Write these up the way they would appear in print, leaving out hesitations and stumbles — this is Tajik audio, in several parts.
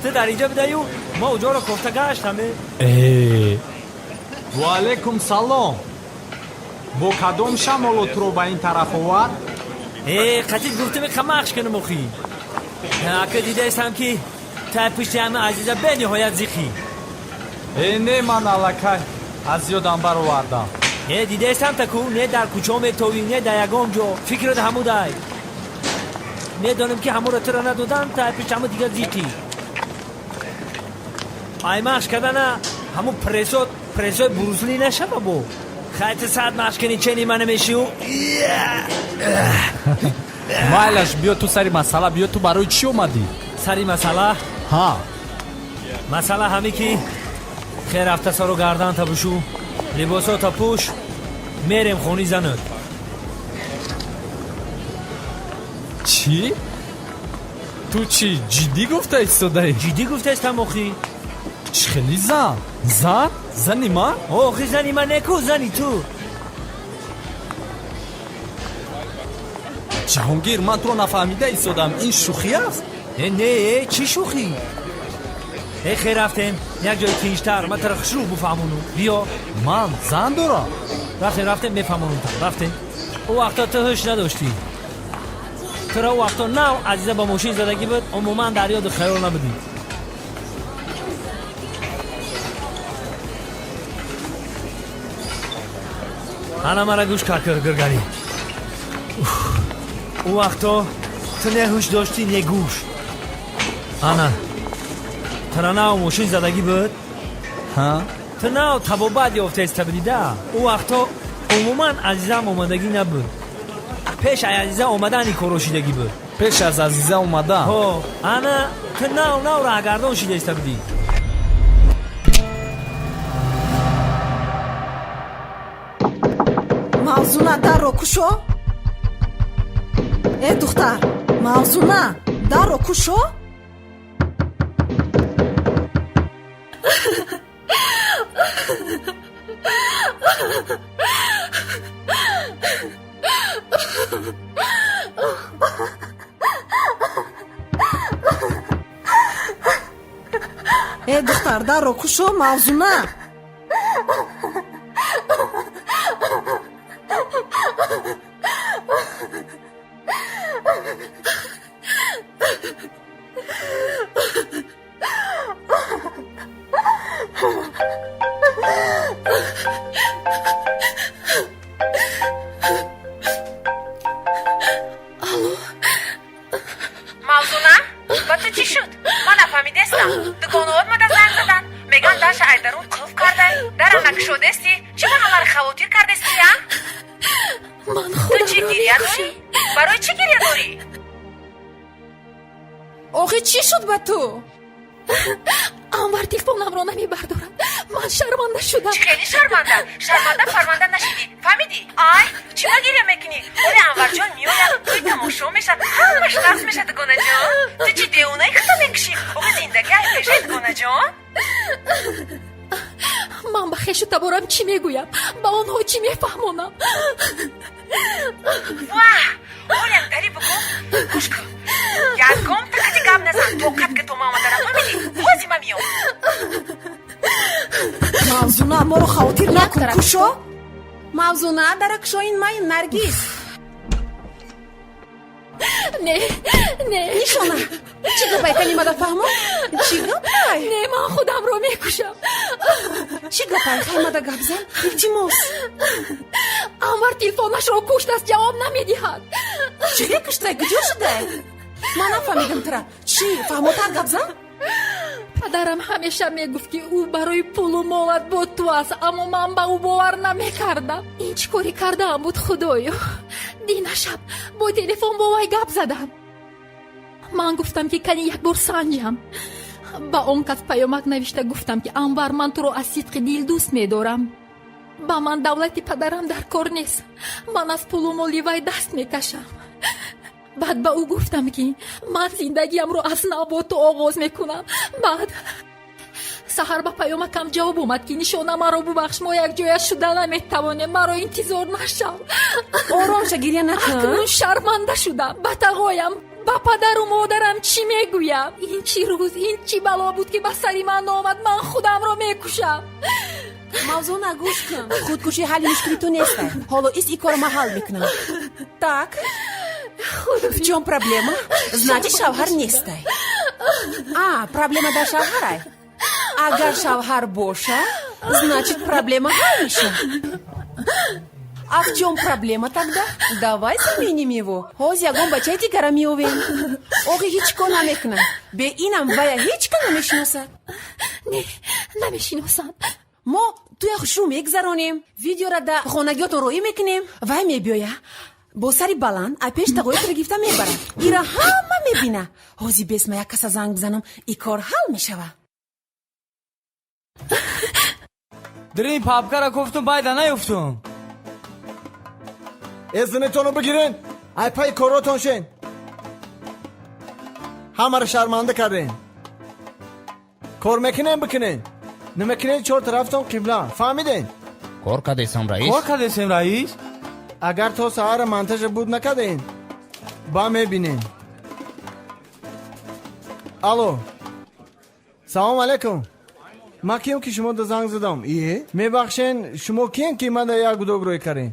تو در اینجا بدهی و ما اونجا رو کفته گشت همه. ва алайкум салом. бо кадом шамолотро ба ин тараф овард? قطید گفتم خمخش کنم اخی. اکا دیده استم که تا پشت همه عزیزه به نهایت زیخی. не ман аллакай аз ёдам баровардам. دیده استم تکو نه در کوچام توی نه در یگام جا فکر ده همو دای. نه دانم که همو را ترا ندادم تا پشت همو دیگه زیخی. ای مخش کردن همو پرسوی بروسلی نشه بابا. خیلی ساعت مخش کنی چنی منو میشیو. майлаш биё ту сари масъала биё ту барои чӣ омадӣ? سری مسئله؟ ها مسئله همی که خیر هفته سارو گردن تا بشو لباسا تا پوش میریم خونی زند. چی؟ تو چی جدی گفته ایستاده؟ جدی گفته استم اخی؟ چی خیلی زن؟ زنی من؟ اخی زنی من نکو زنی تو. جهانگیر من تو رو نفهمیده ایستادم این شوخی است؟ نه چی شوخی؟ خیر رفتیم یک جای تیشتر من ترا خشروع بفهمونو بیا. من زن دارم. رفتیم بفهمونو رفتیم. او وقتا تو هش نداشتی. ترا او وقتا نو عزیزه با ماشین زدگی بود عموما در یاد خیال نبودی. انا مرا گوش کار گرگری. او وقتا تو نه هوش داشتی نه گوش. انا ترا نه ماشین زدگی بود. ها؟ تو نه تبابت یافته استبریده. او وقتا عموما عزیزم اومدگی نبود. پیش عزیزه اومدنی کروشیدگی بود. پیش از عزیزه اومدن؟ ها انا تو نه راهگردان شیده استبری. мавзуна дарро кушо. духтар мавзуна дарро кушо. духтар дарро кушо мавзуна. мавзуна ба ту чӣ шуд? ман нафаҳмидестам. дуконаот мада занг задан меган дар шаҳрдарун қулф кардай дара накушодести. чӣ ба ҳамаро хавотир кардести? ту чӣ гирья дорӣ? барои чӣ гирья дорӣ? охи чӣ шуд ба ту? анвар телефонамро намебардорад. ман шарманда шудам. хеле шарманда фарманда нашидӣ. фаҳмидӣ? ай чӣ ба гирья мекунӣ? оре анварҷон меояд тӯй тамошо мешад ҳамаш рақс мешад. дугонаҷон ту чӣ девонаи хато мекушӣ? охи зиндаги айпешаи дугонаҷон. ман ба хешу таборам чӣ мегӯям? ба онҳо чӣ мефаҳмонам? ваҳ олем дарӣ бигӯ. гӯш кун. ягом такати гап назан. тоқат ки то ма омаданам. фаҳмидӣ? ҳозир ма меом. мавзуна моро хавотир накун кушо. мавзуна дара кушо. ин май наргиз. не нишона чӣ гапай калимада фаҳмо? чӣ гапай? не ман худамро мекушам. чӣ гапай калимада гап зан? илтимос. анвар телефонашро куштааст ҷавоб намедиҳад. чӣ куштай? куҷо шудай? ман нафаҳмидам тара. чӣ фаҳмотар гап зан? падарам ҳамеша мегуфт ки ӯ барои пулу молат бо ту аст, аммо ман ба ӯ бовар намекардам. ин чӣ коре кардаам буд худоё? дина шаб бо телефон бо вай гап задам. ман гуфтам ки кани як бор санҷам. ба он кас паёмак навишта гуфтам ки анвар ман туро аз сидқи дил дӯст медорам. ба ман давлати падарам дар кор нест. ман аз пулу моли вай даст мекашам. баъд ба ӯ гуфтам ки ман зиндагиамро аз нав бо ту оғоз мекунам. баъд саҳар ба паёмакам ҷавоб омад ки нишона маро бубахш, мо якҷоя шуда наметавонем, маро интизор нашав. ором ша, гирья накун. акнун шарманда шудам, ба тағоям با پدر و مادرم چی میگویم؟ این چی روز این چی بلا بود که به سری من آمد. من خودم رو میکشم. Mavzu нагуш кун. Худкуши ҳалли мушкили ту нестай. Ҳоло ист и корро ҳал мекунам. Так. В чём проблема? Значит, шавҳар нестай. Проблема дар шавҳарай. Агар шавҳар боша, значит, проблема ҳал мешавад. А в чём проблема тогда? Давай заменим его. Ҳоз ягон бачаи дигара меовем. Оғи ҳеҷ кор намекунад. Бе инам вая ҳеҷ кор намешиносад. Не, намешиносад. мо туя хушрӯ мегзаронем, видеора да хонагиётон роӣ мекунем. Вай мебиёя бо сари баланд аз пеш тағоиятро гирифта мебарад. ира ҳама мебина. ҳози бесма як каса занг бизанам, и кор ҳал мешавад. Dirin papkara koftun bayda neyoftun? Ezinetonu begirin. Ay pay koroton şen. Hamar şarmandı kardin. Kor mekinen bikinin. Ne mekinen çor taraftan kibla. Fahmidin? Korka desem reis. Korka desem reis. Agar to sahara mantaj bud nakadin. Ba mebinin. Alo. Salam alaikum. ما کیم که شما دا زنگ زدم ایه میبخشین شما کیم که من دا یک دوبروی کرین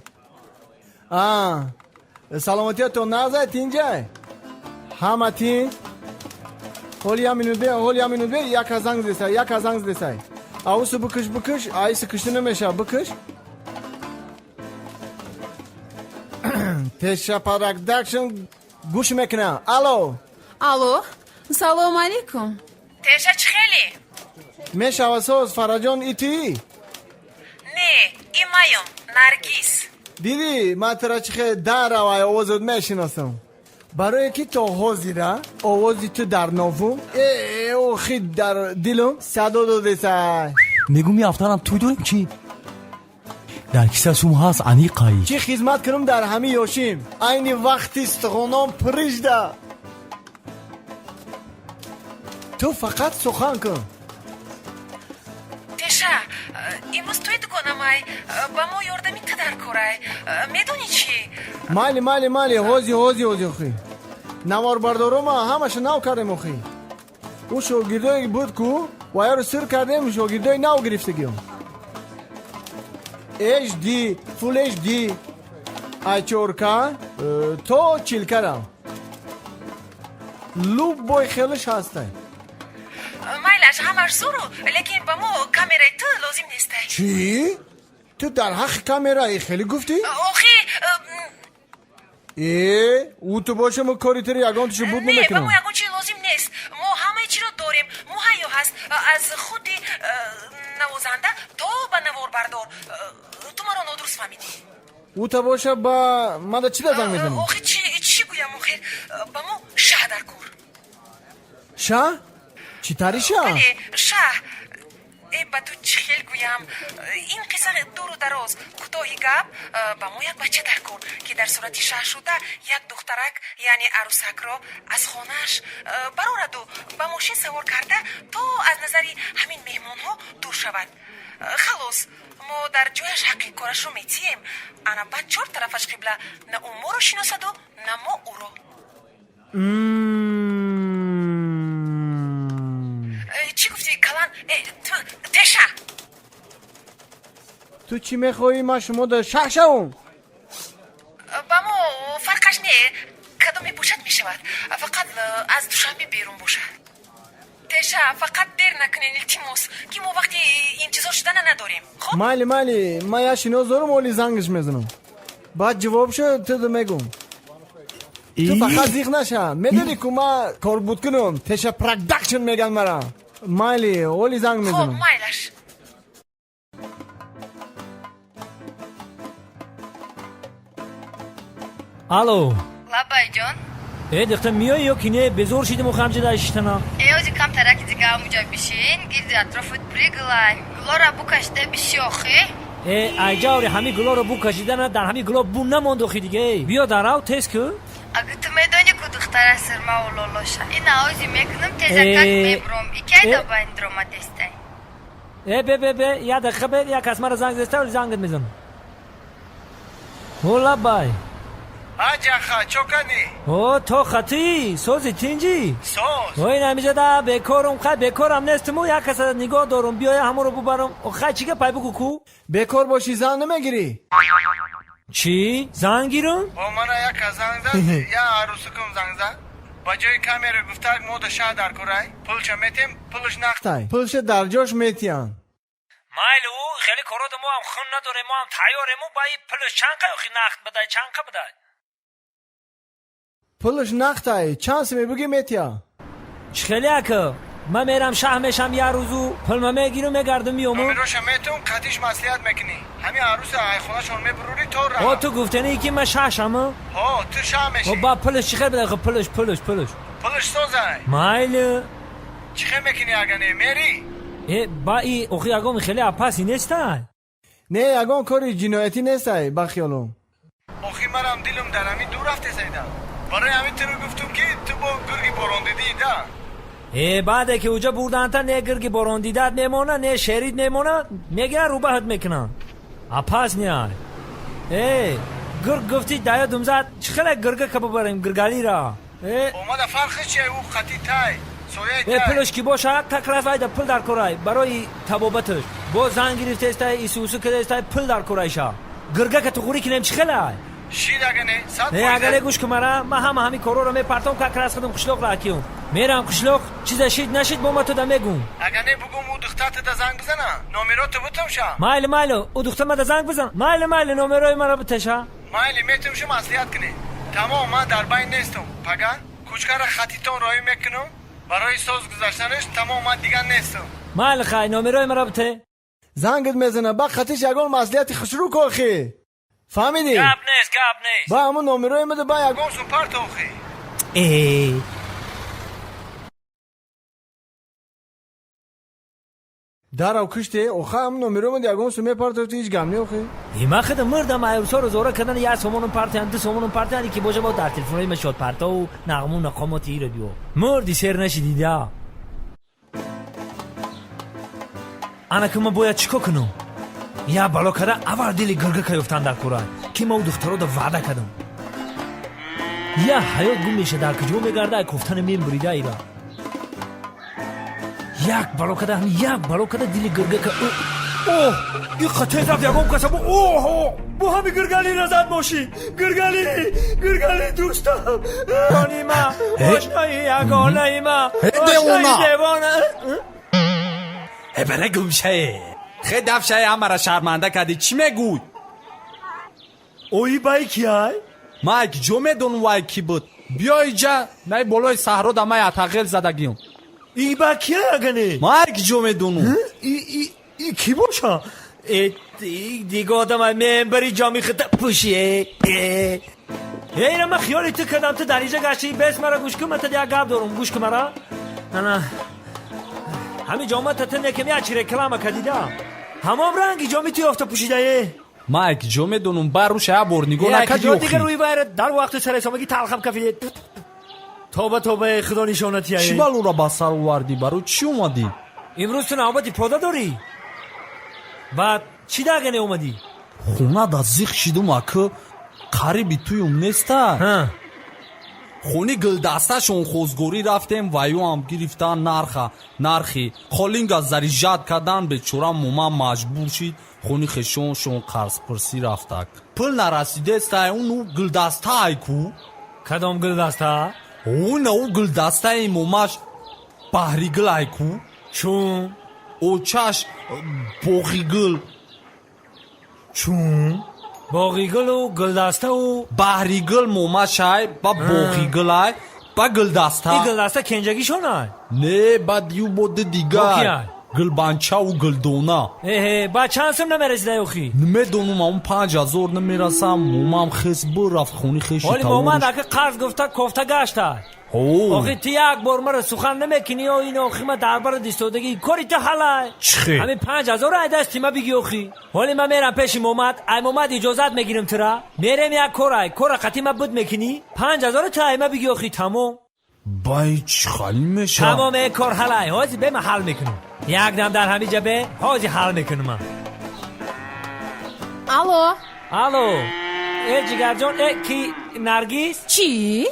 سلامتی تو نزد اینجا همه تین هولی همینو بیر یک زنگ دیسای اوسو بکش ای سکشتی نمیشه بکش تشا پرکدکشن گوش میکنم алло салому алейкум. теша чӣ хеле? мешавасоз фараҷон итии не имаём наргиз. دیدی من ترا چخه در روای آوازت میشناسم برای که تا حاضره آوازی تو در نافم او خید در دلم صدا داده سای میگو میافتنم توی داریم چی؟ در کیسه سوم هست عمیقایی چی خدمت کنم در همه یاشیم این وقتی استخونام پریشده تو فقط سخن کن теша имрӯз туи дугонамай ба мо ёрдами та дар корай медонӣ чӣ? мали ҳози охи наварбардорома ҳамаша нав кардем охи ӯ шогирдое буд ку ва яро сир кардем шогирдои нав гирифтагиём hd full hd айчорка то чилкарам любой хелиш ҳастай майлаш ҳамаш зуру лекин ба мо камераи ту лозим нестай. чӣ ту дар ҳаққи камераи хеле гуфтӣ охи ӯ ту боша мо кори тиро ягон тушо буд не ба намекунам мо ягон чӣ лозим нест. мо ҳамаи чиро дорем. муҳайё ҳаст аз худи навозанда то ба наворбардор. ту маро нодуруст фаҳмидӣ. ӯ та боша ба мада чӣ да занг мезанӣ охи чӣ гӯям охир ба мо шаҳ дар кор. шаҳ чӣ тари шаҳ бале шаҳ ба ту чӣ хел гӯям ин қисса дуру дароз кӯтоҳи гап ба мо як бача дар кор ки дар сурати шаҳ шуда як духтарак яъне арӯсакро аз хонааш барораду ба мошин савор карда то аз назари ҳамин меҳмонҳо дур шавад. халос мо дар ҷояш ҳаққи корашро метием. ана баъд чор тарафаш қибла на ӯ моро шиносаду на мо ӯро. чӣ гуфтӣ калан? теша ту чӣ мехоҳӣ ман шумо да шаҳ шавам ба мо фарқаш не кадоме бошад мешавад. фақат аз душанбе берун бошад. теша фақат дер накунен илтимос ки мо вақти интизор шудана надорем. хоб майли ман як шинос дорам оли зангиш мезанам баъд ҷавоб шуд ту да мегум ту фақат зиқ наша медонӣ ку ман корбуд кунам теша продакшн меган мара майли оли занг хоб мезанам майлаш. алло Лабайҷон, дихта миёӣ ё ки не безор шидим у хамҷи даштана эёзи кам тараки дига амуҷа бишин, гирди атрофут приглай. Глора букашда биши охи. айҷаври ҳами гулоро бу кашидана дар ҳами гуло бу намонд охи диге биё дарав тез ку Ага ту медони ку духтара сирма у лолоша. Ина ози мекунам тезакак мебром. Икай да ба ин дрома дестай. бе я дақиқа бе як кас мара занг зеста оли зангат мезанам ҳола бай Ajaxa chokani. او تو خطی سوزی تینجی Sos. وای نمیشه دا بکارم خواهد بکارم نستمو یک کس نگاه دارم بیای همون رو ببرم خواهد چی که پای بگو کو Bekor boşi zan nemigiری. چی؟ زن گیرم؟ با من یک زنگ زد یا عروسکم زنگ زد. با جای کامera گفتگ مود شاه در کرای. پولش میتیم پولش نختای. پولش در جوش میتیان. مایل او خیلی کارات ما هم خون نداره ما هم تیاره مو بایی پلش چنقه اخی نخت بدای چنقه بدای پولش نختای. چانس میبگی میتیا. چی خیلی اکه من میرم شهر میشم یه روزو پلمه میگیرم میگردم میامو میروش میتون قدیش مسئولیت میکنی. همین عروس ای خونه شون میبروری تو را. او تو گفتنی که من شهشمه ها تو شاه میشی. او با پلش چی خیلی بدای خب پلش پولش سوزای. مایل چی خیلی میکنی اگه میری؟ با ای اخی اگه خیلی اپاسی نیستای نه اگه کاری جنایتی نیستای بخیالم. اخی منم دیلم در همین دور رفته سیدم. برای همین تو گفتم که تو با گرگی باروندیدی دا. بعده که اوجا بردن تا نه گرگی باروندیدت میمونه نه شرید میمونه میگیرن رو بهت میکنن اپاس نیای گرگ گفتی دایا دومزد چی خیلی گرگه که ببریم گرگالی را اومده فرقش چیه او خطی تای سویه تای. پلش کی باشه تکرف ایده پل در کرای برای تبابتش با زن گرفته استای ایسوسو که استای پل در کرایشا گرگه که تو خوری کنیم چی خیلی شید اگه نه سات نه اگه گوش کمره من همین کارو رو میپرتم که کرس خودم قشلوق را کیوم میرم قشلوق چیز شید نشید با ما تو دا میگم اگه نه بگم او دخترت دا زنگ بزنه نومراتو بتم شا. مایل او دختر ما دا زنگ بزن مایل نومرای من رو بتشا مایلی میتونم شو مسئولیت کنی. تمام من در بین نیستم. پگه کوچکر خطیتون رای میکنم برای سوز گذاشتنش تمام من دیگه نیستم. مایل خای نومرای من رو بته زنگت میزنه با خطیش اگه مسئولیت خسرو کلخی. فهمیدی؟ گاب نیست با همون نومرای مده با اگه سون پارت اوخی. در او کشته اوخه همون نومرای مده اگه سون پارت اوخی هیچ گم نیوخی. ما خود مردم ایروسا رو زوره کردن یه سومون پارتیان دو سومون پارتیانی که باشه با در تلفنی مشاد پارتا و نغمون نقاماتی رادیو مردی سر نشیدی دا انا که من باید چیکار کنم یا بالا کده اول دیلی گرگه که یفتن در کورای که ما او دخترو دا وعده کدم یا حیات گم میشه در کجا میگرده کفتن میم بریده ایرا یک بالا کده دیلی گرگه که اوه این خطه رفت یکم کسا اوه بو همی گرگالی رزد باشی گرگالی دوستم آنیما آشنایی یگانهیما آشنایی دیوانه بره گمشه خیلی دفشه همه را شرمنده کردی چی میگوی؟ اوی بایی کیای؟ مایک جو میدون وای کی بود بیا ایجا نه بالای صحرا دمه اتاقل زدگیم ای با کیای اگنه؟ مایک جو میدونو ای کی باشا؟ دیگه آدم های ممبری جامی خطه پوشیه اینا من خیالی تو کدم تو در اینجا گشتی بس مرا گوش کن من تا دیگه گب دارم گوش کن مرا نه همین جامعه تا تنه کمی اچی رکلامه کدیده همام رنگی جامی توی افتا پوشیده مایک جو میدونم بروش ها برنیگو یک نکدی جا دیگه اوخی روی باید در وقت سر حسابگی تلخم کفیه توبه خدا نشانتی چی بالو را با سر وردی برو چی اومدی؟ امروز تو نوبتی پودا داری؟ بعد چی داگه نه اومدی؟ خونه دا زیخ شیدم اکه قریبی تویم نیسته خونی گلدسته شون خوزگوری رفتیم ویو هم گرفتن نرخی خالینگا زریجت کردن به چورا موما مجبور شید خونی خشون شون قرص پرسی رفتک پل نرسیده است اونو گلدسته ای کو کدام گلدسته؟ اونو گلدسته ای موماش بحری گل ای کو چون؟ او چش بوخی گل چون؟ باقی گل و گلدسته و بحری گل موماش ای با بوخی گل ای با گلدسته این گلدسته کنجگی شونه؟ نه با دیو بوده دیگر گل بانچه و گل دونا با چند سم نمیرسیده اوخی؟ نمیدونم اون 5000 نمیرسم مومم خیس برفت خونی خیشی ولی مومن اگه قرض گفته کفته گشته اوخی تی یک بار مرا سخن نمیکنی و این اوخی ما دربار دیستودگی کاری تو حاله چخی؟ همین 5000 ای دستی ما بگی اوخی ولی من میرم پیش مومد ای مومد اجازت میگیرم ترا میرم یک کار قطعی ما بود میکنی 5000 تا ای ما بگی اوخی تمام بای چخالی میشه تمام کار حاله حاجی به من حل میکنم یک دم در همین جبه حاجی حل میکنم Алло, الو جگر جان کی نرگیس چی؟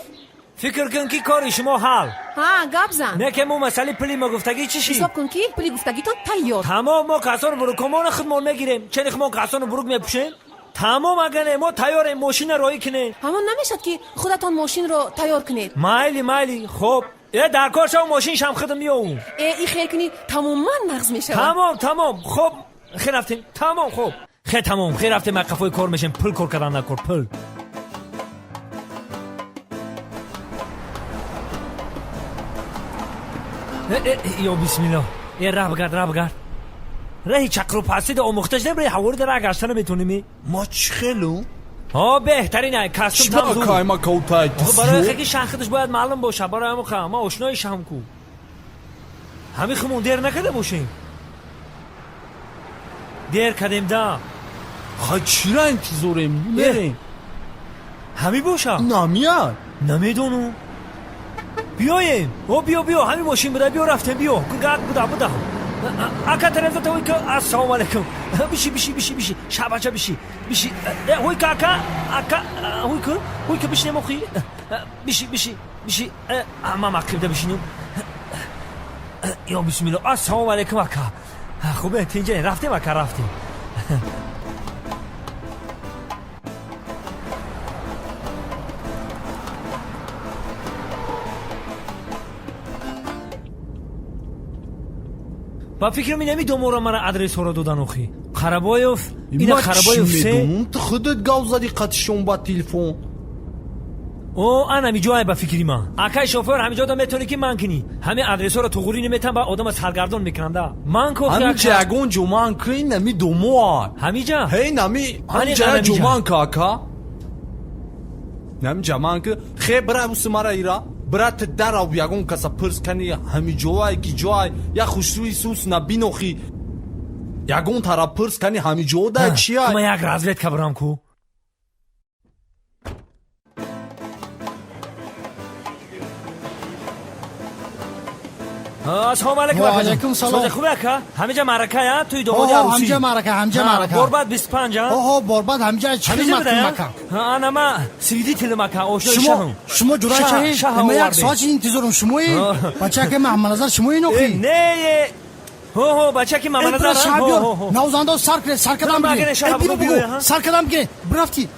فکر کن که کار شما حل ها گپ زن. نه که مو مسئله پلی ما گفتگی چی شی حساب کن که پلی گفتگی تو تیار. تمام ما کسان رو برو کمان خدمون میگیریم چنین ما کسان رو بروک میپوشیم تمام اگر نه ما تیاریم ماشین رایی کنه همون نمیشد که خودتان ماشین رو تیار کنید. مایلی خب در کار شما ماشین شم خدم میاوم ای خیر کنی تماما نقض میشه. تمام خب خیر رفتیم تمام خب خیر رفتیم ما قفای کار میشیم پل کار کردن نکر پل یا بسم الله راه بگرد راهی چقرو پاسید آموختش نبری حواری در اگرشتن میتونیمی ما چخلو؟ بهترینه کاستوم شما کای ما کوتای برای خیلی شنخدش باید معلوم باشه برای همون خواهم ما آشنایش هم کو همین خمون دیر نکده باشیم دیر کدیم دا خواهی چی را انتظاریم بریم همین باشه نمیاد نمیدونم بیایم بیا همین ماشین بده بیا رفتیم بیا بوده اکا ترزا توی که السلام علیکم بیشی شبچه بیشی هوی که اکا هوی که بشنیم اخی بیشی اما مقیب ده بشینیم یا بسم الله السلام علیکم اکا خوبه تینجه رفتیم اکا رفتیم با فکر می نمیدونم مرا ادرس ها را دادن اخی خرابایوف اینا خرابایوف سه تو خودت گاو زدی قطشون با تلفن انا می جای با فکری من اکای شوفر همینجا دا میتونی که من کنی همه ادرس ها را تو غوری نمیتن با آدم سرگردان میکنن دا من کو همین جگون جومان کنی نمی دوموان همینجا هی نمی همینجا جومان کاکا نمی جمان که خیلی برای بوسی مرا ایرا برات در او یگون کسا پرس کنی همی جوای کی جوای یا خوشوی سوس نبینو خی یگون طرف پرس کنی همی جو دا چیه ما یک رازلت کبرام کو السلام علیکم و علیکم سلام خوبه که همینجا معرکه یا توی دومادی عروسی همجا معرکه برباد 25 برباد همجا چی مکه انا ما سیدی تل مکه آشنای شما جورای چه ما یک ساعت انتظارم شمایی بچه که محمد نظر شمایی نوخی نه بچه که محمد نظر نوزانده سر کدام بگه سر کدام بگه برفتی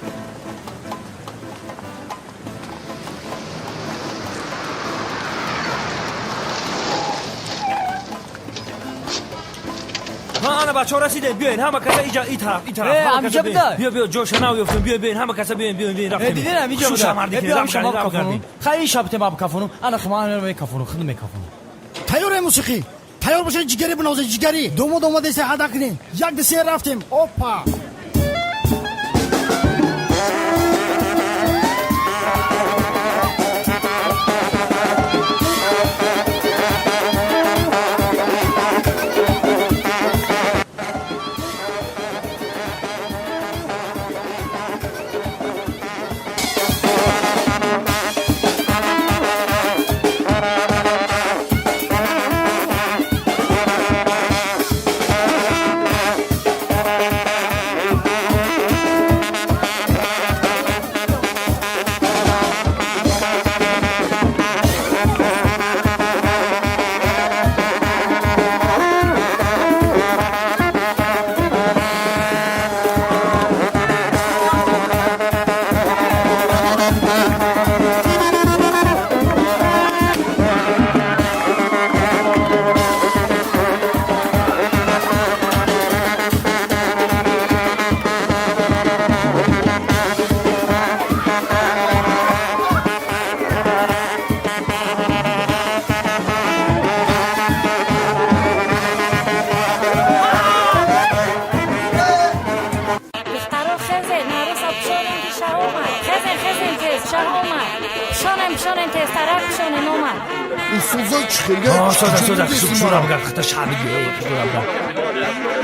انا بچه‌ها رسیدن بیاین همه کسا اینجا این طرف همینجا بده بیا جوش ناویفتم بیاین همه کسا بیاین رفتیم دیدین همینجا بده بیا شما کافونو خیلی شبت ما کافونو انا خمان می کافونو خدمت کافونو تیار موسیقی تیار باشه جگری بنوزه جگری دومو دسته ادا کنیم یک دسته رفتیم اوپا شونن تست طرف شونن اومد این سوزا چخیلی سوزا شورا بگرد خطا شبی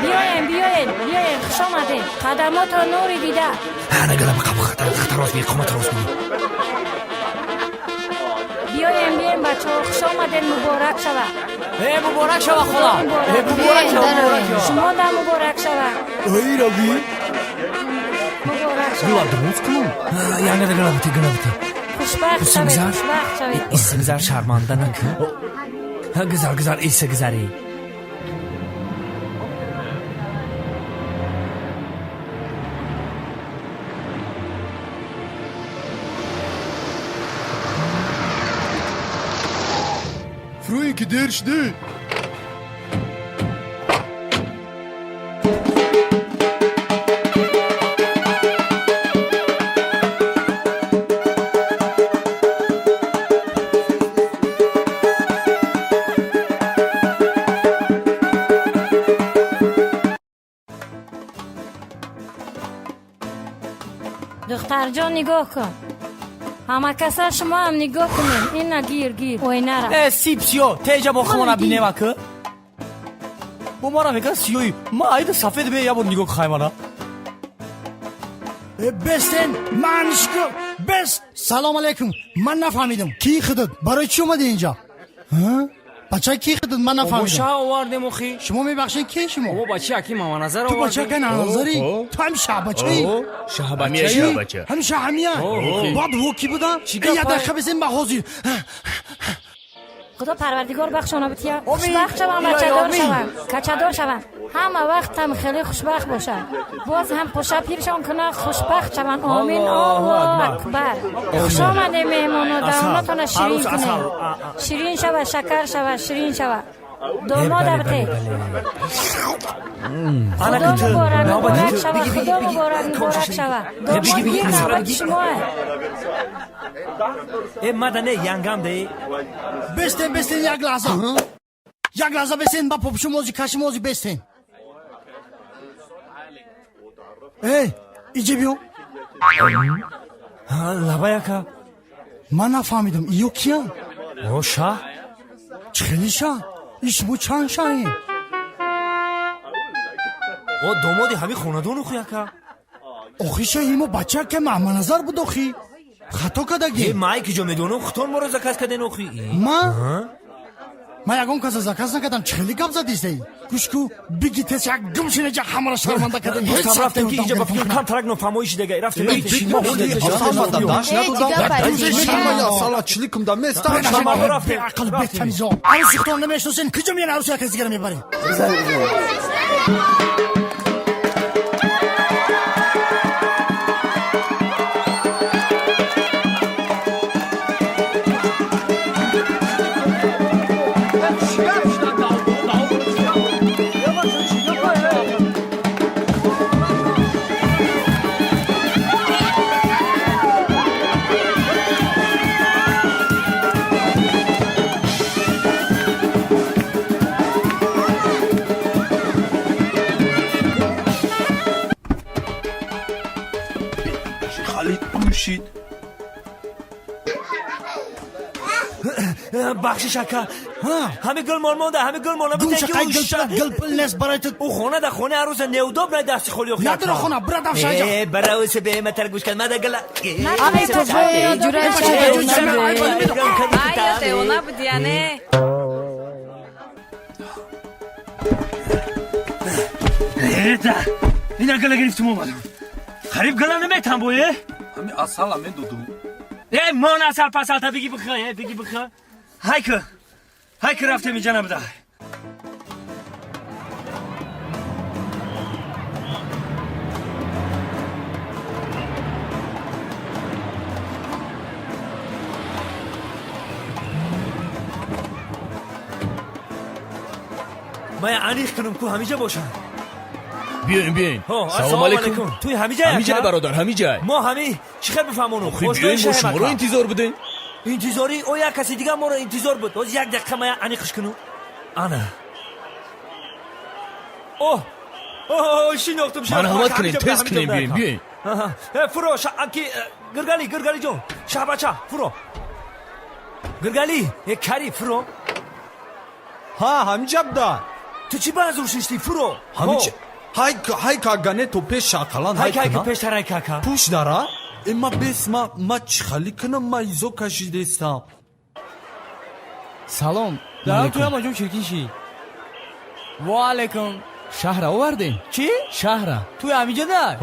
بیاین خوش آمدین قدمات را نوری دیده نگلم خطر راست بیر قمت راست بیر بیاین بچه ها خوش آمدین مبارک شوه مبارک شوه خدا شما در مبارک شوه ای روی مبارک شوید درست کنم یعنی گلابتی خوشبخت شوید خوشبخت شوید ایسه گذار شرمانده نکن گذار ایسه گذاری Früh giderst du? دختر جان نگاه کن همه کسا شما هم نگاه کنین این گیر اوینه را سیپسیو تیجا با خمانا بینه مکه با ما را میگن سیوی ما عید سفید به یا با نگاه خواهیم Besten manişko best. Salam aleyküm. من نفهمیدم کی خدت برای چی اومدی اینجا؟ ها؟ بچه کی خدت من نفهمیدم. شاه آوردیم اخی شما میبخشید کی شما؟ او بچه اکی ماما نظر تو بچه که نظری؟ تو هم شاه بچه ای؟ شاه بچه هم شاه همیه؟ بعد هو کی بودا؟ یه دقیقه بزن به حاضر. خدا پروردگار بخشانا بتیا خوشبخت شوم بچه دار شوم کچه دار شوم همه وقت هم خیلی خوشبخت باشن باز هم خوشا پیرشان کنه خوشبخت شوم آمین الله اکبر خوش آمده میمونو داماتون شیرین کنه شیرین شوه شکر شوه شیرین شوه داماد بته خدا مبارک شوه خدا مبارک شوه داماد یک نوبت شماه مدنه ینگم دی Besten یک لحظه. یک لحظه بسین با پوپشو موزی کشی موزی بستین. ای ایجی بیو. لبا یکا من نفهمیدم ایو کیا؟ او شاه خیلی شاه. اسمو چند شاهی؟ او دومادی همی خوندون اخی یکا اخی شاهیمو بچه که معما نظر بود اخی. خطا کدگی. مایی که جو میدونم خطور مرا زکست کدین اخی ما یکم کسی زکست نکردم چخیلی گپ زدیستی گوشکو بگی تس یک گمشینه جا همرا شرمنده کردن هیچ رفتم که اینجا با فیلم کانترکت نفهمویش دیگه رفتم ما هولی اصلا داش سالاتچilikم da mestan به عقل بتمیزو عروسی خودتون نمیشناسین کجا میان عروسی ها کسی دیگر میبرین بخشش اکا همه گل مالمانده همه گل مالمانده گوشه قید گل پل نست برای تو او خونه ده خونه عروس نیوداب نه دستی خولی اخی نداره خونه برا دفش اینجا برای سه متر گوش کن مده گل آقای تو به جوره آیا اونا بودیانه اینا گل گرفتم اومدم خریب گل نمیتم بویه همین اصلا من دودم مان اصل پسل تا بگی بخواه های که رفته می جنب ده من عنیخ کنم که همیجا باشن بیاین سلام علیکم توی همیجا برادر همیجا ما همی چخیر بفهمونو بیاین ما شما رو انتظار بدین انتظاری او یا کسی دیگه ما رو انتظار بود از یک دقیقه ما عنیقش کنو انا شناختم مرحمت کنین تست کنین بیاین فرو انکی گرگالی جون شهبچه فرو گرگالی کاری فرو ها همینجا بدا تو چی منظور ششتی فرو همینجا های کاگانه تو پیش شاکلان های که پیش ترای کاکا پوش دارا اما بس ما چخالی کنم ما ایزو کشیده استم سلام دارم توی هم آجون شرکیشی و علیکم شهر آوردین چی؟ شهر توی همیجا در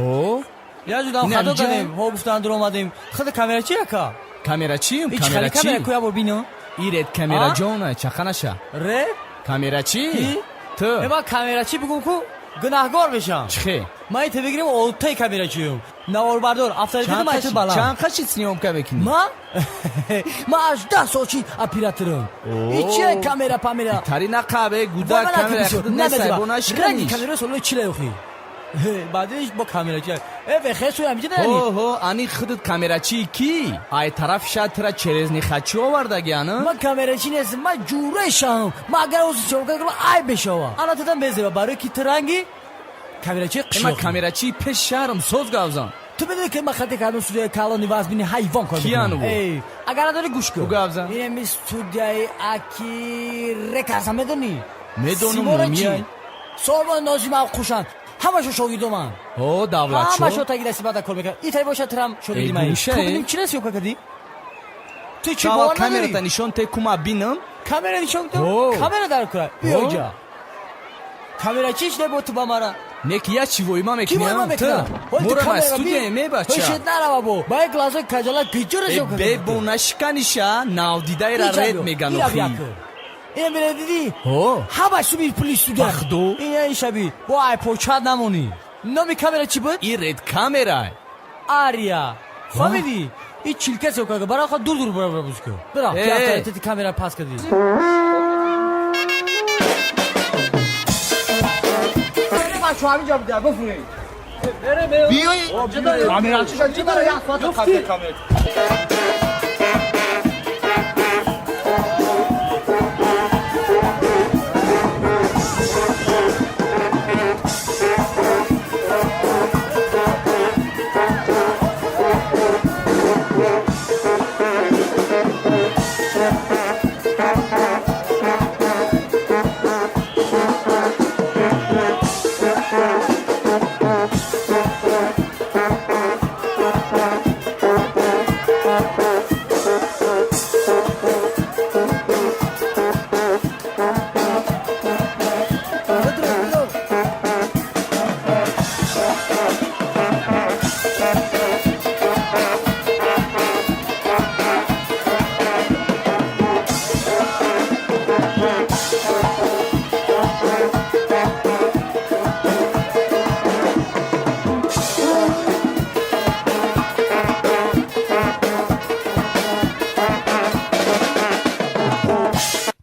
یا جودم اینم خدا جا. کنیم ها گفتن در اومدیم خدا کامera چی یکا Kamera çiyim? hiç خالی Kamera کامera çi? کویا بر بینو İret kamera Ha? jona çakanaşa. ره Kamera çi? کی Tı. با کامera چی بگم کو گناهگار بشم Çıkı. ما ایت بگیریم اولتای کامera چیم نوار بردار افتادی ما ایت بالا Çan kaç içniyorum kabekini? ما ما اج 10 سالچی اپیراترم ایچه کامera پامera Tarina kahve guda kamera kıdı nese buna رنگی şikaniş. کامera سولو چیله یخی بعدش با کامera چه به خیر سوی همیشه داری Ho ani kıdıt kamera çi ki? Ay taraf şatıra çerezni xaçı ovarda gyanı. ما کامera چی نیست ما جوره شام ما اگر اوز چوکا کنم ای بشوا انا تدم بزه برای کی ترنگی کامera چی Ema قشو kamera çi peş şarım söz gavzan. تو بدونی که ما خطی کردم سوی کالانی واز بینی حیوان کار کیانو میکنم بو؟ ای اگر نداری گوش کن Bu gavzan. این می استودیای اکی رکرسم بدونی Medonum سیمورا mu چی miyay? سالمان نازی ما خوشن همشو شوگیدو من Ho davlatço. همشو تاگی دستی بعد کار میکنم این تایی باشه ترم شوگیدی من گوشه؟ تو ببینیم چی رسی اوکا کدی تو چی Çava باور kamerata نداری nişon te kuma binam. کامera نشون Oh. تو کامera در کار بیا Oh. اینجا کامera چیش نه با تو با مرا Nek ya çivoyma کی mekniyam. باید میکنم Mora studiye me bacha. هشت نروا بو با کلاس کجالا کیچور شو E be bona şikanişa navdidayra red meganoxi. این میره دیدی Ho. همش تو بیر پلیس تو بخدو. این این شبی با ای پوچاد نمونی نامی کامera چی بود I red kamera. آریا فهمیدی این چیلکه سوکا برای خود دور برا بوز کن برا Hey. تی کامera پاس کردی من شو همینجا بوده بفرمایید کامera چی داره یا فاطمه کامera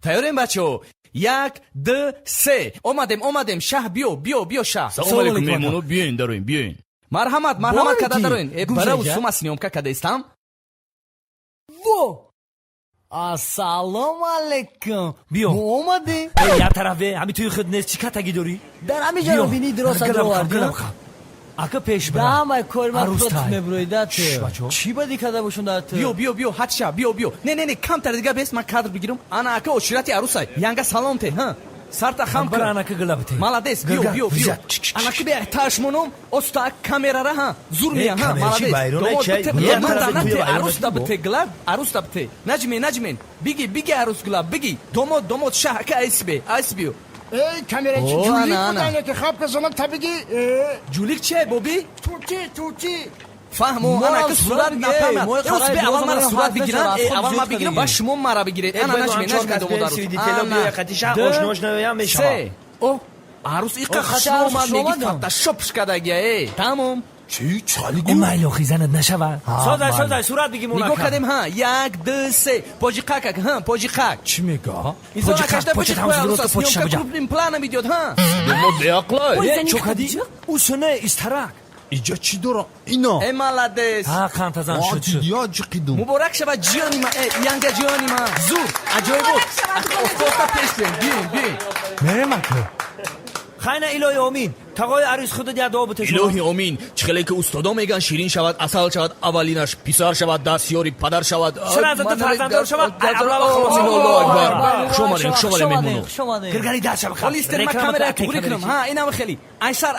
Tayoren bacho. Yak de se. Omadem şah biyo şah. Salam alaikum memunu biyoin daroin biyoin. Marhamat kada daroin. Gum Bara şeker. usuma siniyomka kada istam. و السلام علیکم بیا. اومدی یه طرفه همین توی خود نیست چی کتگی داری؟ در همینجا رو بینی درست از رو آوردی اکا پیش به برم همه کار من عروس خودت تای. مبرویدت شش بچه. چی بدی کده باشون دارد Biyo haçça biyo. Ne kam tardiga bes ma kadr bigirim. Ana aka o şirati arusay. Yanga salom te ha. Sarta ham بر kır. انکه گلابته Malades biyo. Anaki be taşmonum osta kamerara ha. Zurmiya ha. kameracı Malades. bayrona Domot çay. bite Niye bite. tarafı Mandanate kuyu bayrona arus da bu? bite glab. Arus da bite. Najmen. Bigi arus glab bigi. Domot şah ka asbiyo. ای کامera چی اوه، جولی نه، بودن نه. که خواب که زنم تبگی Culik çe bobi. توتی Fahmo Mora ana ka surat surat ge, napama. moy Eus be qarayib, aval mara yo'ldan surat harf bigiran. nashar, Aval ma ziyod bigiran qilgan. baş mum mara bigiret. Ana najmen domodarus. قتیشه خوشنوشنویم میشم Se. O. Arus ilk خاطر خشم عروس من شما میگی دارم. فتا شپش کدگه تمام چی چالی این مایلوخی زنت نشود سازای صورت بگی میگو کدیم ها یک دو سه پاجی قاک ها پاجی قاک چی میگه ایزا پاجی نکشته قاک، پاجی پاجی قاک درست، اروس پاجی اسنیم که شبجا. گروپ پلان میدیاد ها چوکدی؟ او سنه استرک اینجا چی داره اینا امالادس ها کانتازان شد شد یا چی قیدوم مبارک شود جیانی ما یانگا جیانی ما زور عجایب بود افتادا پیش بین مره مکه خیلی الهی امین تقای عروس خود دیا دعا بته شما الهی امین چخلی که استادا میگن شیرین شود اصل شود اولینش پیسر شود دستیاری پدر شود چرا از تو فرزنددار شود شما میمونو گرگری دست شب خواهد لیست ما کامera کوری کنم ها اینم خیلی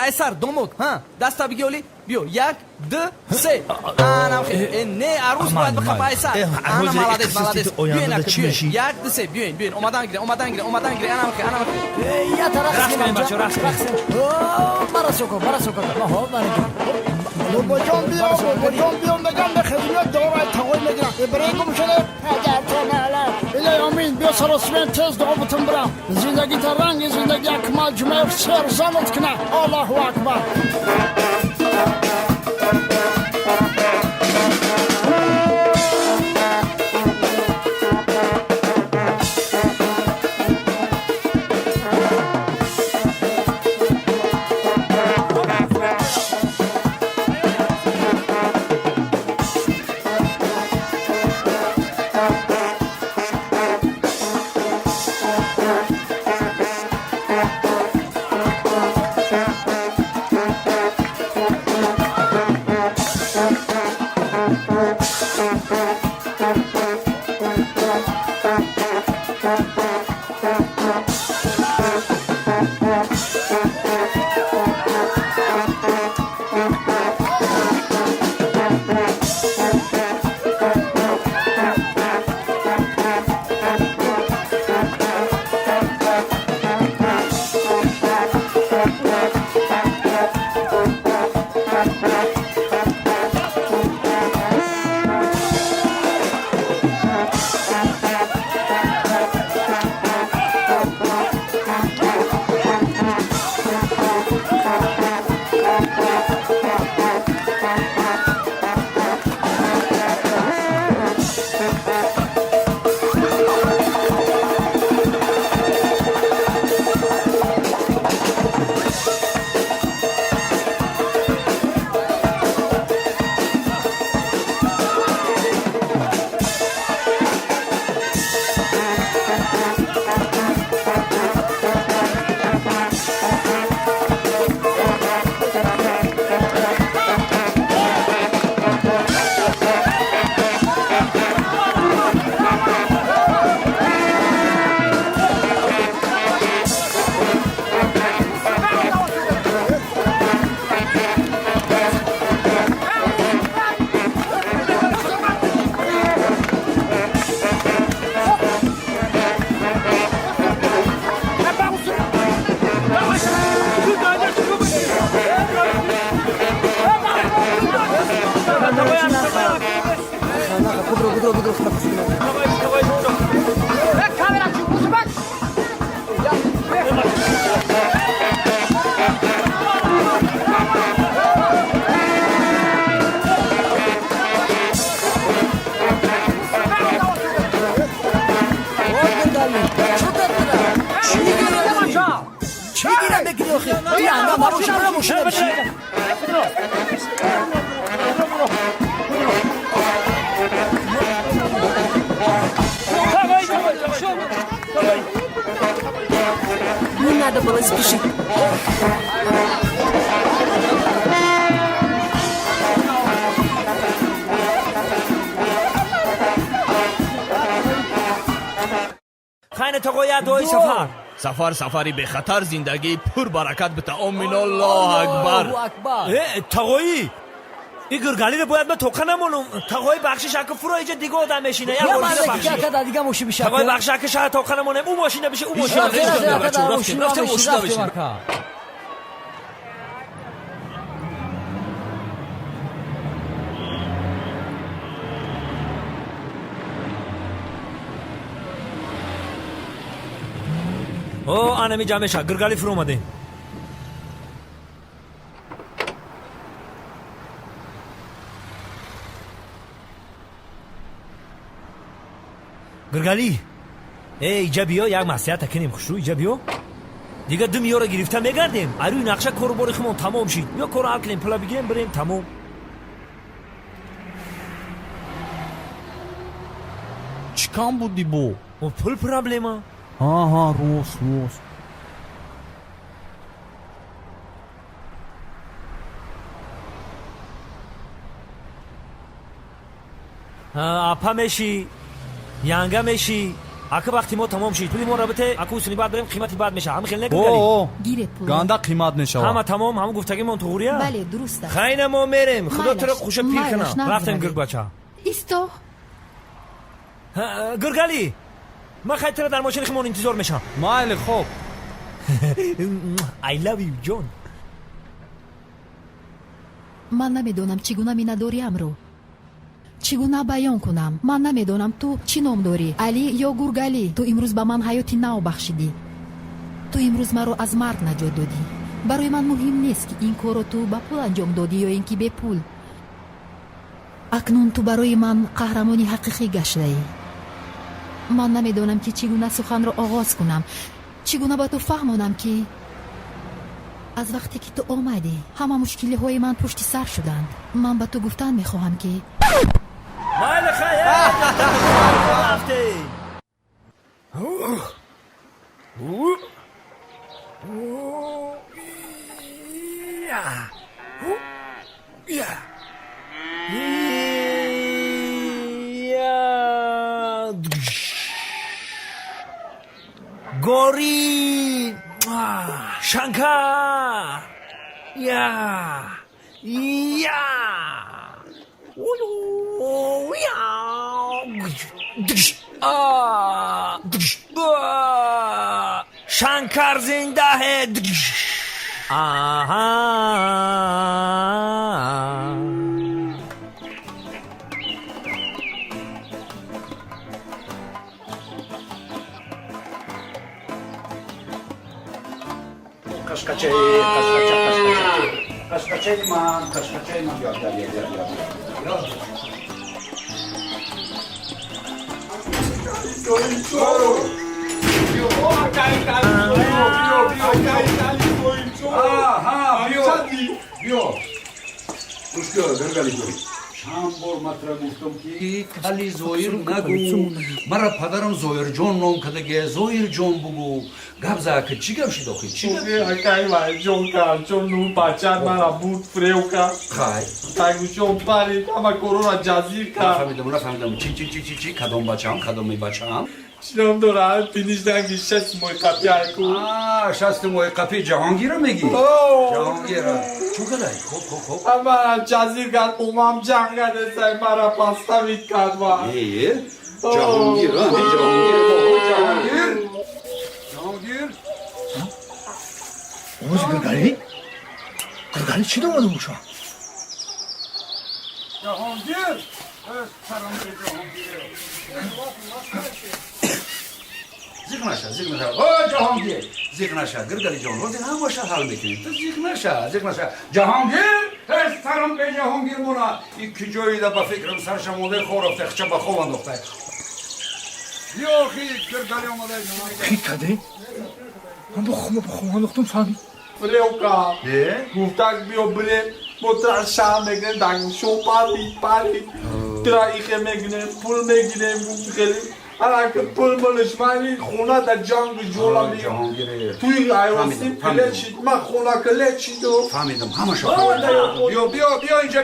ایسر دومود ها دستا بگیولی بیو یک دو سه انم خیلی نه عروس باید بخواب ایسر انا مالادس بیوین یک دو سه بیوین اومدن گیره انم خیلی یا طرف رقص کنیم بچه رقص کنیم مرا سوکو ما ها باباجان بیا باباجان بیا میگم به خدمت دارای تقوی میگیرم برای گم شده پدر تو نالم الهی آمین بیا سراسمین تز دعا بتون برم زندگی تا رنگ زندگی اکمال جمعه سر زنت کنه الله اکبر Не надо было спешить. خیلی تقویت دوی سفر سفری به خطر زندگی پر برکت بتا آمین الله اکبر تقویی این گرگالی رو باید به توقع نمونم تقوی بخشش اکه فرو ایجا دیگه آدم بشینه یا ماشینه بخشی دیگه موشی بشه تقوی بخش اکه شاید توقع نمونم اون ماشینه بشه اون ماشینه بشه او آنمی جمعه شد گرگالی فرو اومده گرگالی اینجا بیا یک مسیحت کنیم خوشو اینجا بیا دیگه دو میاره گرفته میگردیم اروی نقشه کارو باری خمون تمام شید یا کارو حل کنیم پلا بگیریم بریم تمام چیکام بودی بو؟ او پول پرابلما ها روز اپا میشی یانگا میشی اکه وقتی ما تمام شید پولی ما رابطه اکه اصولی بعد بریم قیمتی بعد میشه همه خیلی نگرگالی گیره پول گاندا قیمت نشوا همه تمام همه گفتگی من توغوریه بله درسته خیلی ما میریم خدا تو رو خوشه پیر مایلش کنه نبره. رفتیم گرگ بچه ایستا گرگالی من خیلی تره در ماشین خیمون انتظار میشم مایل خوب I love you جون ман намедонам чӣ гуна миннатдориамро чӣ гуна баён кунам. Ман намедонам ту чӣ ном дорӣ, Али ё Гургалӣ. Ту имрӯз ба ман ҳаёти нав бахшидӣ. ту имрӯз маро аз марг наҷот додӣ. барои ман муҳим нест ки ин корро ту ба пул анҷом додӣ ё ин ки бе пул. акнун ту барои ман қаҳрамони ҳақиқӣ гаштаӣ. ман намедонам ки чӣ гуна суханро оғоз кунам, чӣ гуна ба ту фаҳмонам ки аз вақте ки ту омадӣ ҳама мушкилиҳои ман пушти сар шуданд. ман ба ту гуфтан мехоҳам ки майли хайр рафтӣ. گوری شنکر شنکر زنده ہے. آها Kaşkaçay man gel. چند بار مطرح گفتم که کلی زویر نگو. مرا پدرم زویر جان نام کده که زویر جان بگو. گپ زاکه چی گپ شد آخه چی گپ؟ اکای وای جان کار جان نو بچه مرا بود فریو کا. خای. تاگو جان پاری اما کرونا جزیر کا. نفهمیدم چی کدام بچه‌ام کدام بچه‌ام؟ شنام دارم بینیشتن که شست موی قپی هایکو. شست موی قپی جهانگیر میگی؟ جهانگیر. چوکلای خوب. اما جزیر گرد اومم جنگ کرده سای مرا پاستا وید کرد و. جهانگیر جهانگیر. اوز گرگالی؟ گرگالی چی دومده بوشا؟ جهانگیر. سلام به جهانگیر. زیغ نشه. جهانگیر. زیغ نشه. گرگالی جان روزی هموشه حال میکنی. تو زیغ نشه. جهانگیر. سلام به جهانگیر مونا. iki جایی دا با فکرم سرشم اوده خورفته خچه با خوب انداخته. بیا خی گرگالی اومده. خیلی کده؟ من با خوب انداختم فهمی. فریو کا. گفتن بیو بله مطرح شام میگن دنگ شو پاری. ترا ایخه میگن پول میگیرم خیلی. الان که پول مالش مانی خونه در جنگ جولا می. توی ایواسی کلچید ما خونه کلچیدو. فهمیدم همه شو. بیا اینجا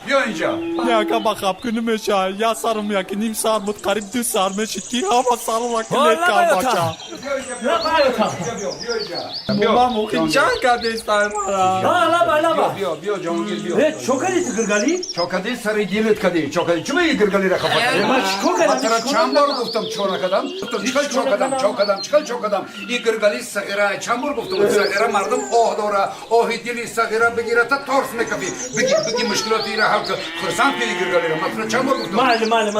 بیا اینجا. یا که با خواب کنیم میشه یا سرم یا که نیم ساعت بود قریب 2 ساعت میشه کی همه سرم را کلیک کرد بچه. بیا موقع جنگ کرده استای مرا. بیا جهانگیر بیا. چوکدی تو گرگالی؟ چوکدی سری دیلت کدی. چوکدی چی میگی گرگالی را خفت؟ چند بار گفتم چون کدام. چکل چوکدم. این گرگالی صغیره چند بار گفتم صغیره مردم آه داره. آهی دیلی صغیره بگیره تا ترس میکفی. بگی مشکلاتی را حل کن. خرسان پیلی گرگالی را مثلا چند بار گفتم. مال من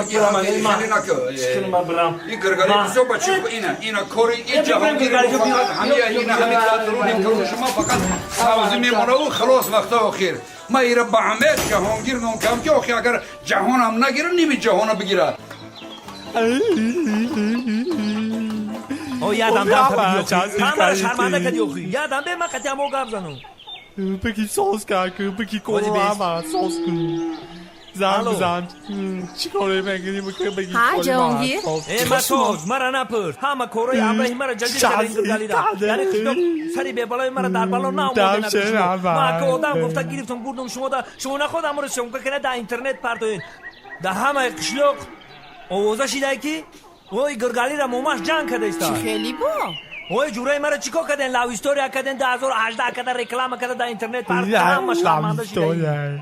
برام. این گرگالی بسیار بچه اینا کوری این جهانگیر فقط همین کارونی کارو شما فقط سازی میمونه و خلاص وقت آخر. ما ایرا با همه جهانگیر نام کم که آخی اگر جهان هم نگیره نیمی جهان بگیره. او یادم دام تبیو. همه شرمنده کدی اوخی. یادم به من قطعا مو گاب زنو. بگی سوز که بگی کورو همه سوز کن. زن چی کاری میگی بگی ها جهانگیر مسوز مرا نپرس همه کورای ابراهیم مرا جلدی گلی دا یعنی خودم سری به بالای مرا در بالا ناموده ما که آدم گفته گرفتم بردم شما نخودم رو شما کنه در اینترنت پردوین در همه قشلوق اوزا شیده کی وای گرگالی را موماش جنگ کده است خیلی با وای جورای مرا چیکار کردن لاو استوریا کردن 2018 کردن رکلام کردن در اینترنت پردوین شرمنده شیده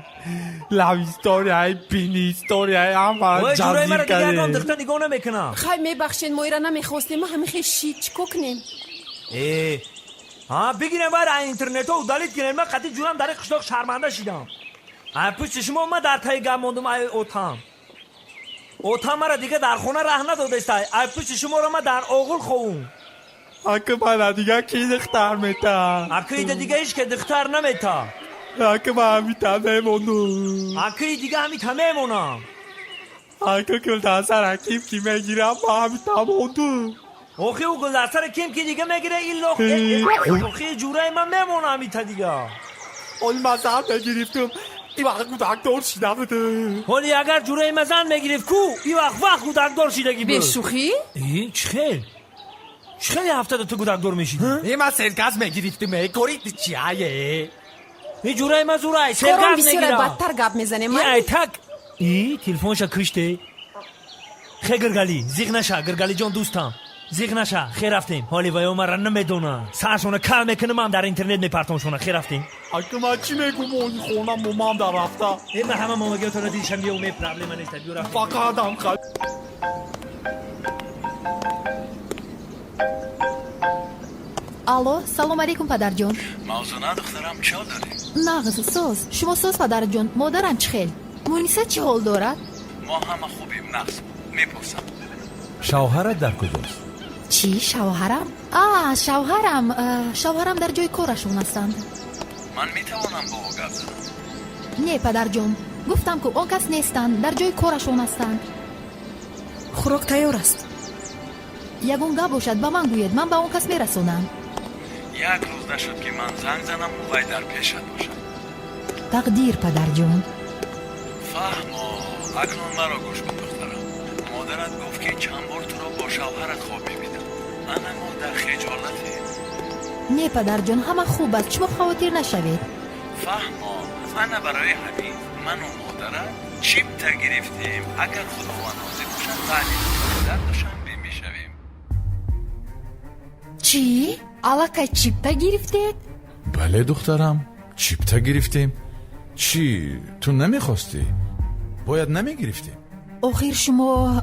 لاو استوریا بینی استوریا هم جورای مرا دیگه اگه دختر نگاه نمیکنم خواهی میبخشین ما ایران نمیخواستیم ما همه خیلی شید چکو کنیم ها بگیرم بر اینترنت و دالید گیرم من قطعی جونم در قشتاق شرمنده شدم پشت شما من در تای گم موندم اوتام مرا دیگه در خونه ره نداده است پشت شما رو من در آغل خوون اکه من دیگه کی دختر میتا اکه دیگه ایش که دختر نمیتا اکه من همیتا میمونم اکه دیگه همیتا میمونم اکه کل دستر حکیم کی میگیرم من همیتا موندم اوخی او گل دستر کیم کی دیگه میگیره این اوخی جوره من میمونم همیتا دیگه اول مزم بگیریفتم این وقت کودک دار شیده بده ولی اگر جوره مزن میگیرف کو این وقت کودک دار شیدگی بود بشوخی؟ این چخیل چخیلی هفته تو کودک دار میشید این من سرگز میگیریفتم کارید چیه این جوره ما زوره کارم سرگز بسیار میگیرم بدتر گپ میزنه من ای تک ای تلفونشا کشته خیلی گرگلی زیغ نشه گرگلی جان دوستم زیغ نشه خیر رفتیم حالی وای عمر را نمیدونه سرشونه کل میکنم هم در اینترنت میپرتمشونه خیر رفتیم اگه من چی میگم اون خونم مامام در رفته این همه ماماگه تو را دیشم یه اومه پرابلم نیست بیو رفتیم فقط هم خواهد алло салом алейкум падарҷон мавзуна духтарам чӣ ҳол дорӣ нағз соз шумо соз падарҷон модарам чӣ хел муниса чӣ ҳол дорад мо ҳама хубим нағз мепурсам шавҳарат дар куҷост чӣ шавҳарам шавҳарам дар ҷои корашон ҳастанд ман метавонам бо ӯ гап занам не падарҷон гуфтам ку он кас нестанд дар ҷои корашон ҳастанд хӯрок тайёр аст ягон гап бошад ба ман гӯед ман ба он кас мерасонам як рӯз нашуд ки ман занг занам вай дар пешат бошад тақдир падарҷон фаҳмо акнун маро гӯш кун духтарам модарат гуфт ки чанд бор туро бо шавҳарат хоб мебинам ана мо дар хеҷолатем не падарҷон ҳама хуб аст шумо хавотир нашавед фаҳмо ана барои ҳамин ману модарат чипта гирифтем агар худованд розӣ бошад баъди дар душанбе мешавем чӣ аллакай чипта гирифтед бале духтарам чипта гирифтем чӣ ту намехостӣ бояд намегирифтем охир шумо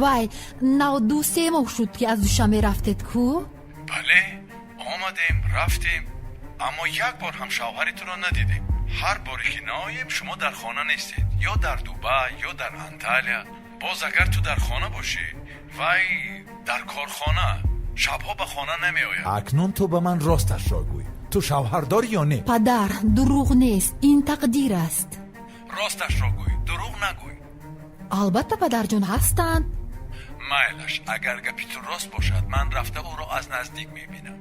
вай нав ду се моҳ шуд ки аз душанбе рафтед ку бале омадем рафтем аммо як бор ҳам шавҳари туро надидем ҳар боре ки наоем шумо дар хона нестед ё дар дубай ё дар анталия боз агар ту дар хона бошӣ вай дар корхона шабҳо ба хона намеояд акнун ту ба ман росташро гӯй ту шавҳардорӣ ё не падар дурӯғ нест ин тақдир аст росташро гӯй дурӯғ нагӯй албатта падарҷон ҳастанд майлаш агар гапи ту рост бошад ман рафта ӯро аз наздик мебинам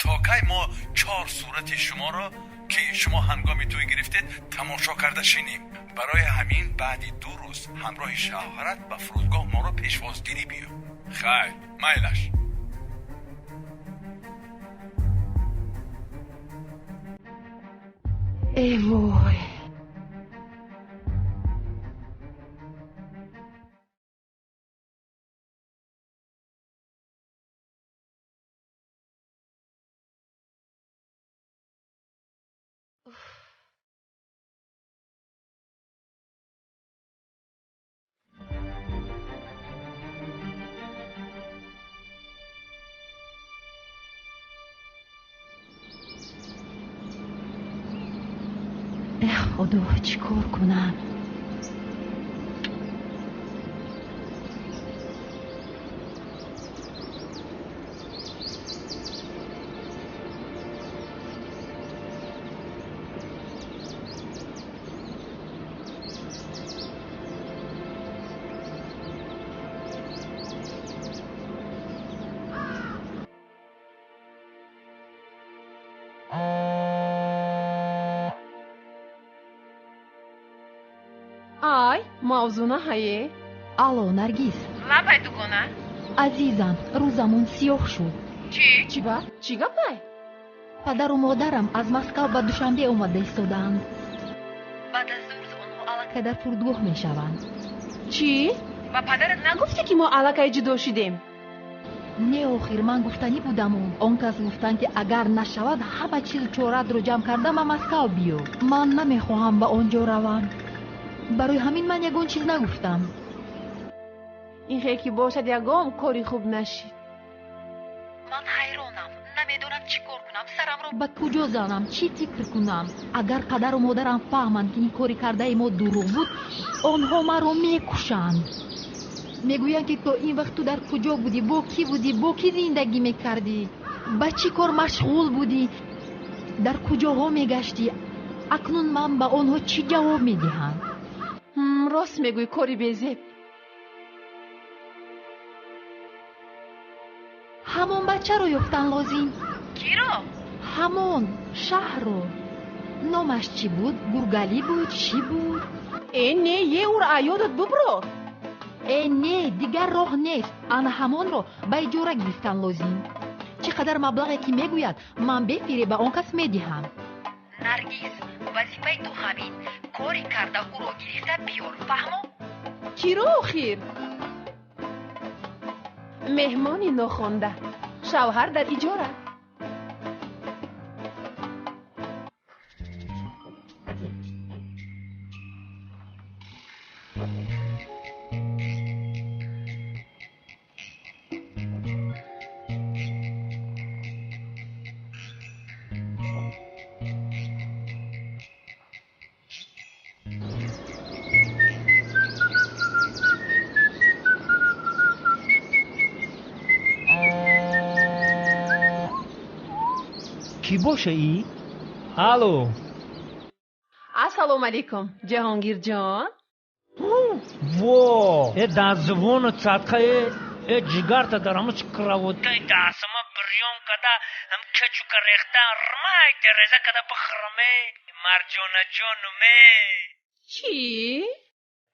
то кай мо чор сурати шуморо ки шумо ҳангоми тӯй гирифтед тамошо карда шинем барои ҳамин баъди 2 рӯз ҳамроҳи шавҳарат ба фурудгоҳ моро пешвозгирӣ биё хайр майлаш эвой خدا چی کار کنم ай мавзуна ҳае алло наргиз лабай дугона азизам рӯзамон сиёҳ шуд чӣ ба чӣ гапай падару модарам аз москав ба душанбе омада истодаанд баъд аз рӯз онҳо аллакай дар фурудгоҳ мешаванд чӣ ба падарат нагуфте ки мо аллакай ҷудо шудем не охир ман гуфтанӣ будаму он кас гуфтанд ки агар нашавад ҳама чиз чорадро ҷамъ карда ба москав биё ман намехоҳам ба он ҷо равам барои ҳамин ман ягон чиз нагуфтам ин хел ки бошад ягон кори хуб нашид ман ҳайронам نمیدونم چی کار کنم سرم رو ба куҷо занам чӣ фикр кунам агар падару модарам фаҳманд ки ин кори кардаи мо дурӯғ буд онҳо маро мекушанд мегӯянд ки то ин вақт ту дар куҷо будӣ бо кӣ зиндагӣ мекардӣ ба чӣ кор машғул будӣ дар куҷоҳо мегаштӣ акнун ман ба онҳо чӣ ҷавоб медиҳам рост мегӯй кори безеб ҳамон бачаро ёфтан лозим کیرو ҳамон шаҳрро номаш чӣ буд гургалӣ буд чӣ буд не е ур аёдат бубро не дигар роҳ нест ана ҳамонро ба иҷора гирифтан лозим чӣ қадар маблағе ки мегӯяд ман бефире ба он кас медиҳам نرگس وظیفه تو همین کاری کرده او رو گرفته بیار فهمو کیرو خیر مهمانی ناخوانده شوهر در اجاره کی باشه ای؟ الو السلام علیکم جهانگیر جان وا ای دازوون صدقه ای جگر تا درامش کراوت ای داسما بریون کدا هم کچو کرختا رمای ترزا کدا بخرمه مرجونا جونومه چی؟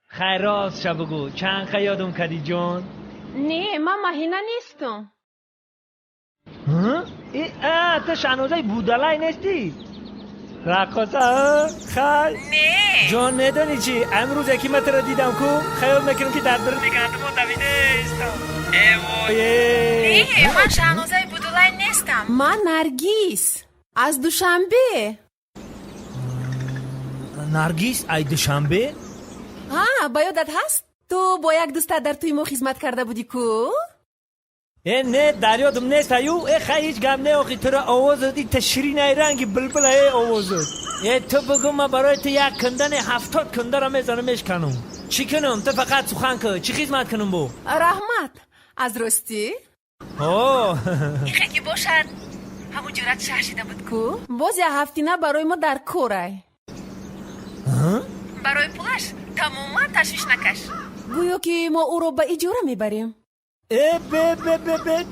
خیراز شبگو چند خیادم کدی جون؟ نه من مهینه نیستم ها؟ تو شنوزای بودالای نیستی؟ رقصه خیل نه جان ندانی چی؟ امروز یکی من رو دیدم کو خیال میکنم که در برد دیگه اندمون دویده استم ایوایه نه من شهنوزای بودولای نیستم من نرگیس از دوشنبه نرگیس ای دوشنبه؟ ها با یادت هست؟ تو با یک دوستت در توی ما خدمت کرده بودی کو؟ نه در یادم نیست ایو خیلی هیچ گم نه آخی تو را آواز دادی تشرین ای رنگی بلبل ای آواز داد تو بگو من برای تو یک کندن 70 کنده را میزنمش کنم چی کنم؟ تو فقط سخن که چی خدمت کنم بو؟ رحمت از راستی؟ این خیلی باشد همون جورت شهشیده بود کو؟ باز یه هفتینه برای ما در کورای برای پولش تماما تشویش نکش گویا که ما او رو به اجاره میبریم به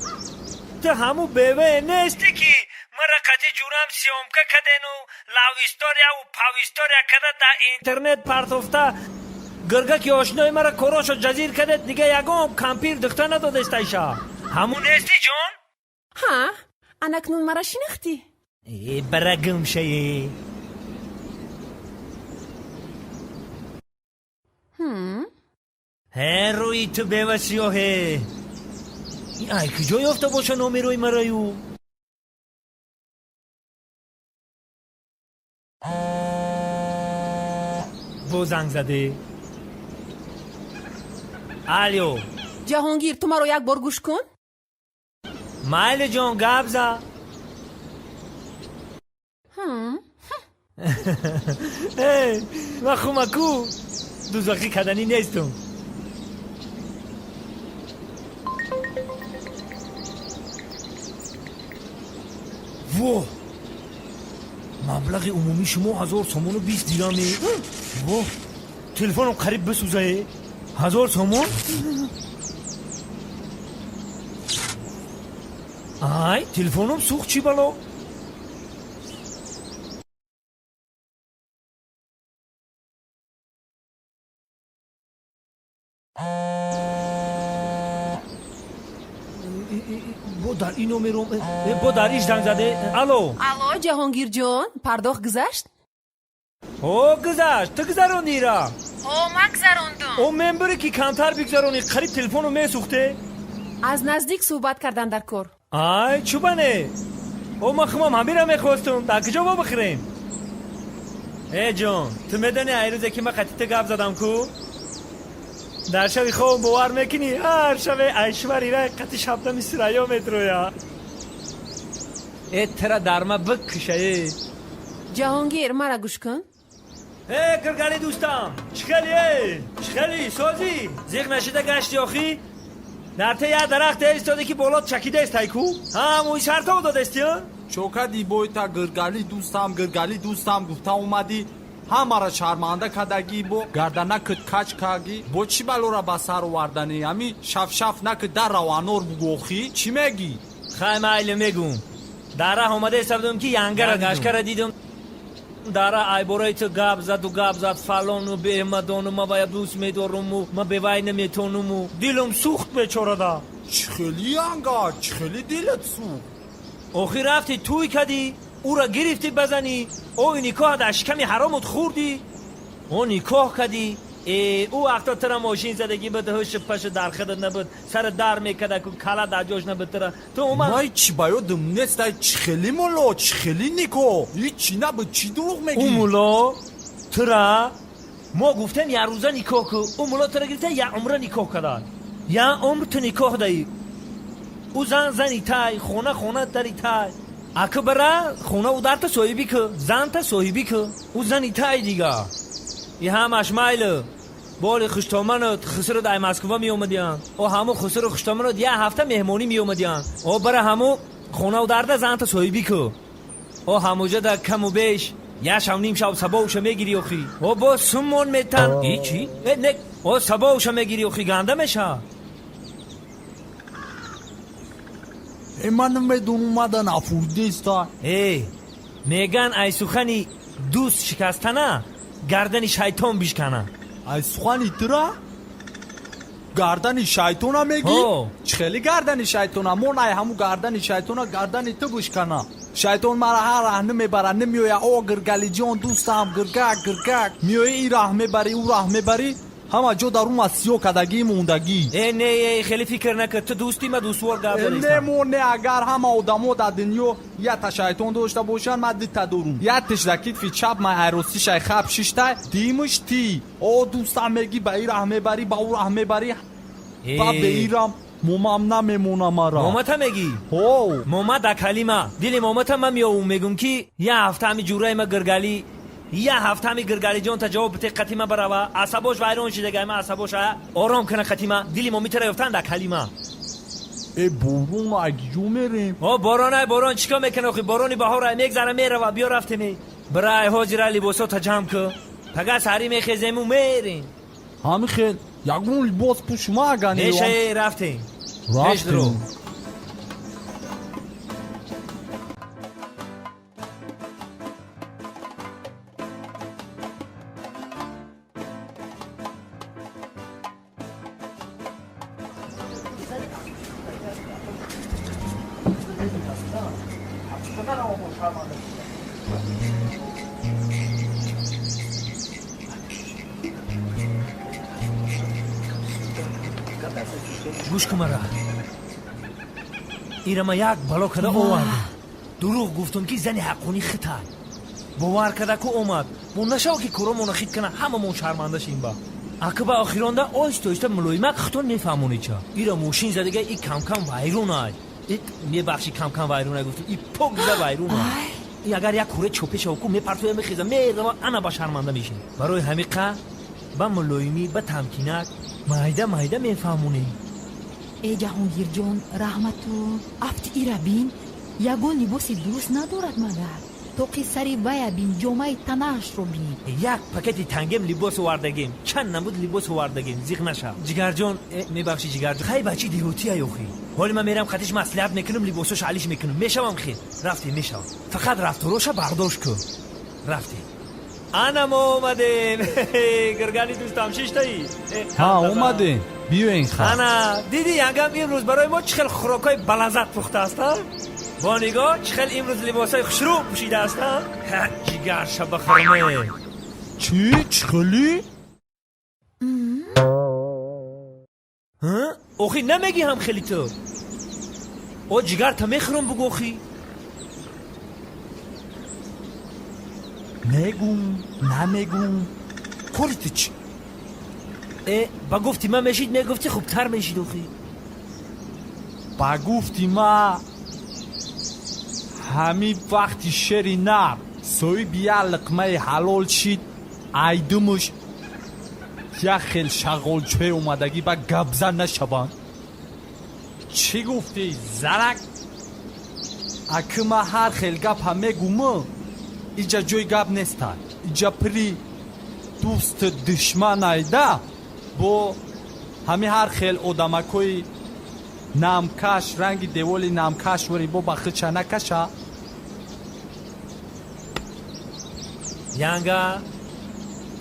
تو همون بیوه نیستی که مرا قطع جورم سیومکه کدنو لاویستوریا و پاویستوریا کده دا اینترنت پرتوفته گرگه که آشنای مرا کروشو جزیر کده دیگه یگم کمپیر دخته نداده ایشا همون نیستی جون؟ ها انکنون مرا شناختی برگم شایی روی تو بیوه سیاهه ای کجا یافته باشه نامی روی مرایو بو زنگ زده الو جهانگیر تو مرا یک بار گوش کن مایل جان گپ زد من خومکو دوزاخی کدنی نیستم واه مبلغ عمومی شما 1000 سومون و 20 دیرامه واه تلفنم قریب بسوزه 1000 سومون آی تلفنم سوخت چی بالا در این نومرم با در ایش زنگ زده الو جهانگیر جان پرداخت گذشت گذشت تو گذروندی را من گذروندم اون ممبری که کمتر بگذرونی قریب تلفنو میسوخته از نزدیک صحبت کردن در کار آی چوبانه ما خمام همی را میخواستم در کجا با بخیریم جان تو میدانی ایروزه که من قطعیت گفت زدم کو در شبی خواب باور میکنی هر شب ایشوری را قطع شبنمی سرایا میترویا ترا درما بکشه. جهانگیر مرا گوش کن. گرگانی دوستم چخلی سازی زیغ نشده گشتی آخی در یه درخت ایستاده که بولاد چکیده است هایکو همون شرطا داده استیان چوکدی بویتا گرگالی دوستم گفتا اومدی همارا شرمنده کدگی بو گردنکت کچ کاگی بو چی بلورا با سر وردنی همی شف نکد در روانور بگوخی چی میگی؟ خیلی ایله میگم در راه اومده استفدم که ینگر گشکر دیدم داره ای برای تو گاب زد فلانو به احمدانو ما باید دوست میدارم ما به وای نمیتونم دیلم سوخت بیچاره دا چخلی انگا چخلی دیلت سوخت آخی رفتی توی کدی او را گرفتی بزنی او نکاح در شکمی حرامت خوردی او نکاح کدی او وقتا ترا ماشین زدگی بده هش پش در خدت نبود سر در میکده که کلا در جاش نبود ترا تو اومد مای چی بایدم نیست چخلی مولا چخلی نیکو هیچی نبود چی دروغ میگی او مولا ترا ما گفتم یه روزه نکاح که او مولا ترا گرفته یه عمره نکاح کدن یه عمر تو نکاح دایی او زنی تای خونه داری تای اکه برا خونه او در تا صاحبی که زن تا صاحبی که او زنی تای دیگه یه همش مایل بال خشتامنت خسر دای مسکو می اومدیان او همو خسر خشتامنت یه هفته مهمونی می اومدیان او برا همو خونه او در زن تا صاحبی که او هموجه در کم و بیش یه شب نیم شب سباوش میگیری اخی او با سمون میتن ایچی؟ نه او سباوش میگیری اخی گنده میشه من میدون اومدن افوردیستا میگن ای سخنی دوست شکستنه گردن شیطان بیشکنه ای سخنی ترا؟ گردن شیطانه میگی؟ چخیلی گردن شیطانه من ای همو گردن شیطانه گردن تو بشکنه شیطان مرا هر راه نمیبره نمیویا او گرگلی جان دوستم گرگک میوی ای راه میبری او راه میبری همه جو در اون مسیو کدگی موندگی نه خیلی فکر نکرد تو دوستی ما دوستوار گردن نه اگر همه آدمو در دنیا یه تا شیطان داشته باشن من دیت دارم یه تشدکیت فی چپ ما عروسی شیخب شیشته دیمش تی او دوستم میگی به ای راه میبری با او راه میبری و به ایرم مومم نمیمونه مرا مومت هم میگی؟ مومت در کلیمه دیلی مومت هم میگم که یه هفته همی جورای ما گرگلی یه هفته همی گرگلی جان تا جواب بته قتیمه بروا عصباش ویران شده گایمه عصباش آرام کنه قتیمه دیلی ما میتره یفتن در کلیمه ای بارون اگیو میریم باران چیکار میکنه اخی بارانی بهار میگذره میره و بیا رفته می برای حاجره لباسا تا جمع که پگه سری میخیزیم و میریم همین خیل یکون لباس پوش ما اگه نیشه رفتیم گوش کن مرا ایرما یک بلا کده اومد دروغ گفتم که زنی حقونی خطا باور کده که اومد مون نشاو که کرامون خیت کنه همه مون شرمنده شیم با اکه با آخیرانده آیست ملویمک خطون میفهمونی چه ایرا موشین زدگه ای کم ویرون های ای میبخشی کم ویرون های گفتم ای پاک زده ویرون های ای اگر یک کوره چوپه شوکو میپرتوی میخیزه میرم انا با شرمنده میشیم برای همیقه با ملویمی با تمکینک مایده میفهمونی ای جهانگیر جان رحمتو افت ایرا بین یگون لباسی درست ندارد مگر تو قصری بایا بین جامعه تناش رو بین یک پاکتی تنگم لباس واردگیم چند نمود لباس واردگیم زیغ نشه جگر جان میبخشی جگر جان خیلی بچی دیوتی ایوخی حالی من میرم خطش مصلحت میکنم لباسوش علیش میکنم میشوم خیر رفتی میشوم فقط رفت روشا برداشت کن رفتی انم اومدیم گرگانی دوستم شیشتایی اومدیم بیو این خواه انا دیدی ینگم امروز برای ما چخل خوراکای بلزت پخته است با نگاه چخل امروز لباسای خشروب پوشیده است جگر شب خرمه چی؟ چخلی؟ اوخی نمیگی هم خیلی تو او جگر تا میخرم بگو اوخی نمیگم کارت چی؟ با گفتی ما میشید میگفتی خوبتر میشید اوخی با گفتی ما همین وقتی شری نر سوی بیا لقمه حلال شید ایدمش یا خیل شغل اومدگی با گبزن نشبان چی گفتی زرک؟ اکه ما هر خیل گب همه گومه ایجا جوی گب نیستن ایجا پری دوست دشمن ایده با همه هر خیل ادامکوی نامکش رنگ دیوالی نامکش وری با بخی چنکشه янга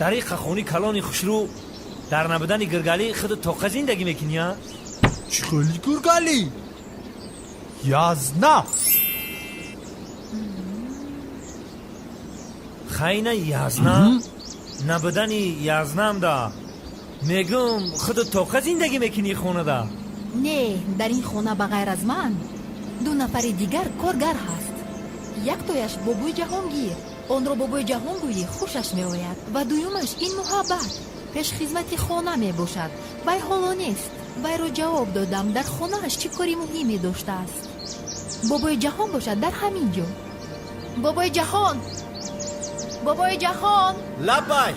дариқа хуни калони хушрӯ дар набудани гиргалӣ худу тоқа зиндагӣ мекунӣ а? чӣ хели гиргалӣ? язна хайна язна набудани язнам да мегум худу тоқа зиндагӣ мекунӣ хонада? не дар ин хона ба ғайр аз ман ду нафари дигар коргар ҳаст. яктояш бобои ҷаҳонгир, онро бобои ҷаҳон гӯӣ хушаш меояд ва дуюмаш ин муҳаббат пешхизмати хона мебошад. вай ҳоло нест. вайро ҷавоб додам дар хонааш чӣ кори муҳиме доштааст. бобои ҷаҳон бошад дар ҳамин ҷо. бобои ҷаҳон, бобои ҷаҳон. лаббай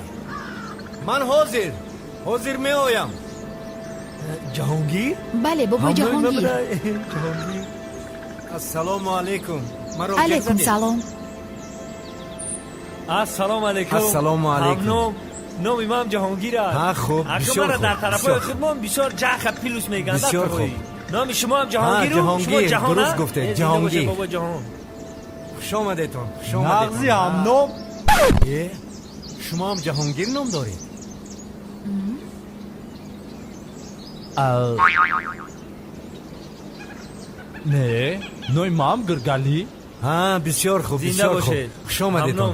ман ҳозир меоям. ҷаҳонгир? бале бобои ҷаҳонгир. ассалому алайкум. алайкум салом. ассалому алайкум. ассалому алайкум. номи ман ҷаҳонгир аст. ҳа хуб, бисёр мара хуб, дар тарафҳои бисёр худмон бисёр ҷаҳха пилус мегӯянд. бисёр хуб. номи шумо ҳам ҷаҳонгиру? шумо ҷаҳонгир, ҷаҳон дуруст гуфтед, ҷаҳонгир. бобои ҷаҳон. хуш омадетон. нағзи ҳамном шумо ҳам ҷаҳонгир ном доред? не нои маам гиргалӣ? бисёр хуб, бисёр хуб. хуш омадетон.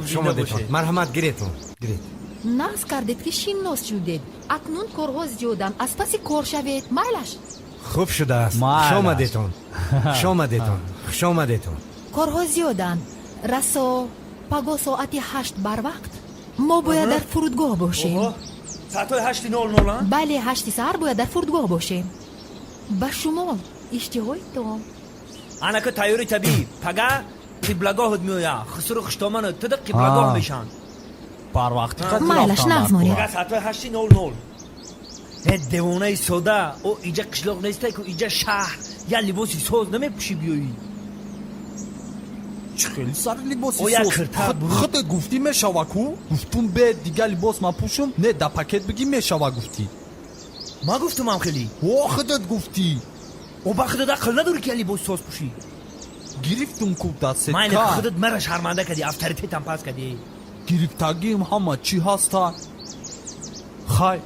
марҳамат, гиретон. нағз кардед ки шинос шудед. акнун корҳо зиёданд. аз паси кор шавед. майлаш. хуб шудааст. хуш омадетон. корҳо зиёданд. расо паго соати 8 барвақт мо бояд дар фурудгоҳ бошем. соатҳои 8:00 бале 8 саҳар бояд дар фурудгоҳ бошем. ба шумо иштиҳоитон. анака тайёри табӣ пага қиблагоҳут меоя хусру хуштоману туда қиблагоҳ мешан. барвақти майлаш нағз монед. соатҳои 8:00 девонаи сода о иҷа қишлоқ нестай ку иҷа шаҳр я либоси соз намепӯшӣ биёӣ. чӣ хели сар либоси О, як киртар буру. худе гуфтӣ мешава ку? гуфтум бе дигар либос ман пӯшум. не да пакет бигӣ мешава гуфтӣ. ман гуфтумам хелӣ. худат гуфтӣ. ба худат ақл надорӣ ки я либоси соз пӯшӣ. гирифтум ку дастет майне кард. худат мара шарманда кардӣ, авторитетам паст кардӣ. гирифтагиим ҳама чӣ ҳастан. хай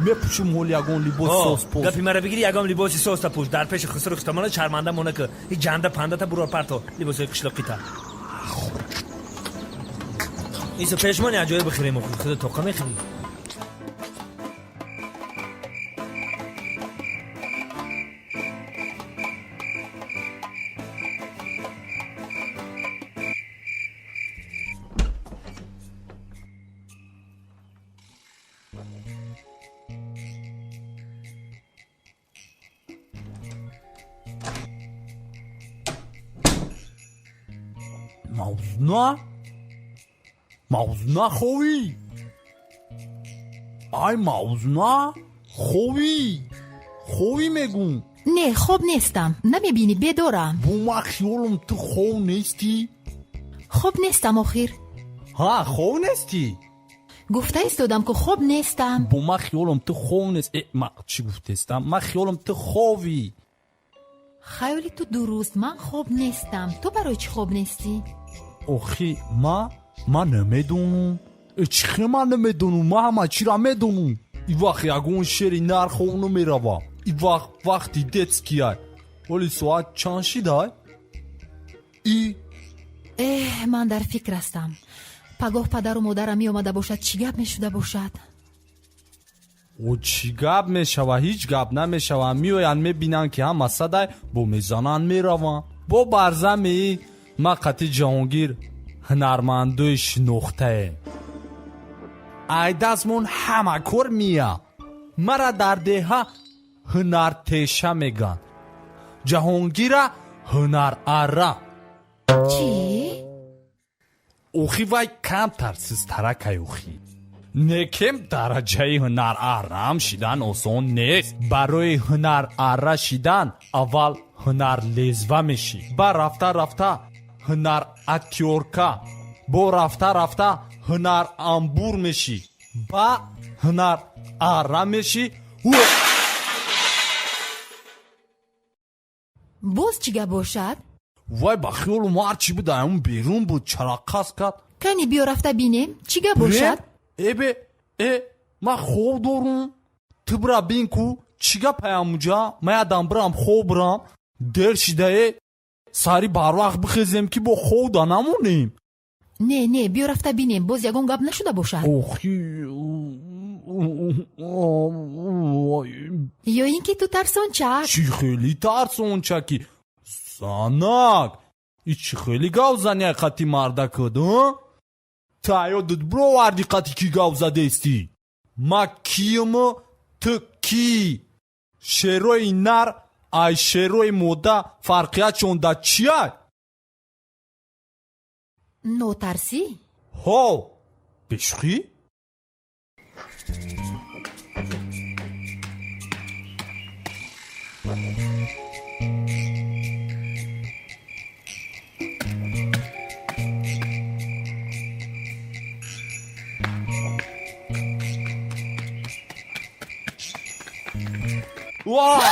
мепӯшум ҳол ягон либоси соз пӯш. гапи мара бигирӣ ягон либоси созта пӯш. дар пеши хусру хуштомона шарманда мона ки и ҷанда пандата бурор парто либосои қишлоқита. исо пешмони аҷоиб бихӯрем худа тоқа мехӯрӣ. мавзуна ховӣ. ай мавзуна ховӣ мегӯм. не хоб нестам. намебинӣ бедорам. бо ма хиёлам ту хов нестӣ? хоб нестам охир. хов нестӣ? гуфта истодам ки хоб нестам. бо ма хиёлам ту хов нест. ма чӣ гуфтестам? ма хиёлам ту ховӣ. хаёли ту дуруст. ман хоб нестам. ту барои чӣ хоб нестӣ? охи ма намедонам. чӣ хе ман намедонам? ма ҳама чира медонам. и вақт ягон шери нар ховна мерава. и вақти детскияй. ҳоли соат чанд шидай? ман дар фикр ҳастам. пагоҳ падару модарам меомада бошад чӣ гап мешуда бошад? чӣ гап мешава? ҳеҷ гап намешава. меоянд мебинанд ки ҳама садай бо мезананд мераванд. бо барзами ма қатъи ҷаҳонгир ҳунармандои шинохтаем. айдазмон ҳама кор мия. мара дар деҳа ҳунартеша мегӯянд. ҷаҳонгира ҳунарарра. چی؟ اوخی وای کم ترسیز ترکای اوخی نکم درجه هنر ارم شیدن آسان نیست برای هنر اره شیدن اول هنر لزوه میشی با رفته هنر اکیورکا با رفته هنر انبور میشی با هنر اره میشی باز چیگه باشد؟ وای با خیال اومد چی بود اون بیرون بود چرا قصد کرد کنی بیا رفته بینیم چیگه باشد؟ ما خوب دارم تو برا بین کو چیگه پیاموجا ما ادم برام خوب برام در شده ساری بار وقت بخیزیم که با خوب دا نمونیم نه بیا رفته بینیم باز یگون گب نشده باشد یا اینکه تو ترسان چک چی خیلی ترسان چکی سانک ایچی خیلی گاو زنی قطی مرده کد تا یادت برو وردی قطی کی گاو زده استی ما کیم تو کی شروع نر ای شروع موده فرقیت چون دا چیه نو ترسی هو بشخی واه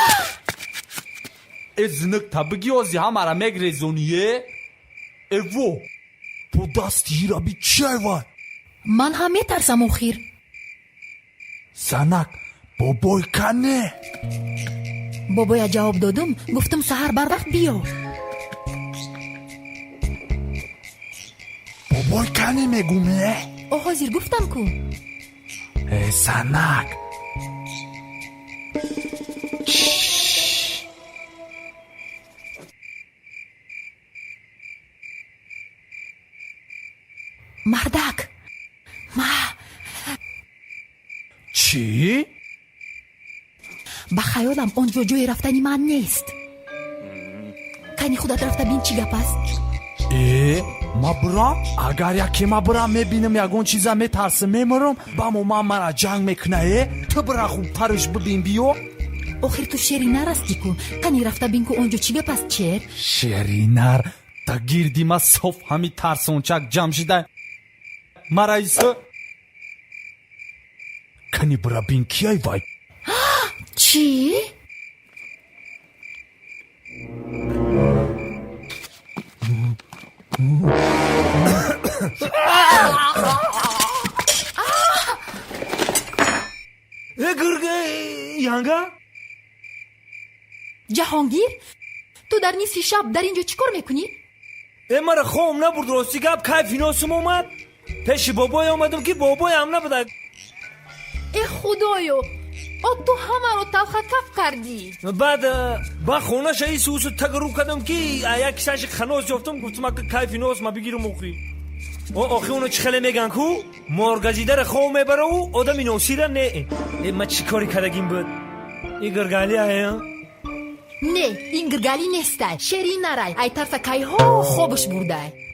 ازنک تبگی اوزی همارا مگریزونیه ایوو بو دستی را بی چی وای من هم میترسم اخیر سنک بابای کنه بابای جواب دادم گفتم سهر بر وقت بیا بابای کنه میگومه آقا زیر گفتم کو ای سنک مردک چی؟ با خیالم اونجا جای رفتنی من نیست کنی خودت رفته بین چی گپ است ما برام اگر یکی ما برام میبینم یکون چیزا میترسم میمرم با من مرا جنگ میکنه تو برا خوب ترش ببین بیو آخر تو شیری نرستی کن کنی رفته بین که اونجا چی گپ است چیر شیری نر تا گیردی ما صف همی ترسون چک جمع شده مرا ایسا کنی برا بین کیای وای چی؟ یانگا جهانگیر تو در نیستی شب در اینجا چیکار میکنی؟ مرا خوم نبرد راستی گپ کیفی ناسم اومد پیش بابای اومدم که بابای هم نبوده ای خدایو تو همه رو تلخ کف کردی بعد با خونه شایی سوسو تگرو کردم که یک سنش خناس جفتم گفتم که کیفی ناس ما بگیرم اخی آخی اونو چی خیلی میگن کو مارگزی در خواه میبره و آدمی ناسی را نه ما چی کاری کردگیم بود این گرگالی آیا نه این گرگالی نیسته شیری نرای ای طرف کای ها خوابش برده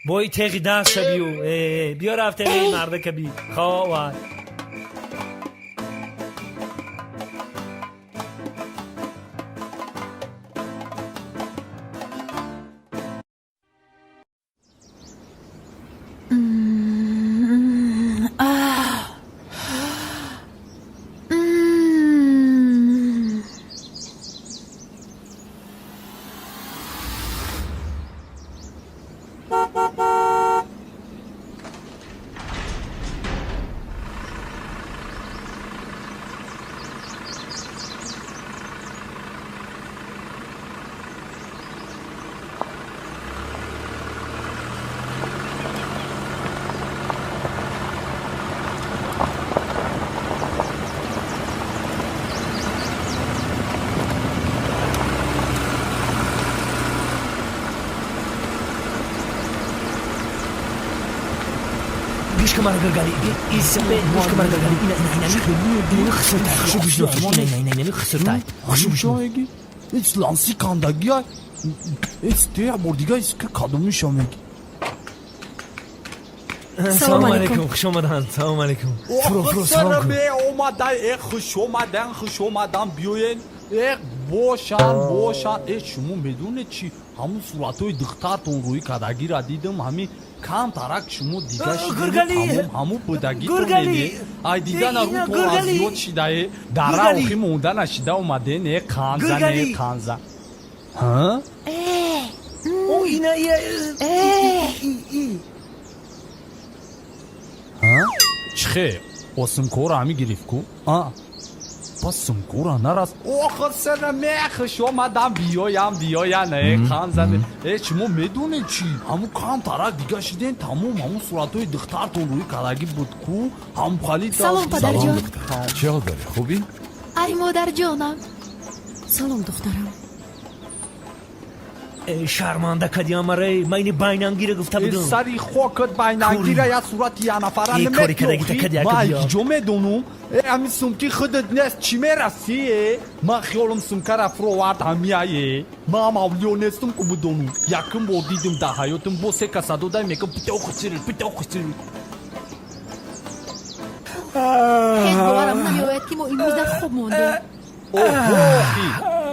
بای تیغی دست بیو بیا رفته بی مرده که بی خواه گوش کن مرا گرگالی ایسمه گوش کن مرا گرگالی اینا خسرتای خشو گوش نو نه خسرتای خشو Hiç lansi kandagi ya. Hiç diye bordiga iske kadınmış şamek. سلام علیکم خوش آمدن سلام علیکم سلام به اومدن خوش اومدن بیاین باشن شما میدونه چی همون صورتای دخترتون روی کدگی را دیدم همین کم ترک شما دیگه شدید همون بودگیتون نمیه ای دیدن رو تو از یاد شده در آخی مونده نشده اومده نه کانزه ها؟ او اینا چخه o sâncora mi girifku pas sâncora naras خسر میخ شما دم بیاین نه خان زده شما میدونی چی همون کام ترک دیگه شدین تمام همون صورتای دخترتون روی کلاگی بود کو هم خالی سلام پدر جان چه داری خوبی؟ ای مادر جانم سلام دخترم شرمنده کردی امره من این باینانگیره گفته بودم سری خوکت باینانگیره یا صورت یا نفره نمیدونی ما جو میدونم همین سمکی خودت نیست چی میرسیه ما خیالم سمکه را فروارد همیایه ما مولیو نیستم که بدونم یکم بودیدم در حیاتم با سه کسادو دای میگم پیتو خسیرل هیچ باورم نمیاد که ما امروز در خوب مونده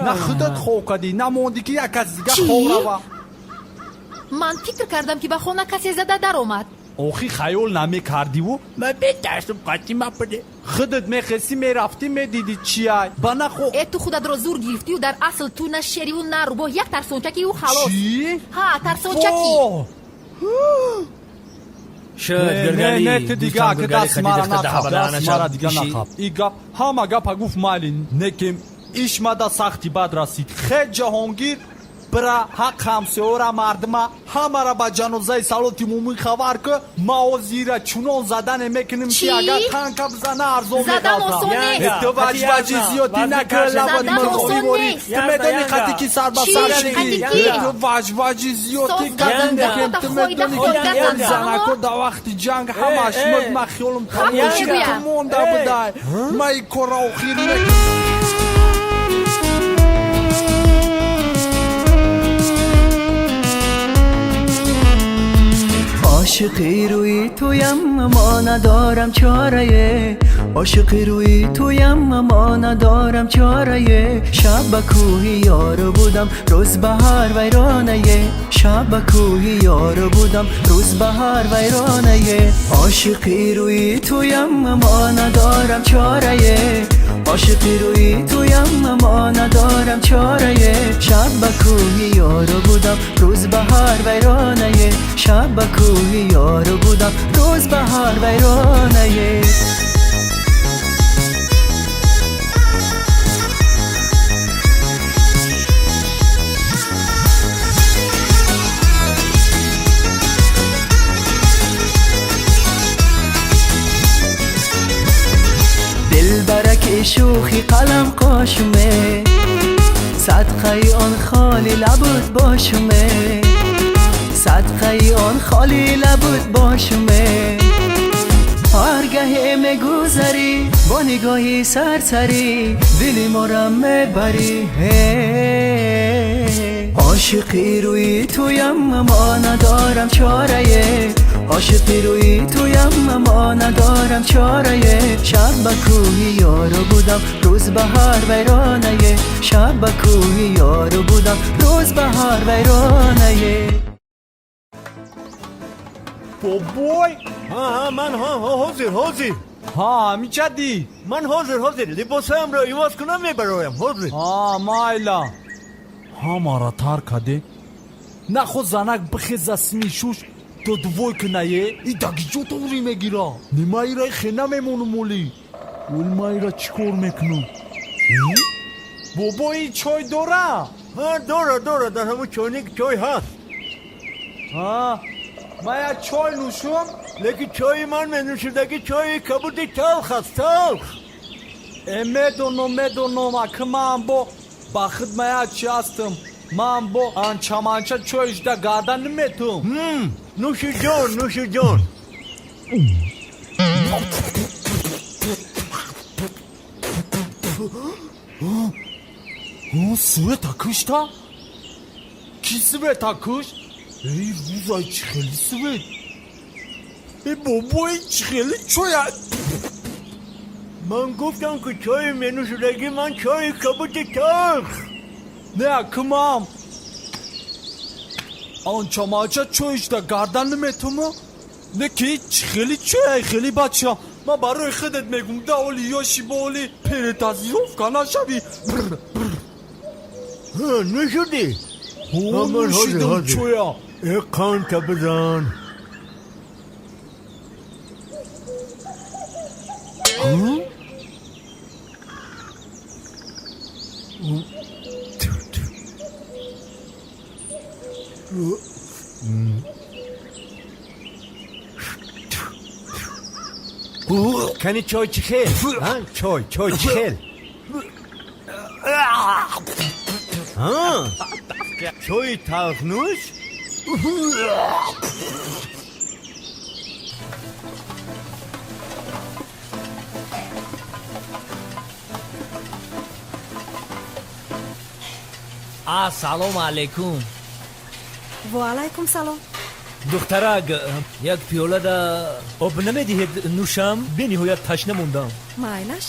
نه خودت خوب کردی نه موندی که یک از دیگه خوب روا من فکر کردم که به خونه کسی زده در اومد اوخی خیال نمی کردی و من بترسم قطعی ما پده خودت میخستی میرفتی میدیدی چی های بنا خو تو خودت رو زور گرفتی و در اصل تو نه شری و نه رو با یک ترسونچکی و خلاص چی؟ ها ترسونچکی نه دیگه که دست مرا نخواب ایگا همه گپا گفت مالین نکم ایش مده سختی بد رسید خیلی جهانگیر برا حق همسیورا مردما همه را با جنازه سالوتی مومی خبر که ما و زیره چونان زدن میکنیم که اگر تنکا بزنه ارزو میدازم تو وجبجی زیادی نکر لباد مرخوی بوری تو میدونی خطی که سر بسر شدی تو وجبجی زیادی گردن تو میدونی که زنکو دا وقتی جنگ همش مد مخیولم تماشی تو مونده بودای ما ای کورا و خیر میکنم عاشقی روی تویم اما ندارم چاره عاشقی روی تویم اما ندارم چاره شب کوهی یارو بودم روز بهار ویرانه شب کوهی یارو بودم روز بهار ویرانه عاشقی روی تویم اما ندارم چاره عاشقی روی تویم اما ندارم چاره شب کوهی یارو بودم روز بهار ویرانه شب کوهی یارو بودم روز بهار ویرانه دل برک شوخی قلم قاشمه صدقه آن خالی لبود باشمه صدقه آن خالی لبود باشمه هرگاه میگذری با نگاهی سرسری دلی مرم میبری عاشقی روی تویم اما ندارم چاره عاشقی روی تویم اما ندارم چاره شب کوهی یارو بودم روز بهار ویرانه شب کوهی یارو بودم روز بهار ویرانه بابای من حاضر همی چدی من حاضر لباسایم را ایواز کنم میبرایم حاضر مایلا همه را تر کده نخو زنک بخیز اسمی شوش تو دوی کنه ای داگی جو توری میگیره نیمه ای را خیلی نمیمونو مولی اول ما ای را چی کار میکنو بابایی چای داره داره در همون چایnik چای هست ما یا چای نوشم لیکن چای من نوشیدگی چای کبودی تلخ است تلخ میدونم اکه من با خدمه چی هستم من با آنچه چایش دا گردن نمیتونم نوشی جان Sveta kışta? Ki Sveta kış? Ey buzay çıkeli Svet. Baba çıkeli çoya. من گفتم که چای منو شدگی من چای کبوت تلخ Ne akımam? Ança maça çoy işte gardanlı metumu. Ne ki çıkeli çoya xeli bacha. Ma برای خودت میگم داولی یا شیبالی پرتازیروف کانا شبی. ها نشدی؟ نوشیدم çoya. کان تبزان کنی چای چخیل چای چخیل چای تلخ نوش سلام علیکم و علیکم سلام دخترک یک پیوله دا آب نمیدهید نوشم به نهایت تشنه موندم مایلش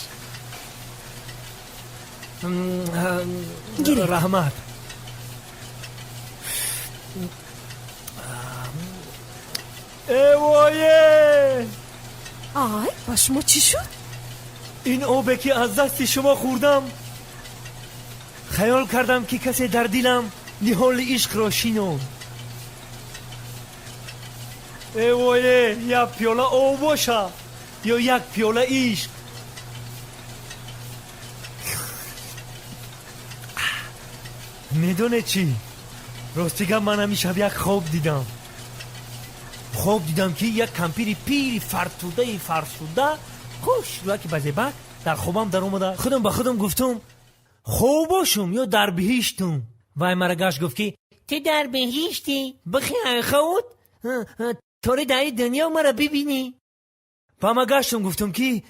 گیری رحمت ایوایه آی با شما چی شد؟ این آبه که از دست شما خوردم خیال کردم که کسی در دلم نهال عشق را شینون ایوایه یک پیاله آب باشه یا یک پیاله عشق میدونه چی؟ راستیگم من همیشه یک خواب دیدم که یک کمپیر پیری فرسوده خوش روی که بزیبک در خوابم در اومده خودم به خودم گفتم خوب باشم یا در بهشتم وای مرا گشت گفت که تی در بهشتی بخی خود توری در دنیا مرا ببینی با ما گشتم گفتم که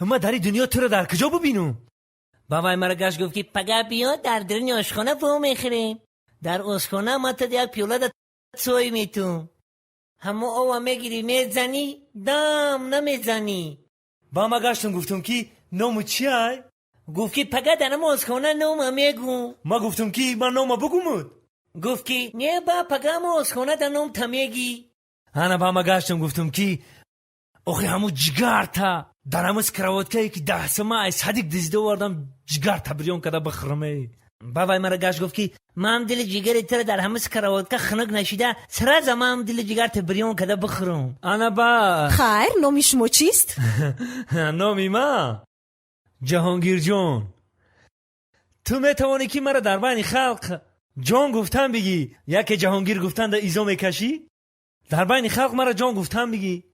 ما در دنیا تو رو در کجا ببینم با وای مرا گشت گفت که پگه بیا در درنی آشخانه پا میخریم در آشخانه ما تا یک پیوله در سوی میتون همه آوا میگیری میزنی دام نمیزنی با ما گشتم گفتم که نوم چی های؟ گفت که پگه در ما آشخانه نوم میگو ما گفتم که من نوم بگومد گفت که نه با پگه ما آشخانه در نوم تمیگی انا با ما گشتم گفتم که اوخی همو جگر تا در همو سکراوت که 10 سمه از صدیق دیزده وردم جگر تا بریون کده بخرمه بابای مرا گشت گفت که من دل جگر تر در همه سکراوت که خنق نشیده سر زمان دل جگر تا بریون کده بخرم انا با خیر نامی شما چیست؟ نامی ما جهانگیر جان تو میتوانی که مرا در بین خلق جان گفتن بگی یک جهانگیر گفتن در ایزا میکشی؟ در بین خلق مرا جان گفتن بگی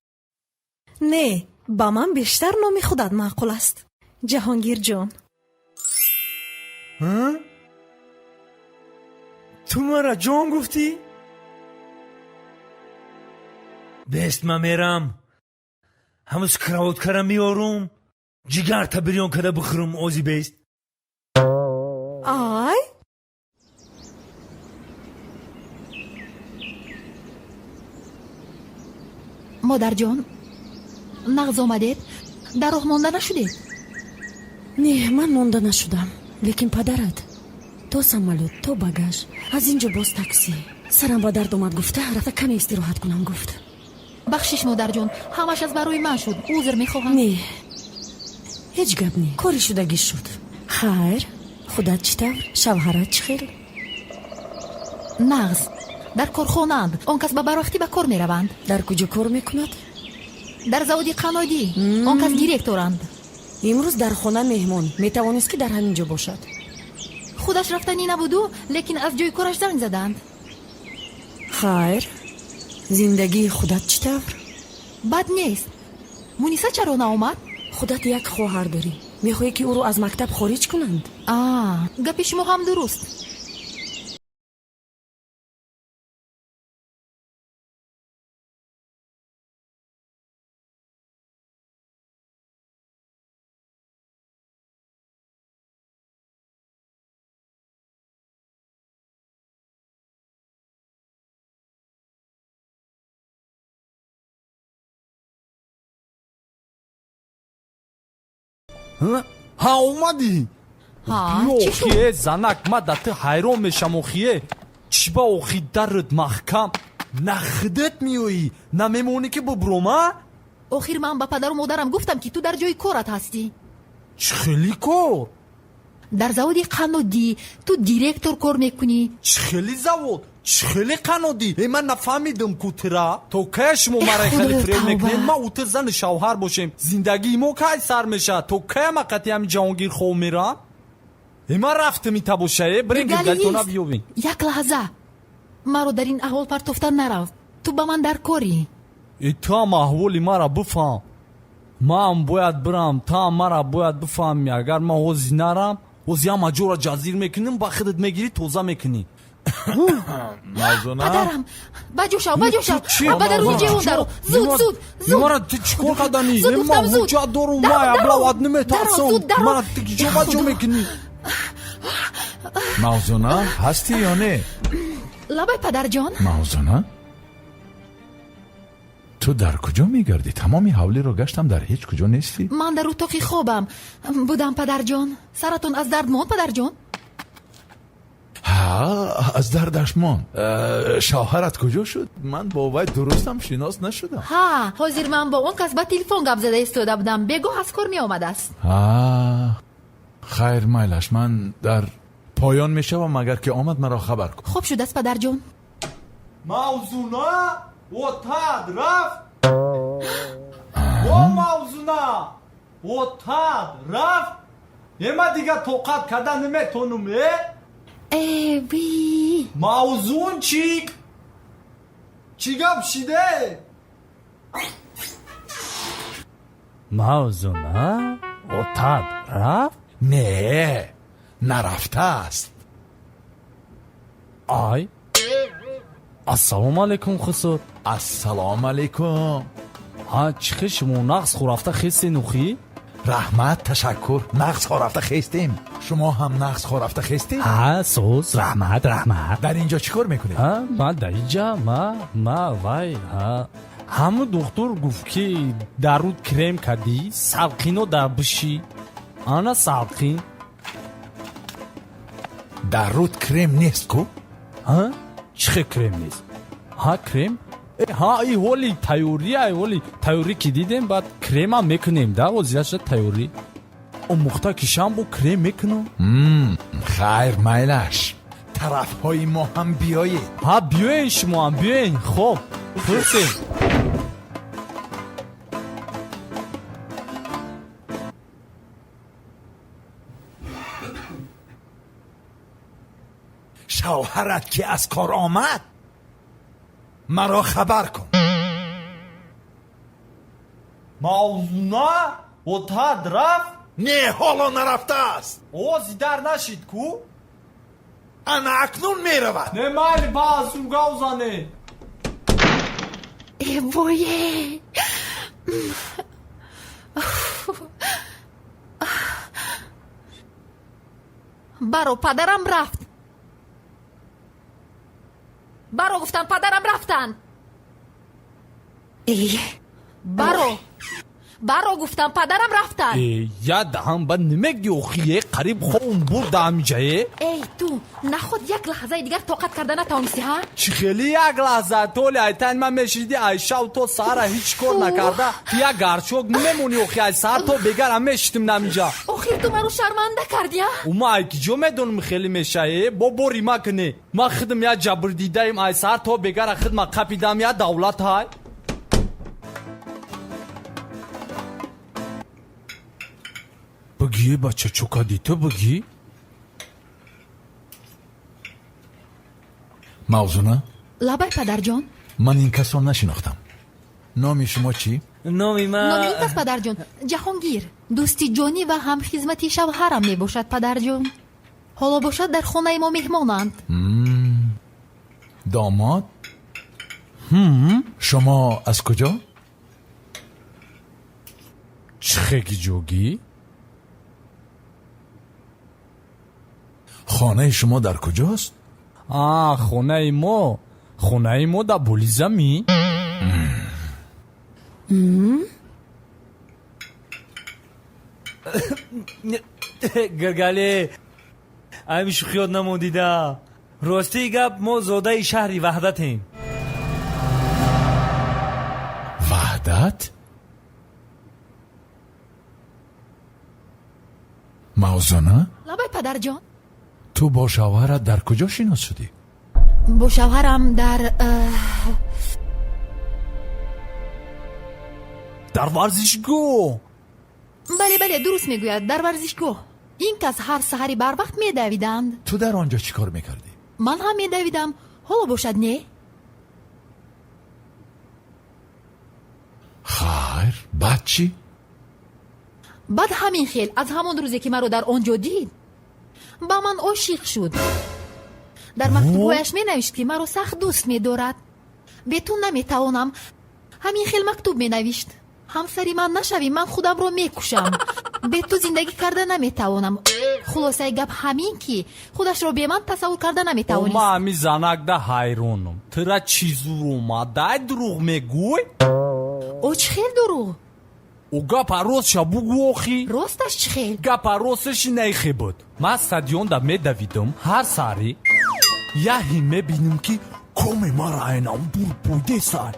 نه با من بیشتر نامی خودت معقول است جهانگیر جان تو مرا جان گفتی؟ بست من میرم همه سکراوت کرم میارم جگر تا بریون کده بخورم اوزی بیست آی مادر جان نغز آمدید در راه مانده نشدید نه من مانده نشدم لیکن پدرت تو سمالوت تو باگاژ از اینجا باز تاکسی سرم با درد اومد گفته رفته کمی استراحت کنم گفت بخشش مادر جان همش از برای من شد عذر میخواهم نه هیچ گپ نی کاری شدگی شد خیر خودت چطور شوهرت چخیر نغز در کارخانه‌اند آن کس به وقتی به کار میروند در کجا کار میکند در زودی قنادی آن کس دیرکتورند امروز در خانه مهمان میتوانست که در همینجا باشد خودش رفتنی نبودو لیکن از جای کارش زنگ زدند خیر زندگی خودت چطور بد نیست مونیسا چرا ناامد خودت یک خواهر داری میخوای که او رو از مکتب خارج کنند گپ شما هم درست ها اومدی ها بیا چی شد؟ خیه زنک ما دت حیران میشم و خیه چی با اوخی درت محکم نخدت میویی نمیمونی که ببرومه آخر من با پدر و مادرم گفتم که تو در جای کارت هستی. چه خیلی کار در زودی قنادی تو دیرکتور کار میکنی. چه خیلی زود چه خیلی قنادی من نفهمیدم کوترا تو که شما مرای خیلی فریل میکنید ما اوت زن شوهر باشیم زندگی ما که سر میشه تو که ما قطعی هم جهانگیر خوب میرم ما رفته میتا باشه برین گلتونا بیوین یک لحظه مرا در این احوال پرتفتن نرفت. تو با من در کاری. ای تا هم احوالی مرا بفهم ما هم باید برم تا هم مرا باید بفهمی اگر ما حوزی نرم حوزی هم اجورا جزیر میکنیم با خودت میگیری توزه میکنی موضوع پدرم بجوشو پدر رو اینجا اون درو زود مرا تو چکار کدنی زود ما گفتم زود وجه دارو ما ابلا ود نمیترسم مرا تکی جو میکنی موضوع هستی یا نه لبای پدر جان موضوع تو در کجا میگردی تمامی حولی رو گشتم در هیچ کجا نیستی من در اتاقی خوابم بودم پدر جان. سرتون از درد ماند پدر جان؟ ها از دردش ماند شوهرت کجا شد من با وای درستم شناس نشدم ها حاضر من با اون کس با تلفن گپ زده ایستاده بودم بگو از کار می آمده است. خیر میلش من در پایان میشم مگر که آمد مرا خبر کن خوب شد است پدر جان. موضوعنا و تاد رفت و موضوعنا و تاد رفت یما دیگه توقت کردن نمیتونم ای بی موضوع چی گپ شده موضوعنا و تاد رفت نه نرفته است آی السلام علیکم خسر السلام علیکم ها چخه شما نقص خورافته خیستی نوخی؟ رحمت تشکر نقص خورافته خیستیم شما هم نقص خورافته خیستیم؟ ها سوز رحمت در اینجا چیکار میکنید؟ ها من در اینجا ما وای ها همه دکتر گفت که درود کرم کردی سلقینو در بشی انا سلقین درود کرم نیست کو؟ ها چه کرم نیست ها کرم ها ای ولی تیوری که دیدیم بعد کرم هم میکنیم در وزیرش تیوری اون مختا کشم با کرم میکنم خیر میلش طرف های ما هم بیایید ها بیاین شما هم بیاین خب فرسیم شوهرت که از کار آمد مرا خبر کن موضوعنا و تاد رفت نه حالا نرفته است اوزی در نشید کو انا اکنون میرود نه مالی بازم گوزانه ای بایه برو پدرم رفت برو گفتن پدرم رفتن ای برو گفتم پدرم رفتن یاد هم با نمگی اوخیه قریب خون بردم جایه ای تو نخود یک لحظه دیگر طاقت کردن نتونستی ها چی خیلی یک لحظه تولی ایتن من میشیدی ایشه و تو سارا هیچ کار نکرده یا گرچوک نمونی اوخی ای سار تو بگر هم میشتیم نمیجا آخر تو منو شرمنده کردی ها اوما ایکی جو میدونم خیلی میشه با بوری ما کنه ما خدم یا جبر دیدیم ای سار تو بگر خدم قپیدم یا دولت های بگی بچه چوکا دیتو بگی موضوعه لبای پدر جان من این کس رو نشناختم نامی شما چی؟ نامی این کس پدر جان جهانگیر دوستی جانی و هم خدمتی شوهرم می باشد پدر جان حالا باشد در خانه ما مهمانند داماد شما از کجا؟ چخگی جوگی؟ خانه شما در کجاست؟ خانه ما در بولیزمی؟ گرگلی امی شوخیات نمودیده راستی گپ ما زاده شهری وحدتیم. وحدت؟ موزانه؟ لبای پدر جان تو با شوهرت در کجا شناس شدی؟ با شوهرم در ورزشگاه. بله درست میگوید در ورزشگاه. این کس هر سحری بر وقت میدویدند. تو در آنجا چی کار میکردی؟ من هم میدویدم. حالا باشد نه؟ خیر بعد چی؟ بعد همین خیل از همون روزی که مرا در آنجا دید با من عاشق شد. در مکتوبهایش می نوشت که مرا سخت دوست می دارد. به تو نمی توانم. همین خیل مکتوب می نوشت همسری من نشوی من خودم رو می کشم. به تو زندگی کرده نمی توانم. خلاصه گپ همین که خودش رو به من تصور کرده نمی توانیست. ما همی زنک ده حیرانم. ترا چیزو رو ماده دروغ میگوی؟ او چه خیل دروغ؟ او گپ راستش بگو آخی؟ راستش چه خیل؟ گپ راستش نیخی بود. من استادیون دا میدویدم هر سری یهی میبینم که کم ما را اینم دور بوده سر.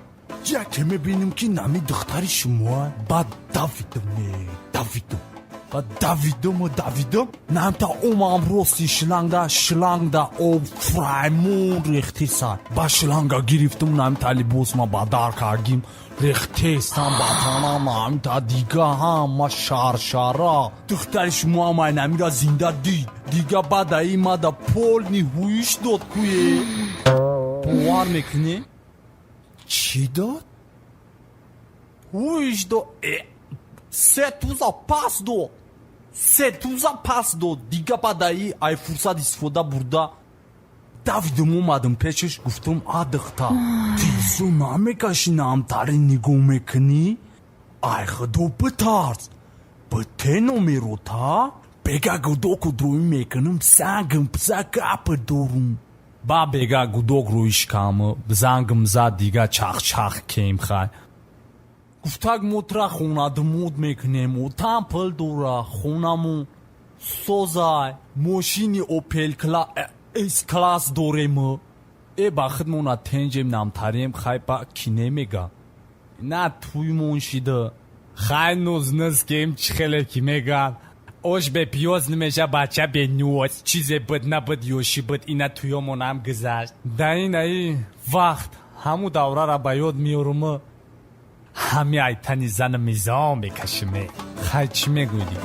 یکی میبینم که نمی دختری شما بعد دویدم نم تا اومم راستی شلنگ دا او فرایمون ریختی سر. با شلنگا گرفتم نم تا لباس ما با دار کردیم ریختی سن باتانم نم تا دیگه هم شارا دختری شما ما نمی را زنده دید دیگه بعد ایما دا پول نیهویش داد کویه. باور میکنی؟ چی داد؟ هویش داد 3,000 پس داد دیگه بعد ای فرصت استفاده برده دویدم اومدم پیشش گفتم دختر تیزو نمیکشی نامتاری نگو میکنی؟ ای خدا بترس بته نمیرو تا بگه گدوک روی میکنم سنگم بزا گپ دارم با بگه گدوک رویش کامه بزنگم زد دیگه چخ کیم خواهی گفتاگ موترا خونه دمود میکنیم و تمپل دورا خونمون سوزای موشینی اوپل ایس کلاس دوریم ای بخدمونا تنجیم نامتاریم خواهی با کی نمیگه نه توی منشیده خواهی نوز کیم چخله کی میگن اوش به پیوز نمیشه بچه به نوز چیزی بد نبد یوشی بد اینا تویمون هم گذشت ای وقت همو دوره را بیاد میارم همی ایتانی زن میزان میکشمه خواهی چی میگویدی؟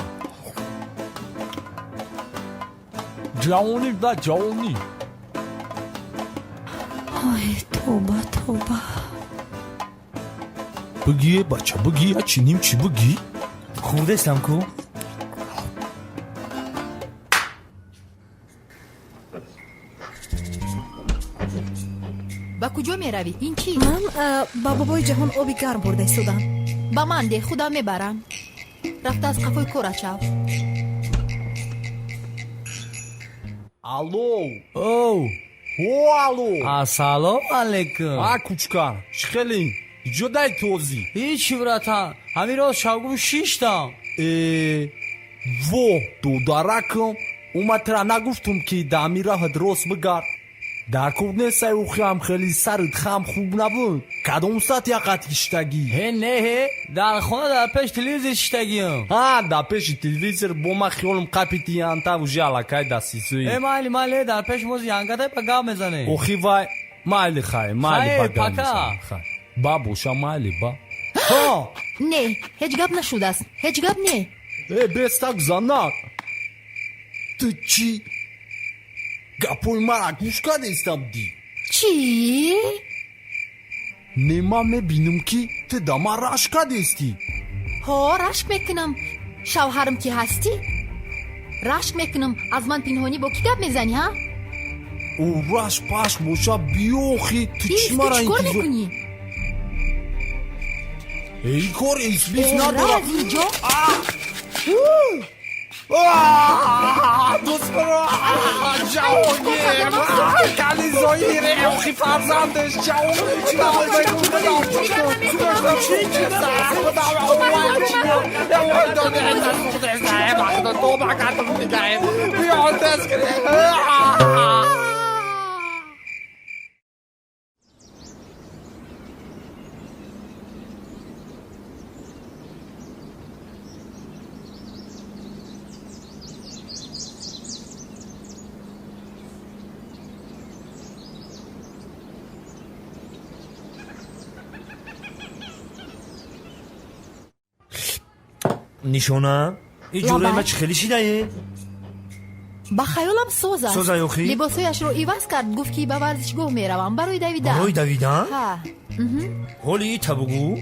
جوانی آی توبه بگیه بچه بگیه چینیم چی بگی؟ خوردستم کو؟ با کجا می روی؟ این چی؟ من با بابای جهان آبی گرم برده سودم. با من ده خودم میبرم. رفته از قفای کورا چاو. الو الو سلام علیکم. کوچکار چخلی جدای توزی هیچ براتان همین روز شاگم شیشتم. دو دارکم اومد ترا نگفتم که دامی راه درست بگرد در کودنه سایوخی هم خیلی سرد خم خوب نبود کدوم ساعت یقت گشتگی؟ نه در خونه در پیش تلویزر شتگیم. در پیش تلویزر با ما خیالم قپیتی انتا و جالکای دستی سوی مالی در پیش موز یانگده پگاه میزنه اوخی وای مالی پگاه میزنه بابوشا مالی با نه هیچ گپ نشده است هیچ گپ نه بستک زنک تو چی؟ گپوی مرا گوش کرده استم دی چی؟ نیما میبینم که تو دما رشک کرده استی رشک میکنم شوهرم که هستی؟ رشک میکنم از من پنهانی با کی گپ میزنی ها؟ او رشک پاش موشا بیوخی تو چی مرا چی کار میکنی؟ ای کار ایس بیس ندارم دوست برو جوانگیر کلی زاییره اوخی فرزندش نشونه این جوره ما چه خیلی شیده با خیالم سوز است. سوز ایوخی؟ لباسایش رو ایواز کرد گفت که به ورزشگاه میروم برای دویدن. برای دویدن؟ ها. حالی تا بگو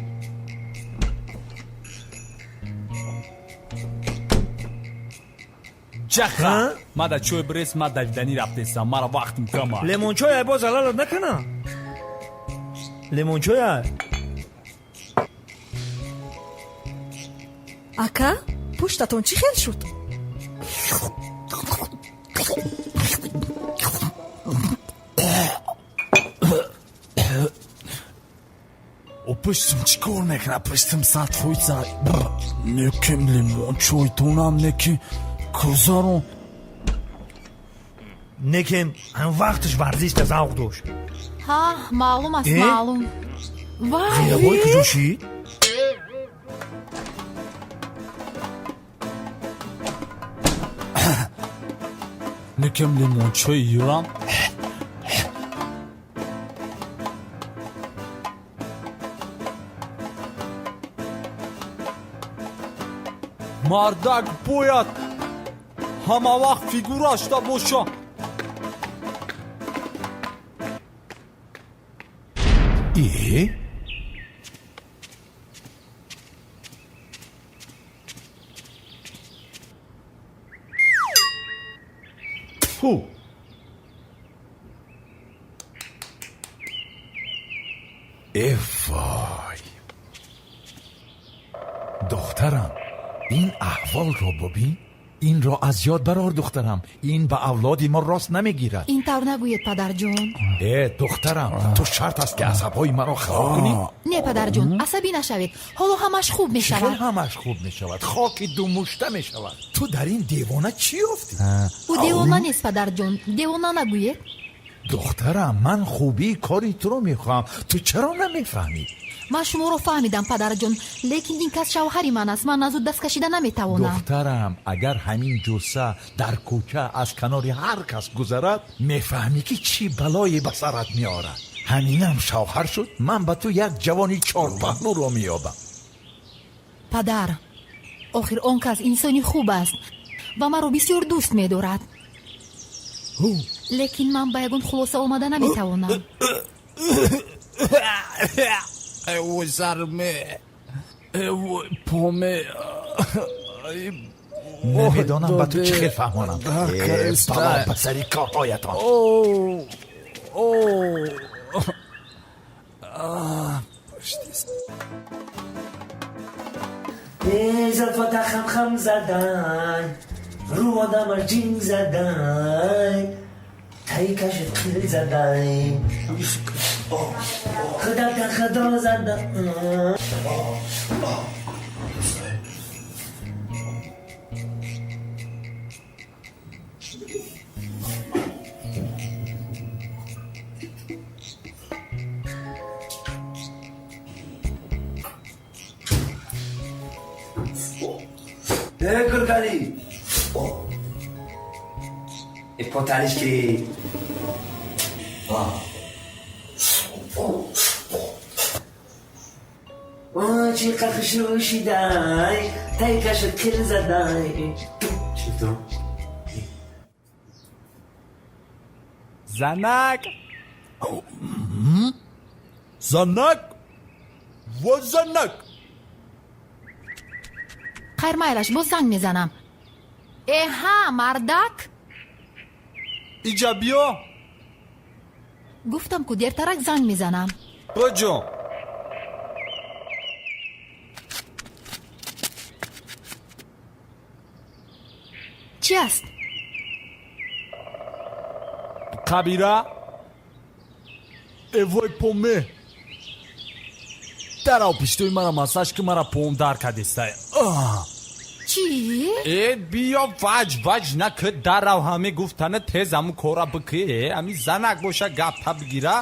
جخا ما دا چوی بریس ما دویدنی رفتستم مرا وقتم کمه لیمونچوی باز علالت نکنه لیمونچوی اکا پشتتون چی خیل شد؟ و پشتم چی کار میکنه پشتم ساعت خویده نکم لیمون چوی تونم نکی کزارون نکم هم وقتش ورزش تا زوق داشت ها معلوم است معلوم. زیره بای کجوشی؟ نکم لیمون چوی یورم مردک باید همه وقت فیگوراش دا باشه وای دخترم این احوال رو ببین این را از یاد برار دخترم این به اولادی ما راست نمیگیرد این طور نگوید پدر جون. دخترم تو شرط است که عصبهای مرا خراب کنی نه پدر جون عصبی نشوید حالا همش خوب می چرا شود. همش خوب می شود خاک دو مشته می شود تو در این دیوانه چی افتی؟ او دیوانه نیست پدر جون دیوانه نگوید. دخترم من خوبی کاری تو رو میخوام تو چرا نمیفهمی؟ من شما رو فهمیدم پدر جون لیکن این کس شوهری من است من از او دست کشیده نمیتوانم. دخترم اگر همین جسه در کوچه از کناری هر کس گذرد میفهمی که چی بلایی به سرت میارد همینم شوهر شد من به تو یک جوانی چارپهنو رو میابم. پدر آخر آن کس انسانی خوب است و من رو بسیار دوست میدارد لیکن من به یگان خلاصه آمده نمیتوانم. اوه سرمه اوه پومه نمیدانم به تو چه خیلی فهمانم بلا پسری کارهایتان زلفات خم خم زدن رو آدم جیم زدن تایی کشت خیل زدن خدا زدن گرگالی پوتالیش کی چی قخش نوشیدای تایی کشت کل زدای چطور؟ زنک زنک و زنک خیر مایلش باز زنگ میزنم. ها مردک ایجا بیا گفتم که دیرترک زنگ میزنم. بجو چی است؟ قبیره اوای پومه در آو پیشتوی مرا مساج که مرا پوم در کدیسته چی؟ بیا وج نکه در آو همه گفتنه تیز همون کورا بکه همی زنک باشه گب تا بگیره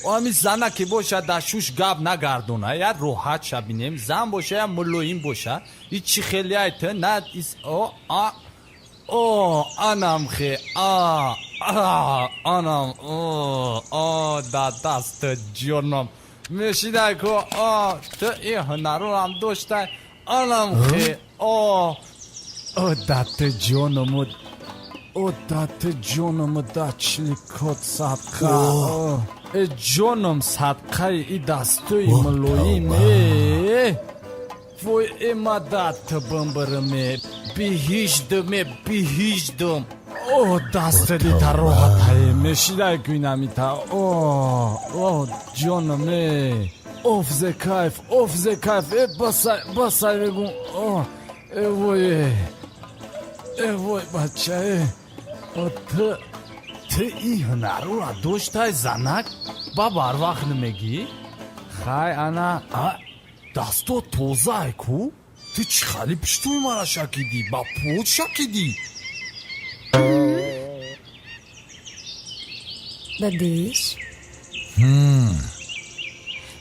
و همی زنکی باشه دشوش گب نگردونه یا روحت شبینیم زن باشه یا ملوین باشه ایچی خیلی ایته نه anam xi anam da dast جونم میشیده که تو این هنر رو هم داشته anam xi دست جونم دست جونم دچلی کت صدقه جونم صدقه ای دستوی ملوینه وای اما دست بمبرمه بیهیجدم دست دیتا روحت های میشیده گوینمیتا جانمه افز کیف بسای بگون وای بچه تو این هنر رو داشته زنک با بر وقت نمیگی خای انا دستو توزه کو تو چی خالی پشتوی مرا شکیدی با پود شکیدی دادیش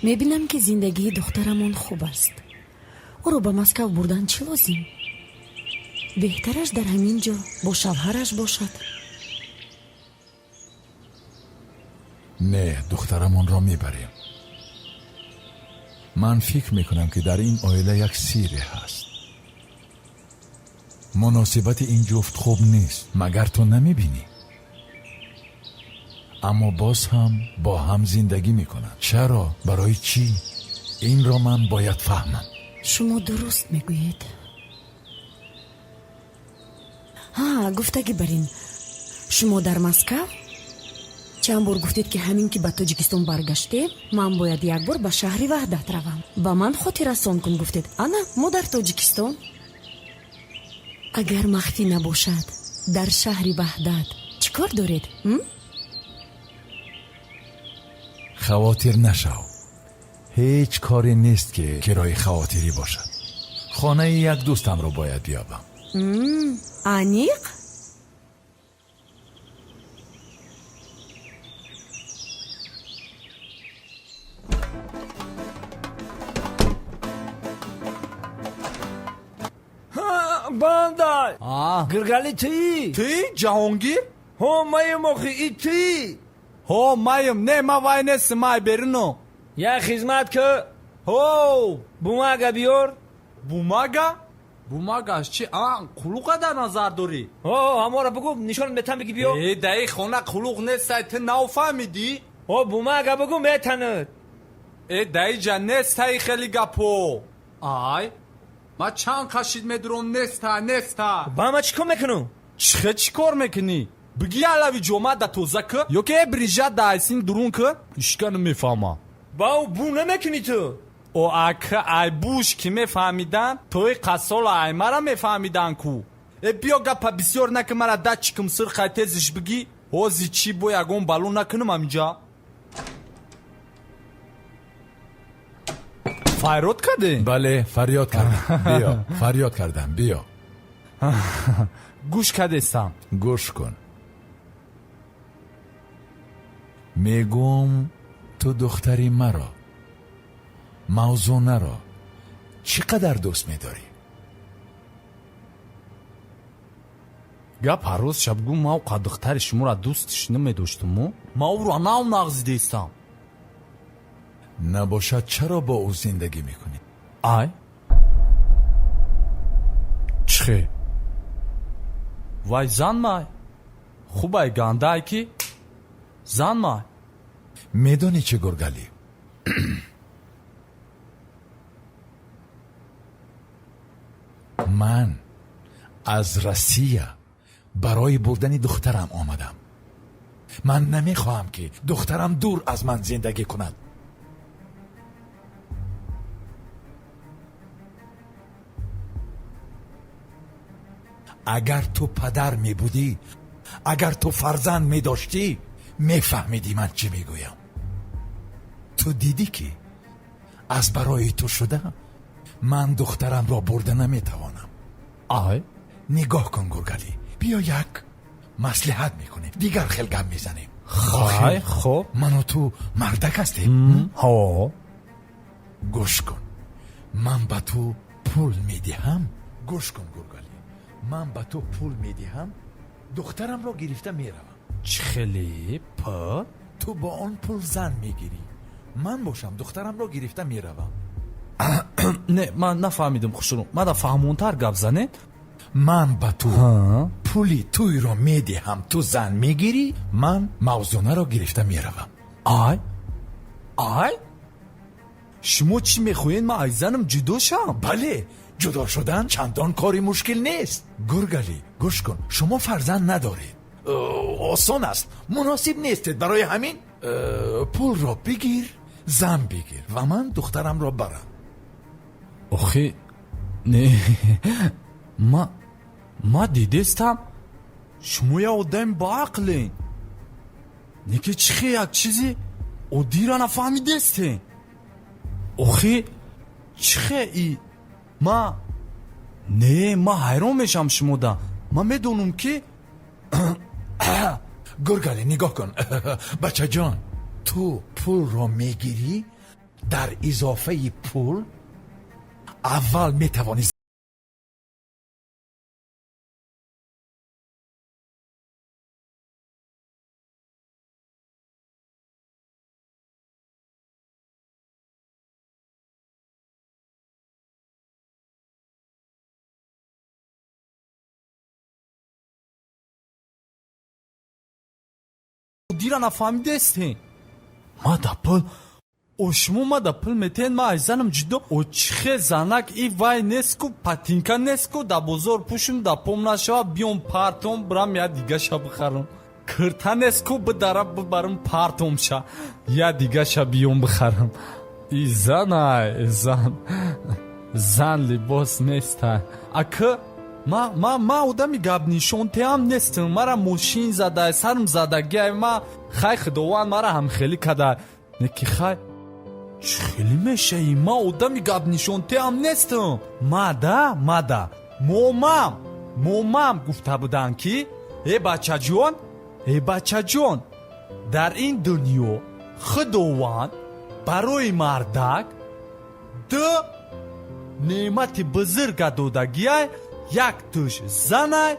میبینم که زندگی دخترمون خوب است او رو به مسکو بردن چی لازم بهترش در همین جا با شوهرش باشد نه دخترمون را میبریم من فکر میکنم که در این عائله یک سیری هست مناسبت این جفت خوب نیست مگر تو نمیبینی اما باز هم با هم زندگی میکنن چرا؟ برای چی؟ این را من باید فهمم شما درست میگویید گفتگی برین شما در مسکو چند بار گفتید که همین که به تاجیکستان برگشته من باید یک بار به شهر وحدت روم با من خاطر رسان کن گفتید انا ما در تاجیکستان اگر مخفی نباشد در شهر وحدت چیکار دارید؟ خواطر نشو هیچ کاری نیست که کرای خواطری باشد خانه یک دوستم رو باید بیابم انیق؟ باندای گرگالی توی جهانگیر؟ مایم ای توی مایم نه ما وای نیست مای برنو یا خدمت که بوماگا بیار بوماگاش چی؟ قلوقه در نظر داری؟ همه را بگو نشان میتن بگی بیار دایی خونه قلوق نیست تو نو فهمیدی؟ بوماگا بگو میتند دایی جان نیست خیلی گپو ما چند کشید میدرون نیستا با ما چیکار میکنو؟ چیکار میکنی؟ بگی علاوی جمعه دا توزه که یا که بریجت دا ایسین درون که اشکا نمیفهمم با بو نمیکنی تو اکه ای بوش که میفهمیدن توی قصال ای مرا میفهمیدن کو بیا گپا بسیار نکه مرا دا چیکم سر خیتزش بگی هوزی چی بو یگون بالون نکنم همینجا فریاد کردی؟ بله فریاد کردم بیا فریاد کردم بیا گوش کردستم گوش کن میگم تو دختری مرا موزونه را چقدر دوست میداری؟ گپ هر روز شب گو ما و دختر شما را دوستش نمیداشتم ما او را نام نغزیدستم نباشد چرا با او زندگی میکنی؟ چه؟ وای زن مای خوبه گنده ای که زن مای میدانی چه گرگلی؟ من از روسیه برای بردن دخترم آمدم من نمیخواهم که دخترم دور از من زندگی کند اگر تو پدر می بودی، اگر تو فرزند می داشتی، می فهمیدی من چی می گویم. تو دیدی که از برای تو شده من دخترم را برده نمی توانم. آی نگاه کن گرگلی، بیا یک مصلحت میکنیم، دیگر خیلی گپ میزنیم. خای خب من و تو مردک هستیم. ها گوش کن، من به تو پول میدهم. گوش کن گرگلی، من به تو پول میدهم، دخترم را گرفته میروم. خیلی پا تو با آن پول زن میگیری، من باشم دخترم را گرفته میروم. نه من نفهمیدم خوشونو، من دا فهمونتر گپ زنه. من به تو پولی توی را میدهم، تو زن میگیری، من موزونه را گرفته میروم. آی شما چی میخواین من از زنم جدا شم؟ بله، جدا شدن چندان کاری مشکل نیست. گرگلی گوش کن، شما فرزند ندارید، آسان است، مناسب نیستید. برای همین پول را بگیر، زن بگیر و من دخترم را برم. آخه نه ما دیدستم شما یا آدم با عقلین، نه که چخه یک چیزی عادی را نفهمیدستین. آخه چخه ای ما حیران میشم شما دا. من میدونم که گرگلی نگاه کن بچه جان، تو پول را میگیری، در اضافه پول اول میتوانی عادی را نفهمیدستین. ما دا پل او شما ما دا پل میتین ما از زنم جدا. او چخه زنک ای وای نسکو پاتینکا نسکو دا بزرگ پوشم دا پوم نشوا بیام پارتوم برام یا دیگه شا بخرم. کرتا نسکو بدارم ببرم پارتوم شا یا دیگه شا بیام بخرم. ای زن ای زن لباس نیست. اکه ما آدمی گپ نشونته هم نیستم. مرا ماشین زده، سرم زدگی، ما خیلی خداوند مرا هم خیلی کده. نکی خیلی میشه ای، ما آدمی گپ نشونته هم نیستم. ماده مومم گفته بودن که ای بچه جان در این دنیا خداوند برای مردک دو نعمت بزرگ دادگی، یک توش زنه،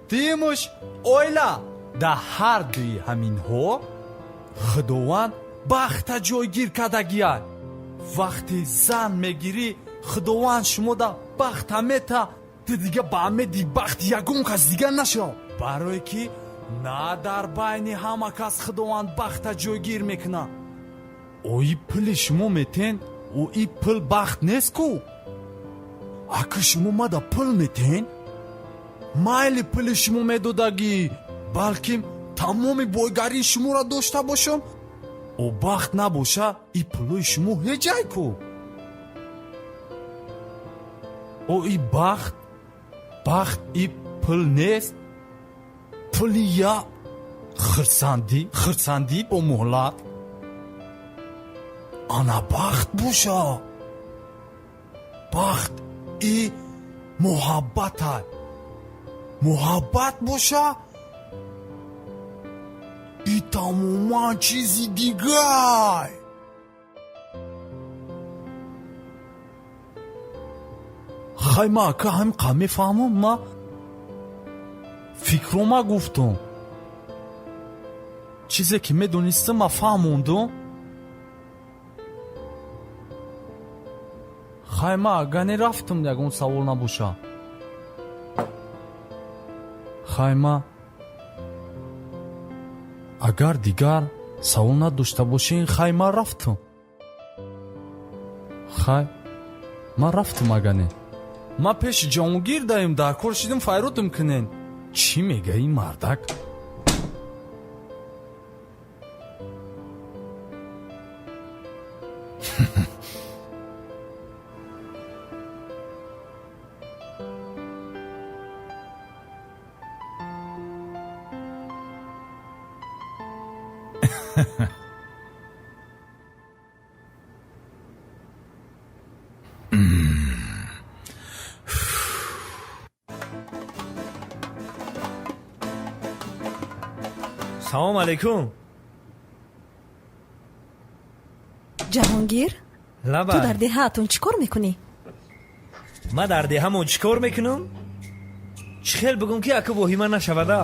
دیمش اویلا. در هر دوی همین ها خداوند بخت جایگیر کردگیه. وقتی زن میگیری خداوند شما دا بخت میتا، دیگه با همه دی بخت یگون کس دیگه نشو. برای که نه در بین همه کس خداوند بخت جایگیر میکنه. اوی پل شما میتین، او ای پل بخت نیست کو. اگه شما ما دا پل میتین، مایل پل شما میدودگی، بلکه تمام بایگاری شما را داشته باشم. او بخت نباشه ای پلوی شما هجای کو. او ای بخت ای پل نیست، پلی یا خرساندی با مهلت. آنا بخت باشه، بخت ای محبت باشه، ای تماما چیزی دیگه. خیلی که هم قمی فهمم، ما فکرما گفتم چیزی که میدونستم ما فهموندم. خیلی گنی رفتم دیگه اون سوال نباشه. خیلی اگر دیگر سوال نداشته باشین خیلی ما رفتم. ما رفتم اگه ما پیش جامگیر دایم در کار شدیم فایروتم کنین. چی میگه این مردک؟ салом алайкум. ҷаҳонгир Лаба. ту дар деҳаатун чӣ кор мекунӣ? Ма дар деҳамон чӣ кор мекунам? Чӣ хел бигӯм ки ака воҳима нашавада?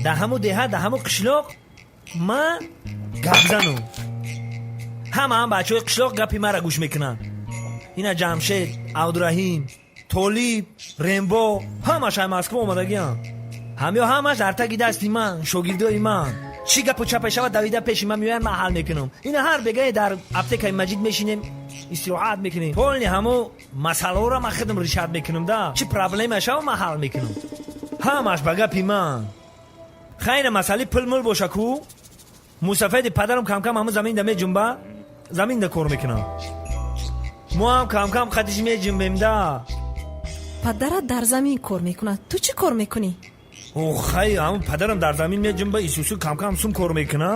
Дар ҳамун деҳа, дар ҳамун қишлоқ ма гап занам. ҳамаам бачаҳои қишлоқ гапи мара гӯш мекунанд. ина ҷамшед, абдураҳим, толиб, рембо ҳамаш ай москва омадагиам. ҳамаш дар таги дасти ман, шогирдои ман. чӣ гапу чапа шавад давида пеши ман меоянд, ман ҳал мекунам. ина ҳар бегае дар аптекаи маҷид мешинем, истироҳат мекунем. кӯли ҳамун масъалаҳоро ман худам решат мекунам да. чӣ проблема шавад ман ҳал мекунам. ҳамаш ба гапи ман. хайна масъалаи пулмул боша ку мусафеди падарам камкам ҳамун заминда меҷунба, заминда кор мекунам. мо ҳам камкам қадиш меҷунбем да. падарат дар замин кор мекунад, ту чӣ кор мекунӣ? хай ҳамун падарам дар замин меҷунба, исусу камкам сум кор мекуна.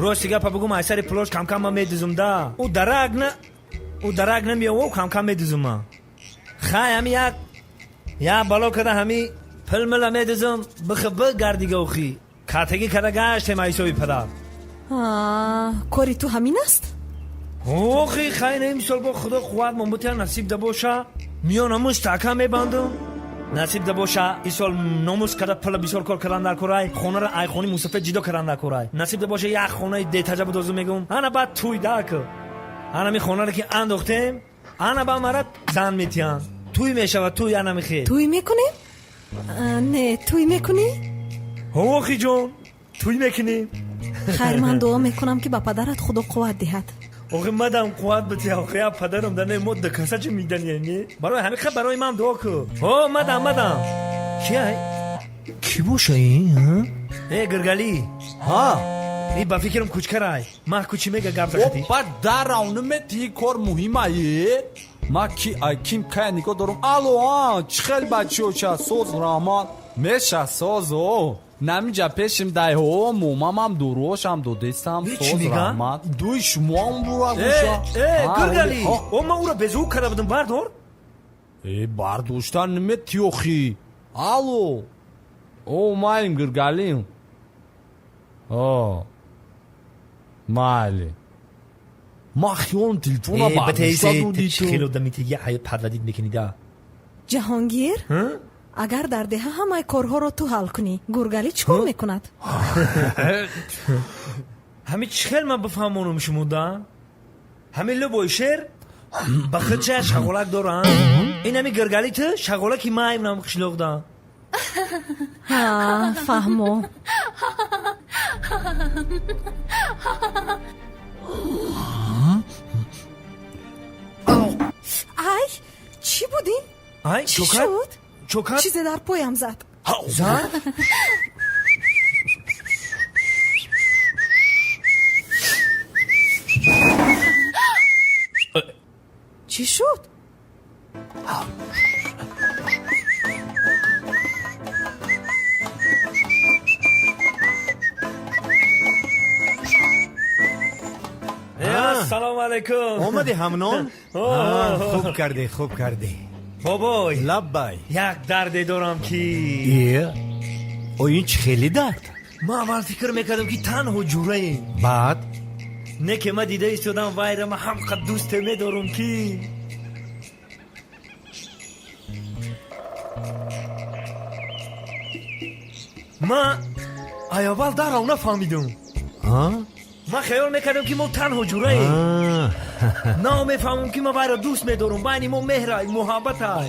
рости гапа бигӯм айсари плош камкам ман медузум да. ӯ дарак намеова, камкам медузум ман. хай ҳами як бало када ҳами пулмула медузум, бигардига охи катагӣ када гаштем айсои падар. кори ту ҳамин аст? охи хайна имсол бо худо қувват момутия насибда боша миёна мустаҳкам мебандам. насибда боша исол номус када пула бисёр кор кардан дар корай, хонара айхони мусафед ҷидо кардан дар корай. насибда боша як хонаи детаҷа будозу мегум. ана баъд туй дак ана ми хонаро ки андохтем, ана ба мара зан метиҳанд. туй мешавад, туй ана мехел. туй мекунем? не, туй мекунӣ? охи ҷон, туй мекунем. хайр, ман дуо мекунам ки ба падарат худо қувват диҳад. охи мадам қувват бития. охи я падарам дане мо дакаса ҷи миданияне. барои ҳамин хаб барои ман дуо ку. о мадам кияй? кӣ боша ин? гиргалӣ. ин ба фикрам кучкарай. ман кучи мега гап закати. опа даравни метии кор муҳимае. ма ким кая нигоҳ дорам. алло чӣ хел бачаоша соз раҳмат меша созо намиҷа пешим дайҳо момамам дурошам додестам соз раҳмат дуи шумоам бураша. гиргалӣ ман ӯро безук карда будам, бардор. бардоштан немети охи. алло маим гиргалим. майли ма хиён телефона падвадид мекунида. ҷаҳонгир, агар дар деҳа ҳамаи корҳоро ту ҳал кунӣ, гургалӣ чӣ кор мекунад? ҳамин чӣ хел ман бифаҳмонам шумо да? ҳамин лӯбои шер ба худша шағолак доранд. ин ҳамин гиргалӣ ту шағолаки маим нам қишлоқ да. фаҳмо. ай чӣ будин? чӣ шуд? чизе дар поям зад. чӣ шуд? ассалому алайкум. омади ҳамнон? хуб кардӣ. бобой лаббай. як дарде дорам ки. ин чӣ хели дард? ман аввал фикр мекардам ки танҳо ҷураем. баъд не ки ман дида истодам вайра ман ҳамқадр дӯсте медорам ки. ман аввал дарав нафаҳмидам. ман хаёл мекардам ки мо танҳо ҷураем. на мефаҳмам ки ман вайро дӯст медорам. байни мо меҳрай, муҳаббатай.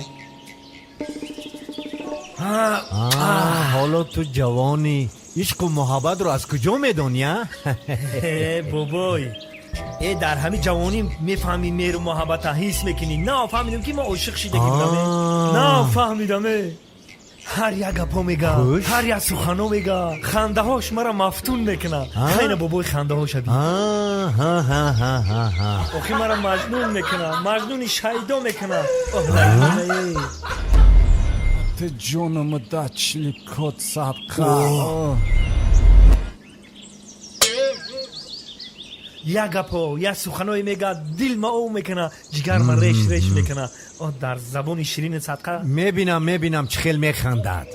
ҳоло ту ҷавонӣ ишқу муҳаббатро аз куҷо медонӣ? бобой дар ҳамин ҷавонӣ мефаҳмӣ меҳру муҳаббата ҳис мекунӣ. нафаҳмидам ки мо ошиқ шидагӣ будаме. нафаҳмидаме. ҳар як гапо мега, ҳар як сухано мега, хандаҳош мара мафтун мекуна. хайна бобои хандаҳош аби. охи мара маҷнун мекуна, маҷнуни шайдо мекуна. ты ҷонаму дачли кот садқа. як гапо, як суханое мега, дил маъо мекуна, ҷигарма реш мекуна. дар забони ширини садқа мебинам чӣ хел механдад.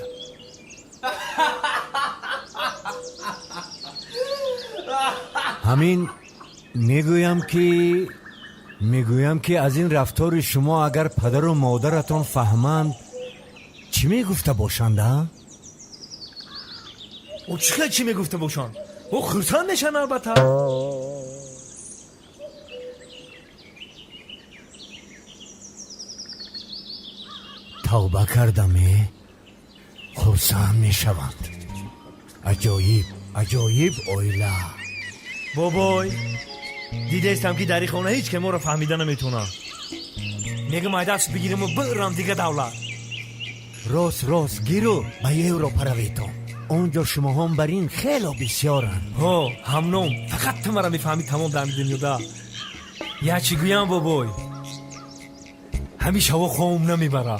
همین میگویم که از این رفتار شما اگر پدر و مادرتان فهمند چی میگفته باشند ها؟ او چی میگفته باشند؟ او خرسند میشن البته. توبه کردم خرسند میشوند. عجایب اویلا. بابای دیده استم که در این خانه هیچ که ما رو فهمیده نمیتونه. میگم ای دست بگیرم و برم دیگه دولت. راست گیرو به یوروپا رویتم. اونجا شما هم بر این خیلی بسیارن. ها همنام فقط تو مرا میفهمی تمام در دنیا ده. یا چی گویم بابای همیشه هوا خوام نمیبره.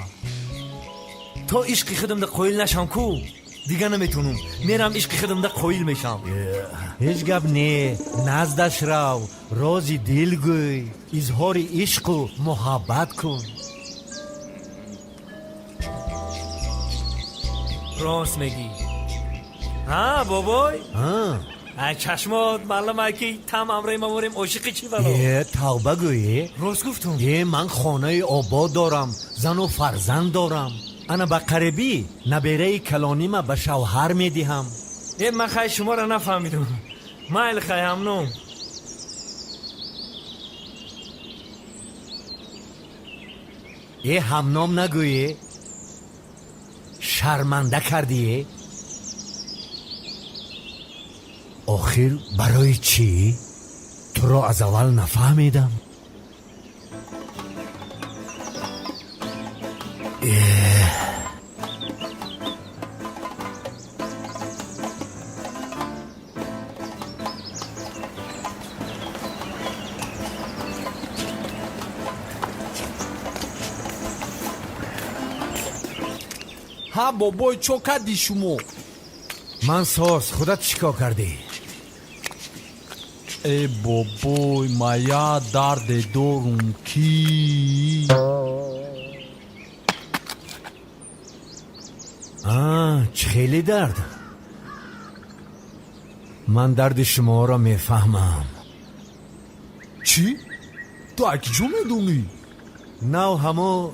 تا عشق خودم ده قویل نشم کو دیگه نمیتونم. میرم عشق خودم ده قویل میشم. هیچ گپ نه. نزدش رو رازی دل گوی. اظهار عشق و محبت کن. راست میگی. ها بابای ای چشمات معلومه که تم امره ما بریم عاشق چی بلا. توبه گویی. راست گفتم. من خانه آباد دارم. زن و فرزند دارم. انا به قریبی نبیره کلانیمه به شوهر میدیم. من خیلی شما را نفهمیدم. مایل خیلی همنام. همنام نگویی. شرمنده کردی. آخر برای چی؟ تو را از اول نفهمیدم. ها بابای چو کردی شما؟ من ساز خودت چیکار کردی؟ ای بابای مایا درد دارم کی؟ خیلی درد. من درد شما را میفهمم. چی؟ تو اکی جو میدونی؟ نه همو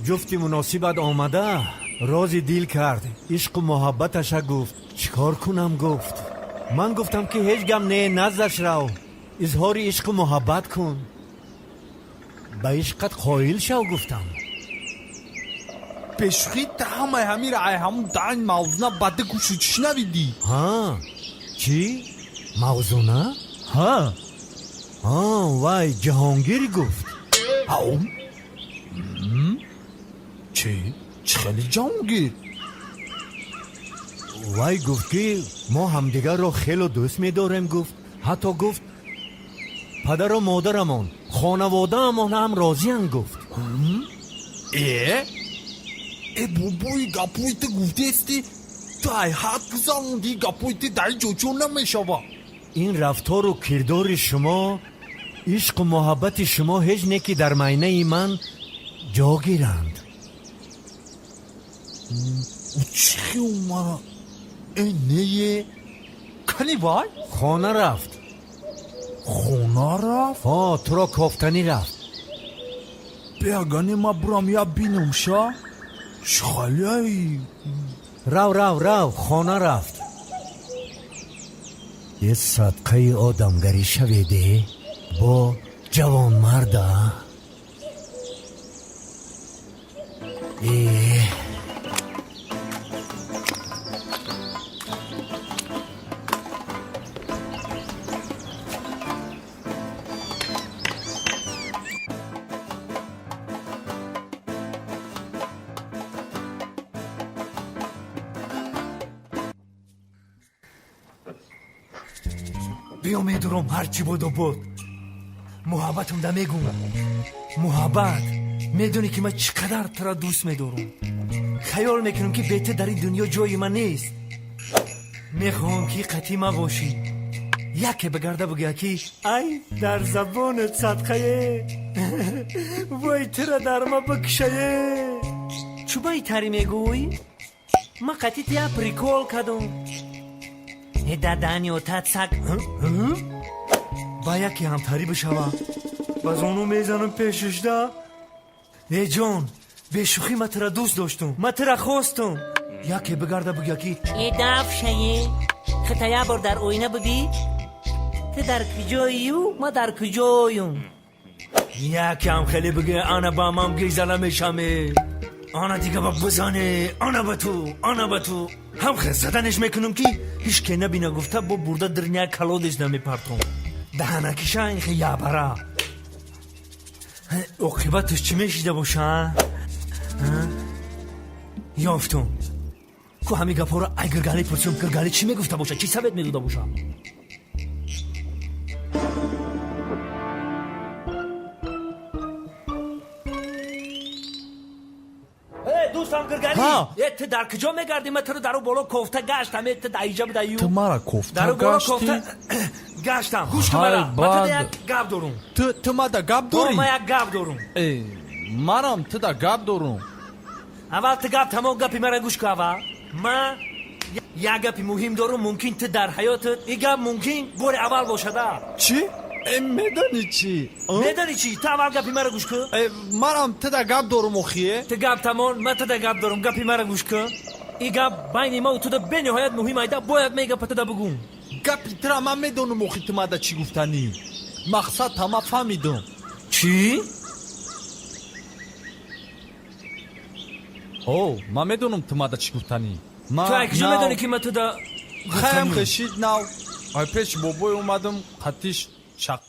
جفتی مناسبت آمده. رازی دیل کرد. عشق و محبتش گفت. چیکار کنم گفت. من گفتم که هیچ گم نه نزدش رو. اظهار عشق و محبت کن. به عشقت قایل شو گفتم. پشخی تا همه را همون دارن موضوع بده گوشو چش نبیدی؟ چی؟ موضوع نه؟ وای جهانگیری گفت. چی خیلی جهانگیر؟ وای گفت که ما همدیگر را خیلی دوست می‌داریم. گفت حتی گفت پدر و مادرمان خانواده امان هم راضی هم گفت. بابای گپویت گفته استی تو ای حد گذاروندی گپویت در جوچو نمیشوه. این رفتار و کردار شما عشق و محبت شما هیچ نکی در معنی من جا گیرند. چی اومد؟ اینه کنی وای؟ خانه رفت. تو را کافتنی رفت. بیاگانی ما برام یا بینم شا شخالی. رو خانه رفت. یه صدقه آدمگری شویده با جوان مرده. بیا میدارم هرچی بود و بود. محبتم ده میگم. محبت میدونی که من چقدر تو را دوست میدارم. خیال میکنم که بهتر در این دنیا جای من نیست. میخوام که قطعی ما باشی. یکی بگرده بگه که ای در زبانت صدقه وای تو را در ما بکشه. چوبای تری میگوی؟ ما قطعی تیا پریکول کدم. ددانی و تتسک با یکی همتری بشوا باز اونو میزنم پیشش دا ای جان به شوخی ما ترا دوست داشتم ما ترا خواستم یکی بگرده بگه کی ای دف شیه خطایا بر در اوینه ببی تو در کجاییو ما در کجاییم یکی هم خیلی بگه آنا با مام گیزالا میشمه آنا دیگه با بزانه آنا با تو هم خیلی زدنش میکنم که هیچ که نبینه گفته با برده درنیا کلودش نمیپرتم دهنکیشه این خیلی یابره عاقبتش چی میشیده باشه یافتم که همین گپا رو ای گرگالی پرسیم گرگالی چی میگفته باشه چی ثبت میدوده باشه دوستم گرگالی تو در کجا میگردی من تو رو درو بالا کوفته گشتم تو در اینجا بدهیو تو مرا کوفته درو بالا گشتی؟ کوفته گشتم گوش که مرا من تو در یک گپ دارم تو ما در گپ داری؟ من یک گپ دارم مرام تو در گپ دارم اول تو گپ تمام گپی مرا گوش که اول من یک گپی مهم دارم ممکن تو در حیاتت این گپ ممکن بار اول باشه در چی؟ میدانی چی؟ میدانی چی؟ تو اول گپی مرا گوش که مرام تو در گپ دارم اخیه؟ تو گپ تمام من تو در گپ دارم گپی مرا گوش که این گپ بین ما و تو در به نهایت مهم ایده باید میگه پته در بگم گپی ترا من میدونم اخی تو ما در چی گفتنی مقصد تمام فهمیدم چی؟ من میدونم تو ما در چی گفتنی تو اکجا میدونی که من تو در خیلی خشید نو های پیش بابای اومدم خطیش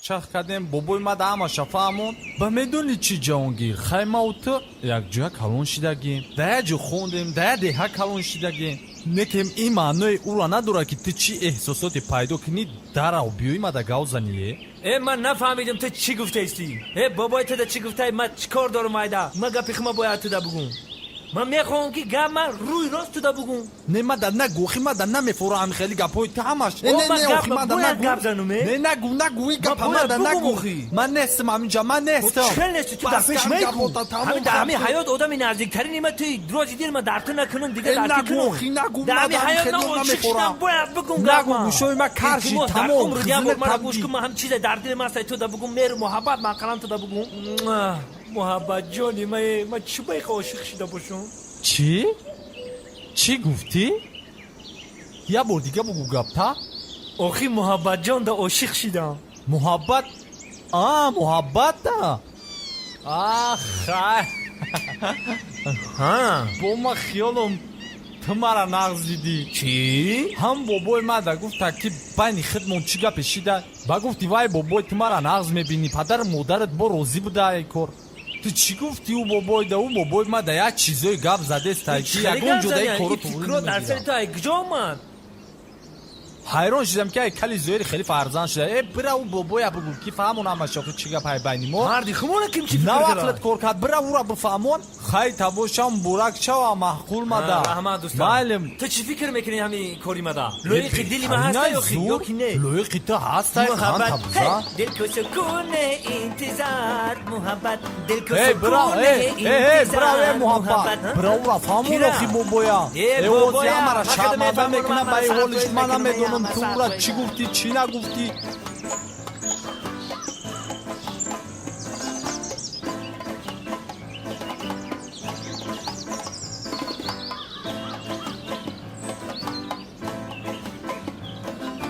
چق کردیم بابای ما در همه شفاهمون با میدونی چی جوانگیر خیلی ما و تو یک جا کلون شیدگیم در یک جا خوندیم در دیگه کلون شیدگیم نکیم این معنی او را نداره که تو چی احساساتی پیدا کنی در او بیوی ما در گاو زنیه من نفهمیدم تو چی گفته استی بابای تو در چی گفته من چیکار دارم ایده من گپی خما باید تو در بگم من میخوام که گپ من روی راست تو در بگم نه من در نگو خی من در نمیفورم خیلی گپای تو همش نه اخی من در نگو نه نگو این گپ من در نگو من نیستم همینجا من نیستم چه نیستی تو در پیش میکن همین در همین حیات آدمی نزدیکترین من توی روزی دیر من درتو نکنم دیگه درتی کنم نگو در همین حیات نمیفورم باید بگم نگو گوشوی من کارشی تمام خزینه من گوش کن من هم چیز در دل من تو در بگم مهر محبت من کلام تو در بگم محبت جانی من چی باید عاشق شده باشم چی گفتی؟ یه بار دیگه بگو گپتا آخی محبت جان دا عاشق شدم محبت محبت دا خیلی با ما خیالم تو مرا نغز دیدی چی؟ هم بابای ما دا گفت که بین خدمون چی گپ شده با گفتی وای بابای تو مرا نغز میبینی پدر مادرت با روزی بوده ای کار تو چی گفتی او بابای دا او بابای ما دا یک چیزای گپ زده است که یگون جدای کارو تو فکر در سر تو اگجا آمد حیران شدم که کلی زویر خیلی فرزان شده برا او بابای بگو که فهمون همه شاخه چی گپ های بینی ما مردی خمونه کم چی نه فکر وقلت کار کرد برا او را بفهمون خیلی تباشم برک شو و محقول مده رحمت دوستم تو چی فکر میکنی همین کاری مده لویقی دلی ما هسته یا کی نه لویقی تو هسته خانت بزا دل کو سکون انتظار محبت دل کو سکون انتظار محبت برا او را فهمون اخی بابایا اوزی همارا شرمنده میکنم بای حالش منم میدونم تو را چی گفتی چی نگفتی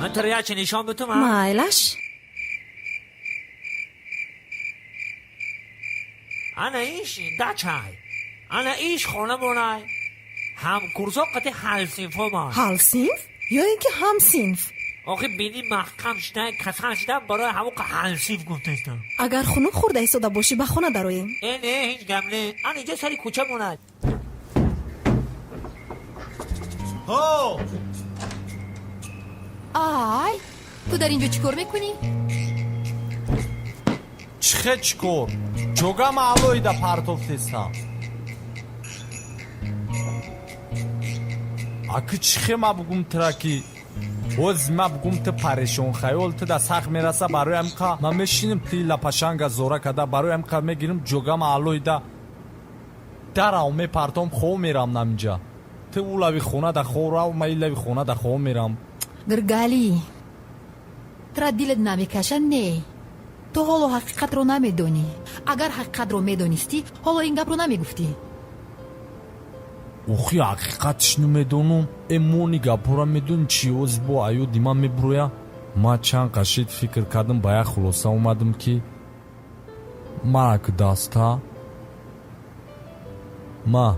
من تو ریا چه نشان بتوم مایلش انا ایش دچای انا ایش خونه بونای هم کرزا قطع حل سینف ها حل سینف؟ یا اینکه هم سینف؟ آخه بینی محکم شده کسان شده برای همون که حل سینف گفته استم اگر خونه خورده ایستاده باشی به خونه درویم نه هیچ گمله انا اینجا سری کوچه موند آی تو در اینجا چیکار میکنی؟ چیکار؟ جوگم علوی دا پرتوفتستم اکی چیخه ما بگم ترکی اوز ما بگم تو پریشون خیال تو دا سخت میرسه برای امکا ما میشینیم تی لپشنگ زوره کده برای امکا میگیریم جوگم علوی دا در او میپرتم خواه میرم نمینجا تو اولوی خونه دا خواه رو ما ایلوی خونه دا خواه میرم гиргали тра дилат намекаша не то ҳоло ҳақиқатро намедонӣ агар ҳақиқатро медонистӣ ҳоло ин гапро намегуфтӣ охи ҳақиқатиш намедонам эмони гапора медонӣ чӣ ози бо аёди ман мебуроя ман чанд қашид фикр кардам ба як хулоса омадам ки марак даста ма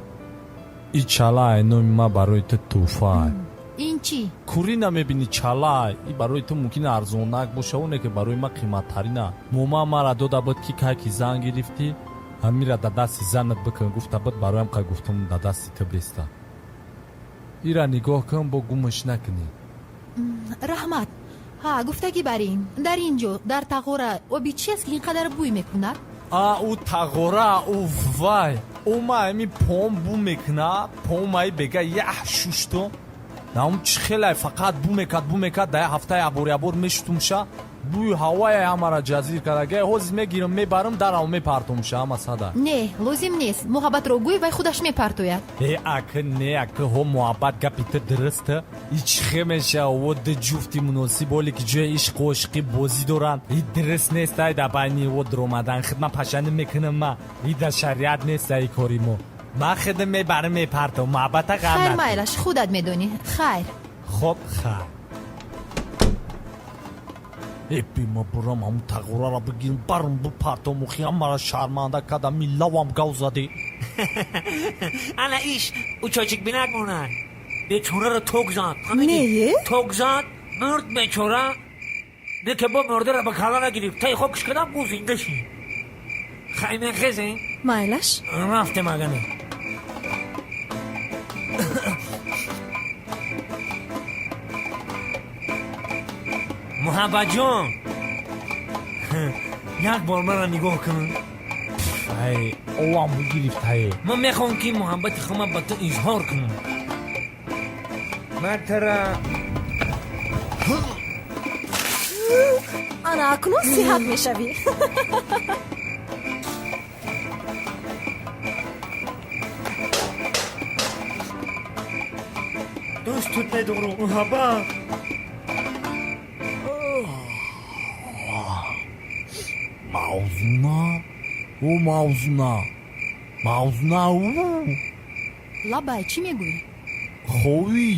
и чала айноми ма барои ту тӯҳфа ин чӣ курӣ намебинӣ чала и барои ту мумкина арзонак боша оне ки барои ман қиматтарина мома мара дода буд ки кай ки зан гирифтӣ ҳамира да дасти занат бикун гуфта буд бароям кай гуфтам да дасти ту биста ира нигоҳ кун бо гумаш накунӣ раҳмат ҳа гуфтагӣ бар ин дар ин ҷо дар тағора оби чиест ки ин қадар бӯй мекунад ӯ тағора ӯ вай ӯ ма ами пом бу мекуна помаи бега яҳ шушто наум чӣ хелай фақат бу мекад да я ҳафтаи ябор мешутумша бӯи ҳавае ҳамара ҷазир карага ҳозир мегирам мебарам дарам мепартумша ҳама сада не лозим нест муҳаббатро гӯй вай худаш мепартояд аки не аки ҳо муҳаббат гапи ту дуруста и чӣ хе меша во ду ҷуфти муносиб оле ки ҷои ишқу ошиқӣ бозӣ доранд и дуруст нест ай да байни во дуромадан хидмат пашанӣ мекунам ма и да шариат нест ай кори мо ман хидм мебарам мепартам муҳаббата хайр ғамат майлаш худат медонӣ хайр хоб хайр эпи ма бурам ҳамун тағораро бигирам барам бипартам охи ҳамара шарманда кардам ми лавам гав задӣ ана иш учочик бинак монад бечораро ток зад Не? ток зад мурд бечора деке бо мурдаро ба кала нагирифт таи хокиш кадам гӯ зинда ши хаймехезе майлаш рафтем агане муҳаббатҷон як бор мара нигоҳ кун ай овам бигирифтае ман мехоҳам ки муҳаббати худам ба ту изҳор кунам ман тара ана акнун сиҳат мешавӣ дӯстут медорам муҳаббат мавзуна ӯ мавзуна лабай чӣ мегӯӣ ховӣ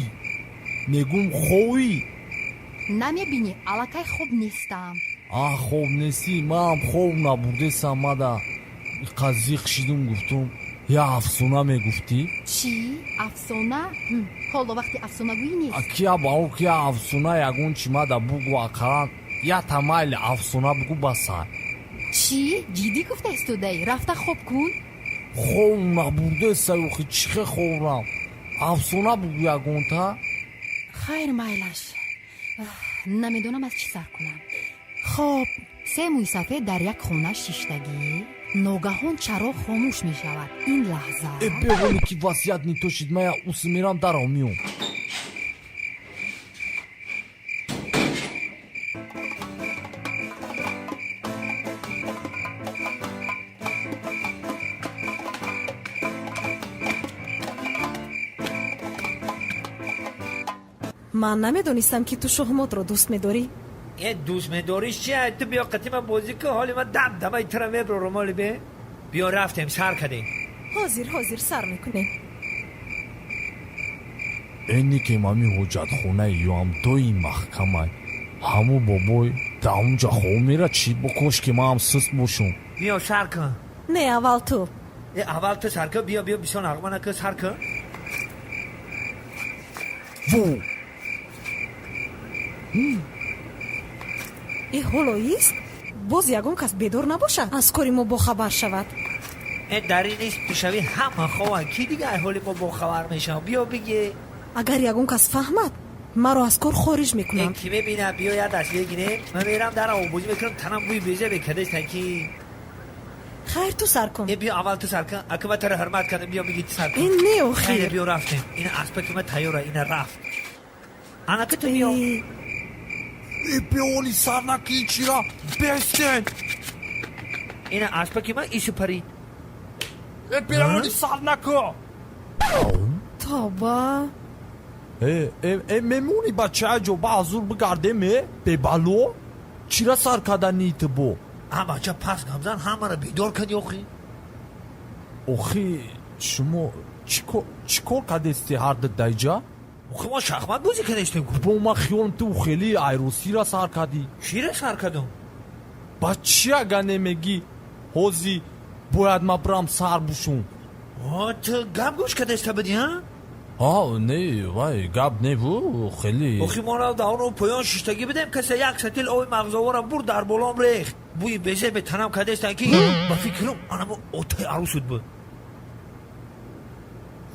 мегӯм ховӣ намебинӣ аллакай хоб нестам хоб нестӣ манам хоб набурдесам мада қазиқ шидум гуфтум я афсона мегуфтӣ чӣ афсона ҳоло вақти афсонагӯӣ нест кия бао кия афсона ягон чӣ мада бугу акаран я тамайли афсона бугу басар чӣ ҷиддӣ гуфта истодаӣ рафта хоб кун хоб набурдесай охи чихе хобрам афсона бугу ягонта хайр майлаш намедонам аз чӣ сар кунам хоб се мӯи сафед дар як хона шиштагӣ ногаҳон чароғ хомӯш мешавад ин лаҳза беҳоле ки васият нитошид мая уси мерам даромиём ман намедонистам ки ту шоҳмотро дӯст медорӣ дӯст медориш чи ту биё қатима бозӣ кун ҳоли ман дамдамаи тура меброрам ҳоли бе биё рафтем сар кадем ҳозир сар мекунем эне ки мами ҳоҷатхонаи ёам дои маҳкамай ҳаму бобой да онҷа хомира чӣ бокош ки маам суст бошум биё сар кун не аввал ту аввал ту сар кун биё бисёр нағма накун сар кун и ҳолоист боз ягон кас бедор набошад аз кори мо бохабар шавад дар ин нест пешавӣ ҳама хоҳад ки дигар ҳоли мо бохабар мешавам биё бигӣ агар ягон кас фаҳмад маро аз кор хориҷ мекунам ки мебинам биё як даст бигирем ман мерам дар овбозӣ мекунам танам бӯи беза бекадеста ки хайр ту сар кун биё аввал ту сар кун ака ман тара ҳурмат кардам биё бигӣ ту сар кун не охир биё рафтем ина аспа ки ман тайёра ина рафт анака ту биё беҳоли сарнаки чира бестен ина аспа ки ман ишу парид беҳоли сарнако тоба ممونی بچه عجوبه حضور بگردمه ببالو چرا سر کدنیت بو اما چه پس گمزن همه را بیدار کردی آخی آخی شما چیکار کردستی هر دایجا آخی ما شخمت بازی کردستیم با ما خیالم تو خیلی ایروسی را سر کردی چی را سر کردم بچه اگه نمیگی حوزی باید ما برام سر بشون تو گب گوش کردسته بدی ها نه وای گب نه بو خیلی آخی ما را دارو پایان ششتگی بدیم کسی یک ستیل آوی مغزاوه را برد در بالام ریخت بوی بزه به تنم کردستن که با فکرم آنمو اوتای عروسود بود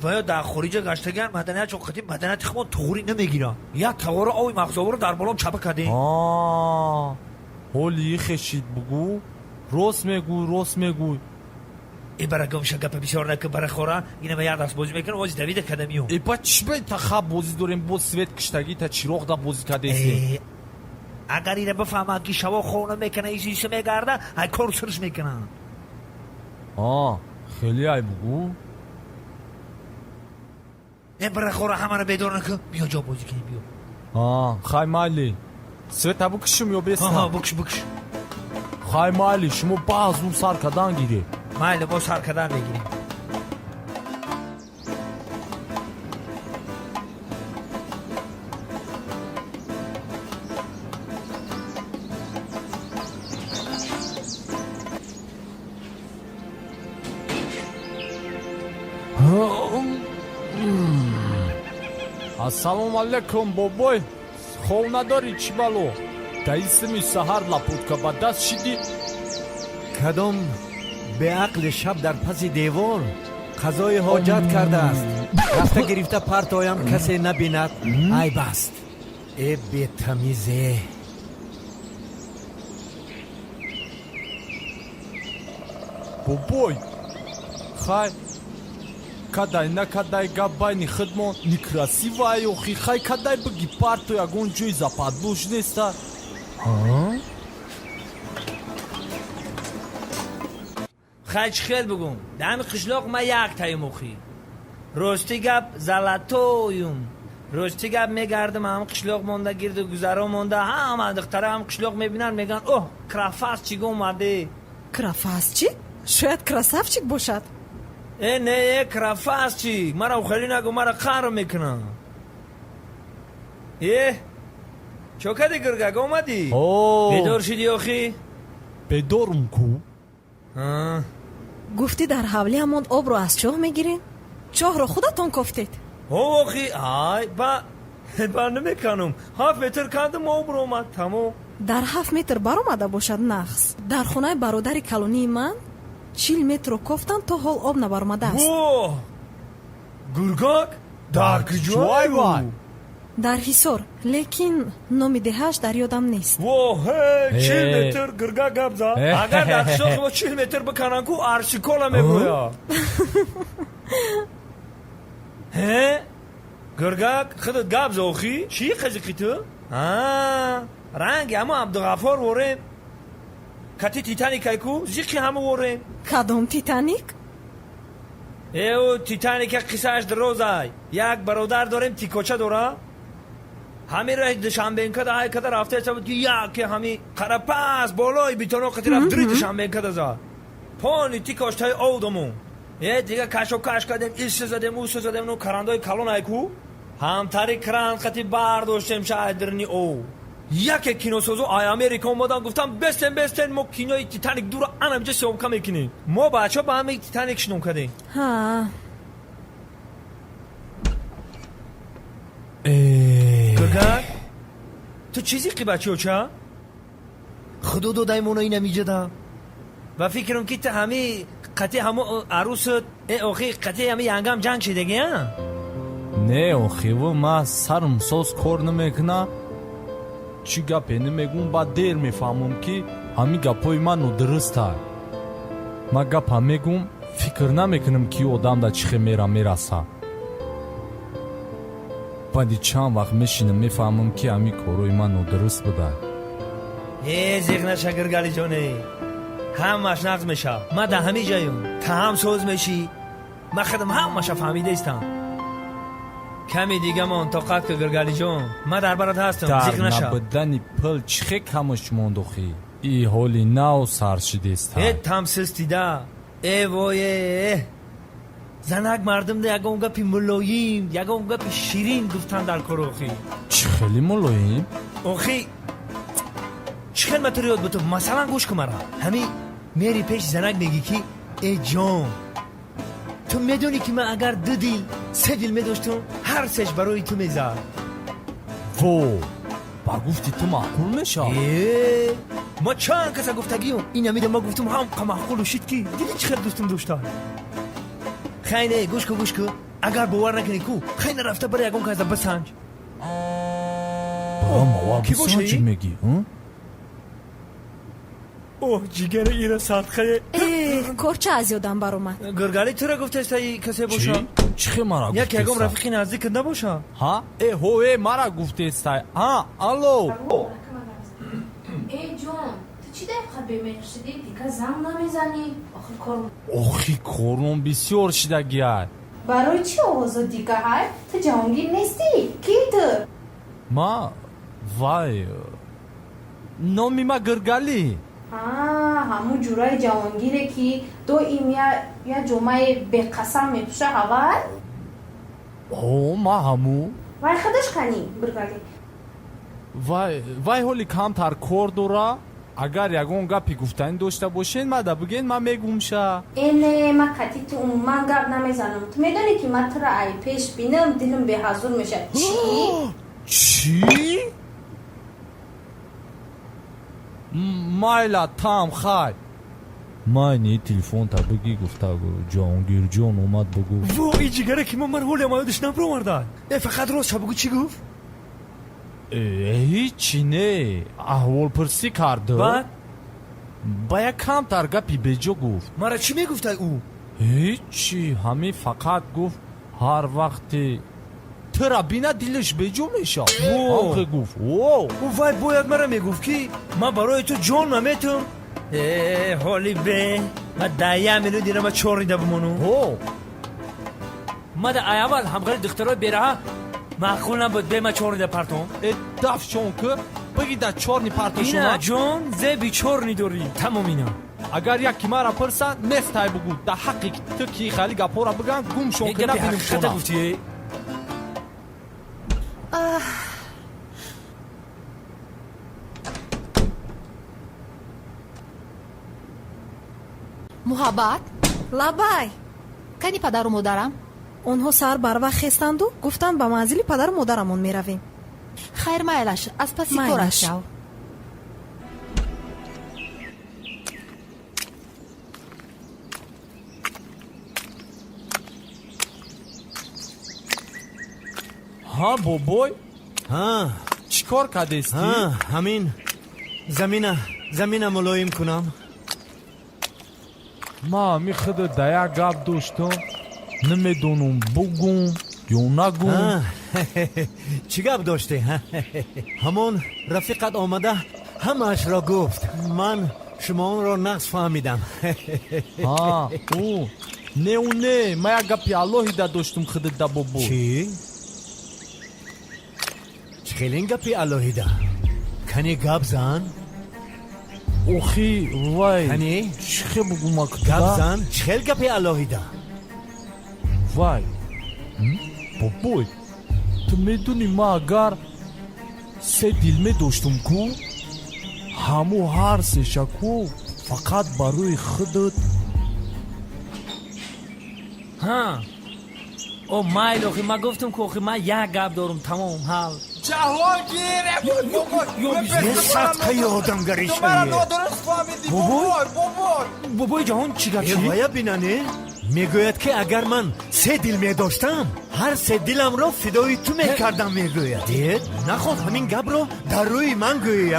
و یا در خارج گشتگان مدنیت چون خطیم مدنیت خمان توری نمیگیرن یک تواره آوی مغزاوه را در بالام چپه کردیم هولی خشید بگو راست میگو ای برای گمشه گپه بسیار نکن برای خورا اینه ما یک دست بازی میکنم وازی دوید کدمیو ای با چی باید تا خواب بازی داریم با سویت کشتگی تا چیراغ دا بازی کردیستی اگر اینه بفهمه که شوا خونه میکنه ایسیسه میگرده های کار سرش میکنه خیلی ای بگو این برای خورا همه رو بیدار نکن بیا جا بازی کنیم بیا خای مالی سویت ها بکشم یا بیستم بکش خای مالی شما باز اون سر کدن گیره مالی با سر کدن بگیریم ассалому алейкум бобой хов надорӣ чӣ бало таисми саҳар лапутка ба даст шидӣ کدام به عقل شب در پس دیوار قضای حاجت کرده است رفته گرفته پرتایم کسی نبیند ای بست ای بی تمیزه бобой хай кадай накадай гап байни хидмон некрасивая охи хай кадай биги парту ягон ҷои западбуш неста خیلی خیل بگم دم قشلاق ما یک تایم اخی راستی گپ زلطویم راستی گپ میگردم هم قشلاق مونده گرد و گذرا مونده هم دختره هم قشلاق میبینن میگن اوه کرافاس چی اومده کрафас چی؟ شاید کراسافچیک باشد نه کرافاس چی مرا خیلی نگو مرا خار میکنن چوکدی گرگاگ اومدی بیدار شدی اخی بیدارم کو گفتی در حولی همون آب رو از چاه میگیرین؟ چاه رو خودتون کفتید اخی با نمیکنم 7 متر کندم آب رو اومد تمام در 7 متر بر اومده باشد نقص در خونه برادر کلونی من 40 متر رو کفتن تا حال آب نبر اومده است گرگاگ در کجای وای در حصار لیکن نام دهش در یادم نیست 40 متر گرگاگ گپ زد اگر در شوخ با 40 متر بکنن کو ارشیکولا میگویا گرگاگ خودت گپ زد اخی چی خزیقی تو رنگ اما عبدالغفار وریم کتی تیتانیک های کو زیقی همه وریم کدام تیتانیک؟ ایو تیتانیک قصهش دروزای یک برادر داریم تیکوچه داره همین راه دشنبه کده های کده رفته بود که یک همی قرپاس بالای بیتونو قطی رفت دری دشنبه کده زد پانی تیکوشت های اودمون دیگه کشو کش کردیم ایش زدیم اوش زدیم نو کرندای کلون های کو همتری کرند قطی برداشتیم شاید درنی او یک کینوسازو آی امریکا اومدن گفتم بستن ما کینوی تیتانیک دور انم جه سومکا میکنیم ما بچه با همه تیتانیک شنون کردیم گرگاگ تو چیزی قی بچه ها چه؟ خودو دو دایمونو اینه میجدم و فکرم که تا همه قطعه همه عروس اخی قطعه همه ینگم جنگ شده گه نه اخی و ما سرم سوز کار نمیکنه چی گپه نمیگون با دیر میفهمم که همی گپای منو درست های ما گپه میگم فکر نمیکنم که آدم دا چخه میرسه بعدی چند وقت میشینم میفهمم که همی کاروی منو درست بوده زیغ نشه گرگالی جانه همش نقض میشه ما در همی جایم تا هم سوز میشی ما خودم همش فهمیده استم کمی دیگه منطقه که گرگالی جون ما در برات هستم در زیق نشا نبودن پل چخه کمش موندوخی ای حالی نو سر شدیست ای تمسستیده ای وای زنک مردم ده یکا اونگا پی ملایم یکا اونگا پی شیرین گفتن در کار اخی چی خیلی ملایم؟ اخی چی خیلی مطور یاد بتو مثلا گوش کمارا همی میری پیش زنک میگی که ای جان تو میدونی که من اگر 2 دیل 3 دیل میداشتم هر سش برای تو میزد وو با گفتی تو معقول میشه ما چند کسا گفتگیم این همیده ما گفتم هم معقول شد که دیدی چی خیلی دوستم داشتن خیلی گوش که اگر باور نکنی کو خیلی رفته برای یکم که از بسنج ما بسنج میگی اوه جیگر ایره صدقه корча аз ёдам баромад گرگالی تو را گفته استایی کسی باشا چی خیلی مرا گفته یک یکم رفیقی نزدیک نباشا ها هوه مرا گفته استایی ها الو ای جون تو چی دفعه بمیخشیدی دیگه زن نمیزنی آخی کارون بسیار شدگی های برای چی آوازو دیگه های تو جهانگیر نیستی کی تو ما وای نامی ما گرگالی همون جورای جوانگیره که دو ایمیا یا جمعه به قسم میپوشه اول ما همو وای خودش کنی برگالی وای هولی کمتر کار داره اگر یکون گپی گفتن داشته باشین ما دا بگین ما میگم شا اینه ما قطعی تو من گپ نمیزنم تو میدونی که من تو را ای پیش بینم دلم به حضور میشه چی؟ مایلا تام خای مانی تلفن تا بگی گفته جهانگیر جان اومد بگو وای جیگره که من مرحول مایدش نبرو مردن فقط روز شا بگو چی گفت؟ هیچی نه احوال پرسی کرده بعد؟ با یک کم تر گپی بجا گفت مرا چی میگفته او؟ هیچی همین فقط گفت هر وقتی تو را بینه دلش بجا میشه آنخه گفت وای باید مرا میگفت که من برای تو جان نمیتون حالی به من 10 میلیون دیرم چوریده بمونو من ده اول همگار دخترای بیره معقول نبود به من چوریده پرتون دف چون که بگی ده چورنی پرتشون اینا جان زی بی چورنی دوری تمام اینا اگر یکی مرا پرسن نستای بگو ده حقی تو کی خیلی گپورا بگن گم شون که نبینیم شونا گفتی محبت лабай кани падару модарам онҳо сар барвақт хестанду гуфтанд ба манзили падару модарамон меравем хайр майлаш аз паси кораш шав ها بابای چی کار کردستی؟ همین زمین ملایم کنم ما می خود دیا گپ داشتم نمیدونم بگم یا نگم چی گپ داشته همون رفیقت آمده همش را گفت من شما اون را نقص فهمیدم او نه ما یک گپی اللهی داشتم خود دا بابا چی؟ خیلی گپی اللهی دا کنی گپ زن؟ اوخی وای کنی؟ چخه بگم اکتا گپ زن؟ چخیل گپی اللهی دا وای بابای تو میدونی ما اگر 3 دیل می داشتم کو همو هر 3 شکو فقط برای خودت او مایل اخی ما گفتم که اخی من یک گپ دارم تمام حال یه صدقه آدم گری شویه بابای جهان چی گپ شدی؟ باید بیننه میگوید که اگر من 3 دیل می داشتم هر 3 دیلم را فدای تو میکردم میگوید دید؟ نخواد همین گپ را در روی من گویی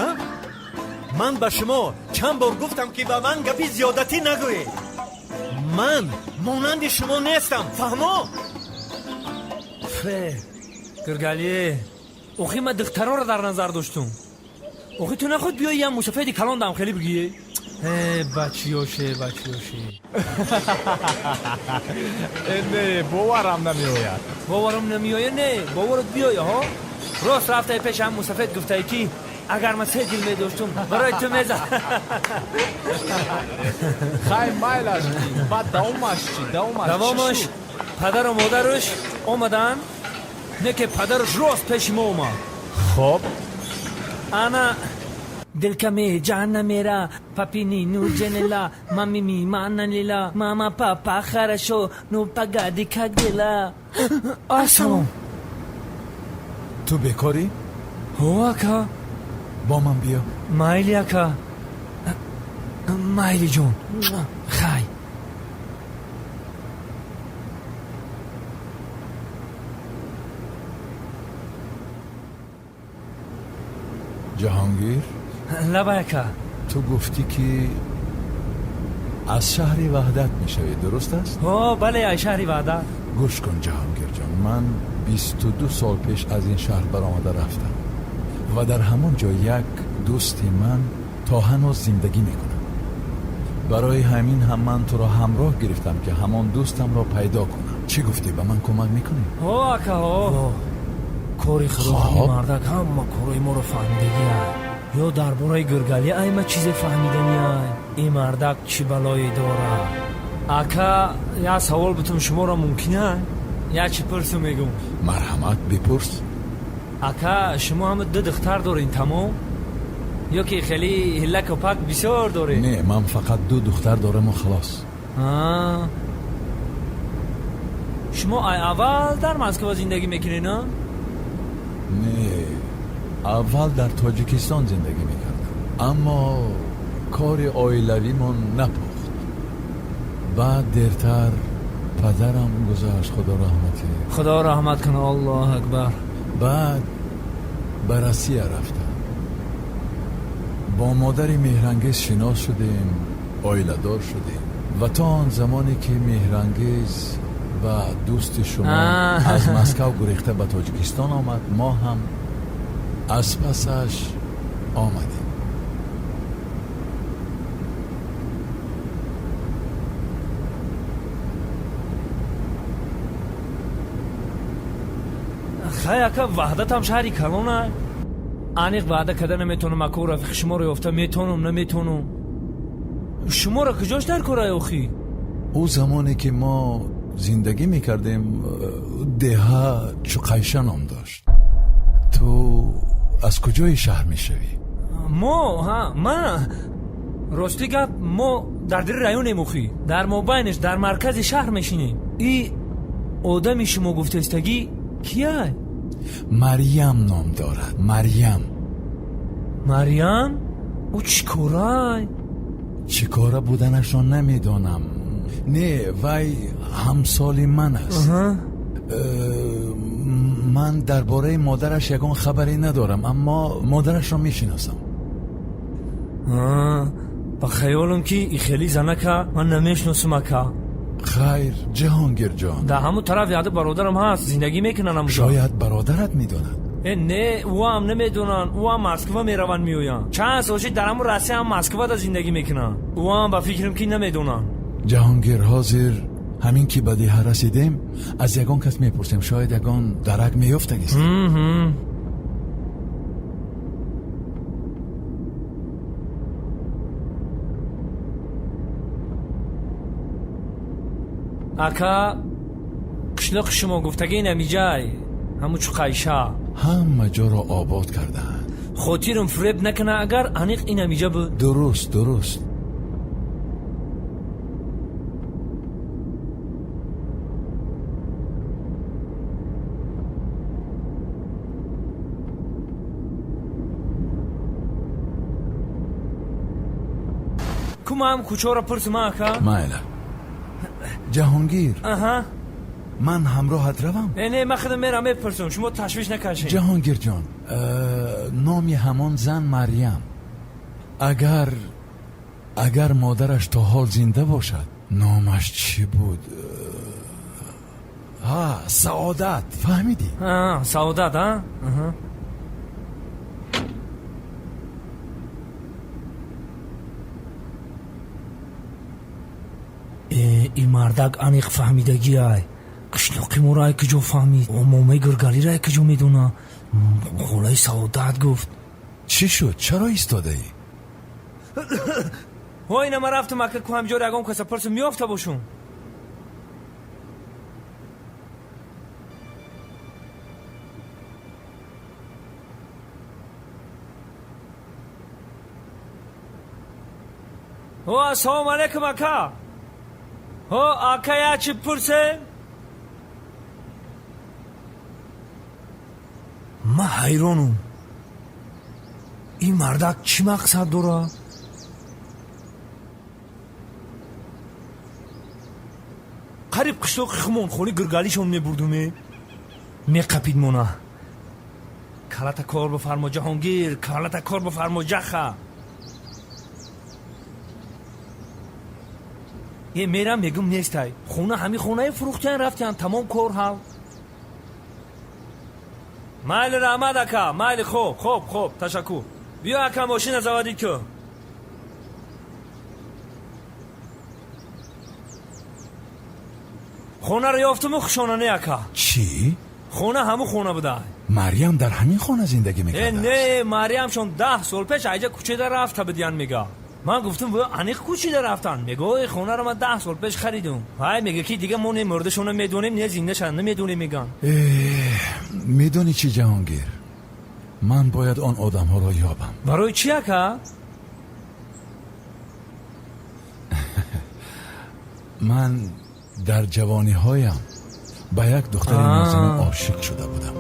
من به شما چند بار گفتم که به من گپی زیادتی نگویی من مانند شما نیستم فهمو؟ گرگالی اخی من دخترها رو در نظر داشتم اخی تو نخود بیایی هم مشافهدی کلان دم خیلی بگیه بچیوشه نه باورم نمیآید. باورم نمیآید نه باورت بیایه ها. راست رفته پیش هم مسافت گفته کی اگر من 3 جلمه داشتم برای تو میزد. خیلی مایل است. بعد دوامش پدر و مادرش اومدن نه که پدرش راست پیش ما اومد. خب انا دلکمی جهنم میرا پاپینی نو جنلا مامی مانا لیلا ماما پاپا خرشو نو پگادی کگلا آسام. تو بیکاری؟ هو اکا با من بیا. مایلی اکا مایلی جون خای. جهانگیر لبایکا تو گفتی که از شهر وحدت میشوی درست است؟ بله از شهر وحدت. گوش کن جهانگیر جان، من 22 سال پیش از این شهر برآمده رفتم و در همون جا یک دوست من تا هنوز زندگی میکنم. برای همین هم من تو را همراه گرفتم که همان دوستم را پیدا کنم. چی گفتی به من کمک میکنی؟ اکا کاری خدا مردک همه کاری ما رو فهمیدگی های یا در باره گرگلی ایمه چیز فهمیدنی های این مردک چی بلایی داره. اکا یا سوال بتون شما را ممکنه یا چی پرسو میگم؟ مرحمت بپرس. اکا شما هم 2 دختر دارین تمام یا که خیلی هلک و پک بسیار داره؟ نه من فقط 2 دختر دارم و خلاص. شما اول در مسکو زندگی میکنین نه؟ نه اول در تاجیکستان زندگی میکردم اما کار آیلویمون نپخت. بعد دیرتر پدرم گذشت خدا رحمت کنه. الله اکبر. بعد به روسیه رفتم، با مادر مهرانگیز شناس شدیم، آیله دار شدیم و تا آن زمانی که مهرانگیز و دوست شما از مسکو گریخته به تاجیکستان آمد ما هم از پسش آمدیم. خیلی که وحدت هم شهری کلونه انیق وعده کده نمیتونم اکو رفیق شما رو یافته میتونم نمیتونم. شما را کجاش در کاره اخی؟ او زمانی که ما زندگی میکردیم دهه چقیشه نام داشت. تو از کجای شهر میشوی؟ ما راستی گپ ما در دیر رایون مخی در مابینش در مرکز شهر میشینیم. ای آدمی شما گفته استگی کیه؟ مریم نام دارد. مریم؟ او چیکاره؟ چیکاره بودنش رو نمیدانم. نه وای همسالی من است. من درباره مادرش یگان خبری ندارم اما مادرش رو میشناسم. با خیالم که ای خیلی زنه که من نمیشناسم که. خیر جهانگیر جان، در همون طرف یاد برادرم هست زندگی میکنن. شاید برادرت میدونن. نه او هم نمیدونن. او هم مسکو میرون میوین. چند سالش در همون روسیه هم مسکو دا زندگی میکنن. او هم با فکرم که نمیدونن. جهانگیر حاضر همین که به دیه رسیدیم از یگان کس میپرسیم شاید یگان درک میفتگیست. اکا قشلق شما گفتگی نمیجای همون چو قیشه همه جا را آباد کردن. خاطرم فریب نکنه اگر انیق این نمیجا بود. درست کما هم کچه را پرس ما اکا؟ مایلا جهانگیر اها من همراهت روم؟ نه من خودم میرم میپرسم شما تشویش نکشین. جهانگیر جان نامی همان زن مریم اگر مادرش تا حال زنده باشد نامش چی بود؟ سعادت. فهمیدی؟ سعادت این مردک انیق فهمیدگی های قشنقی مورای کجا فهمید امامه گرگالی رای کجا میدونه خولای سعادت گفت چی شد؟ چرا ایستاده ای؟ ها اینه من رفتم اکر که همجا رگام کسا پرس میافته باشون السلام علیکم اکا اکا یا چی پرسه؟ من حیرانم این مردک چی مقصد داره؟ قریب قشتاق خمون خونی گرگالیشون میبردومه میقپید مونا کلت کار بفرما جهانگیر کلت کار بفرما جخه یه میرم میگم نیستای خونه همی خونه فروختن رفتن تمام کار حال مایل رحمت اکا مایل خوب تشکر بیا اکا ماشین از آوادی که خونه رو یافتم و خشانانه اکا چی؟ خونه همو خونه بوده مریم در همین خانه زندگی میکرده؟ نه مریم شون 10 سال پیش ایجا کوچه در رفت بدیان میگه من گفتم بیا انیق کوچه در رفتن میگه خونه رو من 10 سال پیش خریدم های میگه که دیگه ما مردشون رو میدونیم نه زنده شن نمیدونیم میگن میدونی چی جهانگیر من باید آن آدم ها را یابم برای چی اکا؟ من در جوانی هایم با یک دختر نازنین عاشق شده بودم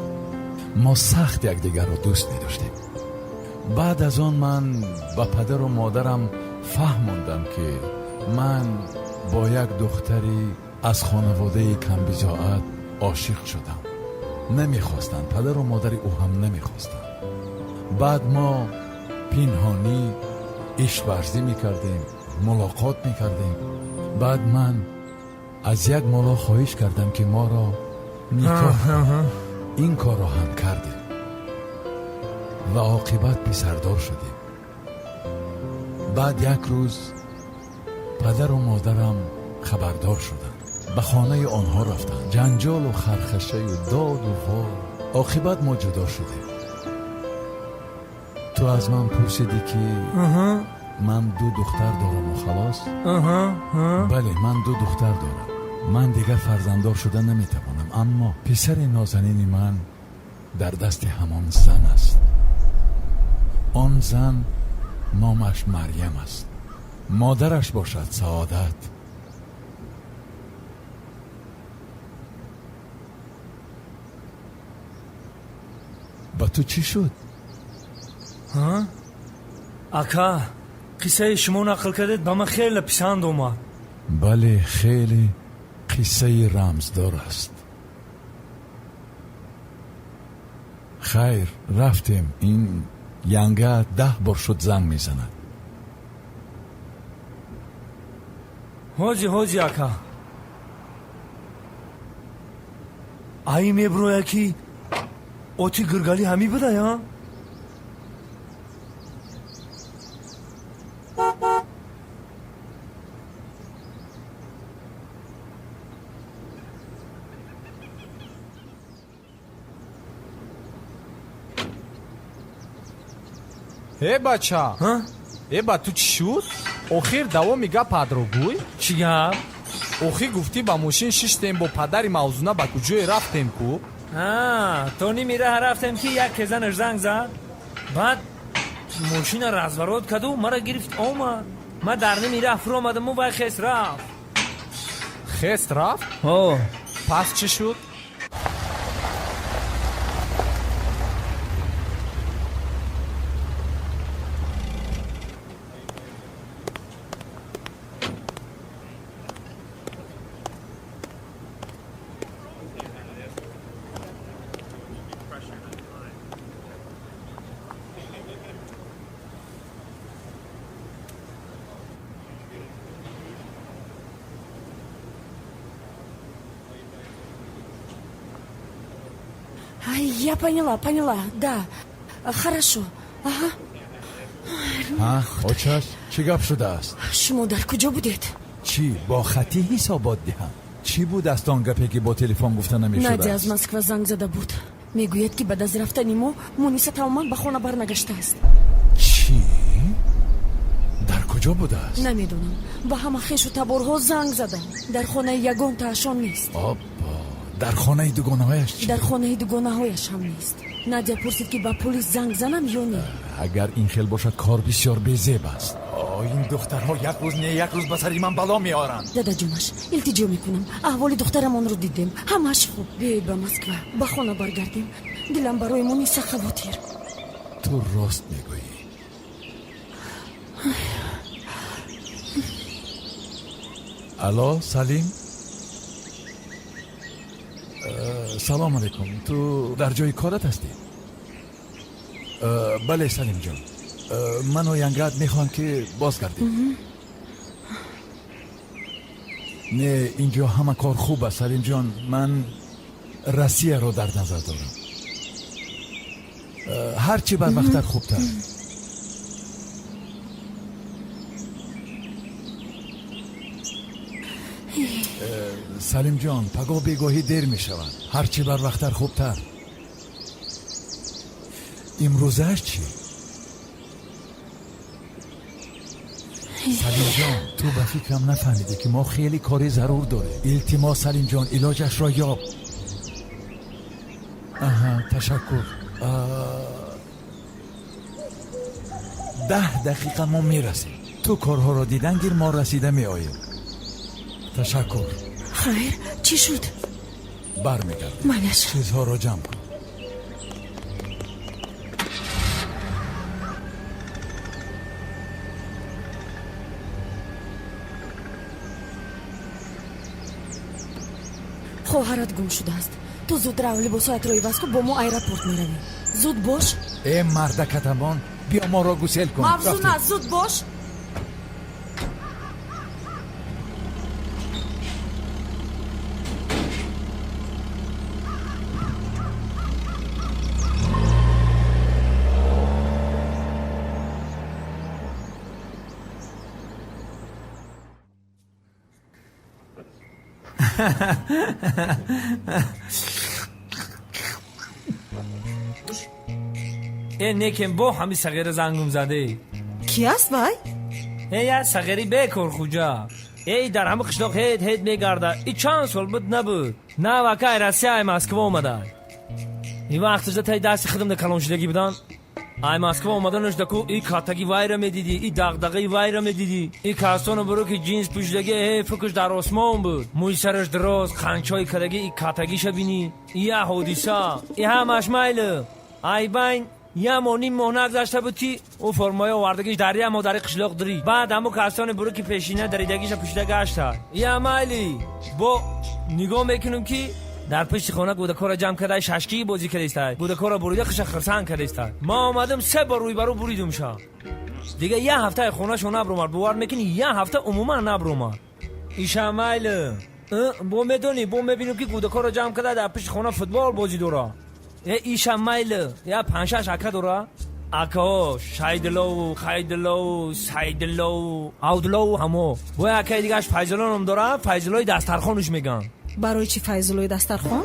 ما سخت یکدیگر را دوست می داشتیم بعد از آن من با پدر و مادرم فهموندم که من با یک دختری از خانواده کم بضاعت عاشق شدم نمیخواستند پدر و مادر او هم نمیخواستند بعد ما پنهانی عشق ورزی میکردیم ملاقات میکردیم بعد من از یک مولا خواهش کردم که ما را نکاح این کار را هم کردیم و عاقبت پسردار شدیم بعد یک روز پدر و مادرم خبردار شدند به خانه آنها رفتند جنجال و خرخشه و داد و وار عاقبت ما جدا شدیم تو از من پرسیدی که من 2 دختر دارم و خلاص بله من 2 دختر دارم من دیگر فرزنددار شدن نمیتوانم اما پسر نازنین من در دست همان زن است آن زن نامش مریم است مادرش باشد سعادت با تو چی شد؟ اکا قصه شما نقل کردید با من خیلی پسند اومد بله خیلی قصه رمزدار است خیر رفتیم این ینگه 10 بار شد زنگ میزند حاجی اکا ای میبروی که اوتی گرگالی همی بده یا؟ бача ба ту чӣ шуд охир давоми гапатро гӯй чӣ гап охир гуфтӣ ба мошин шиштем бо падари мавзуна ба куҷое рафтем ку тони мираҳ рафтем ки як кезанаш занг зад баъд мошина разворот каду мара гирифт омад ман дар ними раҳ фур омадаму вай хест рафт хест рафт пас чӣ шуд Я поняла, да, хорошо, очаш чӣ гап шудааст шумо дар куҷо будед? چی با خطی حسابات دهم؟ چی بود از آن گپی که با تلفن گفته نمیشد؟ надя аз москва занг зада буд мегӯяд ки баъд аз рафтани мо муниса тамоман ба хона барнагаштааст. چی؟ در کجا بوده است؟ намедонам ба ҳама хешу таборҳо занг задам. дар хонаи ягонтаашон нест. در خانه دوگانه‌هایش چی؟ дар хонаи дугонаҳояш ҳам нест. надя пурсид ки ба полис занг занам ё не. اگر این خیل باشد کار بسیار بی‌زیب است. این دخترها یک روز نه یک روز به سر من بلا میارند. дадаҷонаш илтиҷо мекунам аҳволи духтарамонро дидем ҳамааш хуб. биёед ба москва ба хона баргардем. дилам барои муниса хавотир. تو راست میگویی. الو سلیم. سلام علیکم. تو در جای کارت هستی؟ بله سلیم جان. من و ینگرد میخوام که بازگردیم. نه اینجا همه کار خوب است سلیم جان. من روسیه رو در نظر دارم. هرچی بر وقتر خوبتر. سلیم جان پگاه بیگاهی دیر می شود. هرچی بر وقتر خوبتر. امروزش چی؟ سلیم جان تو به فکرم نفهمیده که ما خیلی کاری ضرور داره. التماس سلیم جان علاجش را یاب. تشکر. 10 دقیقه ما میرسیم. تو کارها را دیدن گیر ما رسیده می آیم. تشکر. خیر چی شد؟ برمیگردیم. مالش چیزها را جمع کن. хоҳарат гум шудааст. ту зуд рав либосоятро иваз кун бо мо аэропорт меравем. зуд бош. мардакатамон бия моро гусел кун. мавзу на зуд бош. nekam bu hami sag'iri zangum zade. Ki ast vay? Ya sag'iri bekor xuja. ای در همه قشلاق هید میگرده. ای چند سال بود نبود. نه واقعا راسیای مسکو اومده. این وقت جدا تای دست خودم در کلانشدگی بودن. ای مسکو اومدنش دکو ای کاتگی وایره میدیدی. ای دغدغه وایره میدیدی. ای کاستون برو که جینز پوشیدگی فکرش در آسمان بود. موی سرش دراز خانچای کدگی ای کاتگیش بینی. ای حادثه. ای همش مایل. ای بین یه مونی مهنگ داشته بود که او فرمای آوردگیش دریا ما در قشلاق داری. بعد همو کاستان برو که پیشینه دریدگیش پوشیده گشته. یه مایلی با نگاه میکنم که در پشت خانه گودکار جمع کرده ششکی بازی کرده. گودکار بریده خش خرسان کرده. ما آمدم 3 بار روی برو بریدم شا. دیگه یه هفته خونه شو نبرومار باور میکنی یه هفته عموما نبرومار. ایشا مایل با میدونی با میبینم که گودکار جمع کرده در پشت خانه فوتبال بازی داره. ایشا مایل یا 5-6 اکا داره. اکا شایدلو خایدلو سایدلو اودلو همو با اکای دیگهش فیضلان هم داره. فیضلای دسترخوانش میگن. برای چی فیضلوی دسترخوان؟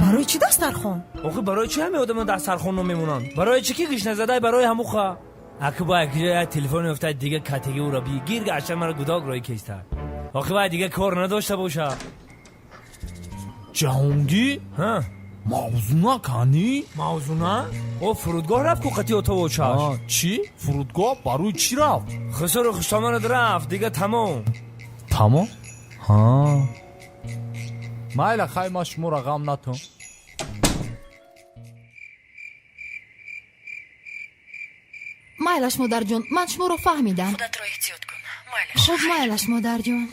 برای چی دسترخوان؟ آخه برای چی همه آدم دسترخوان رو میمونن؟ برای چی که گیش نزده برای همو خواه اکا با اکا تلفن افتاد دیگه کتگی او را بی گیر گشته مرا گداگ رای کشتر. آخه باید دیگه کار نداشته باشه. جهانگی؟ ها موضوع نکنی؟ موضوع؟ او فرودگاه رفت که قطعی اتو چاش. چی؟ فرودگاه برای چی رفت؟ خسر خشتامانت رفت دیگه تمام. تمام؟ ها مایل خیلی ما شما را غم نتون. مایلش مادر جون من شما رو فهمیدم. خودت رو احتیاط کن. مایلش خب مایلش مادر جون.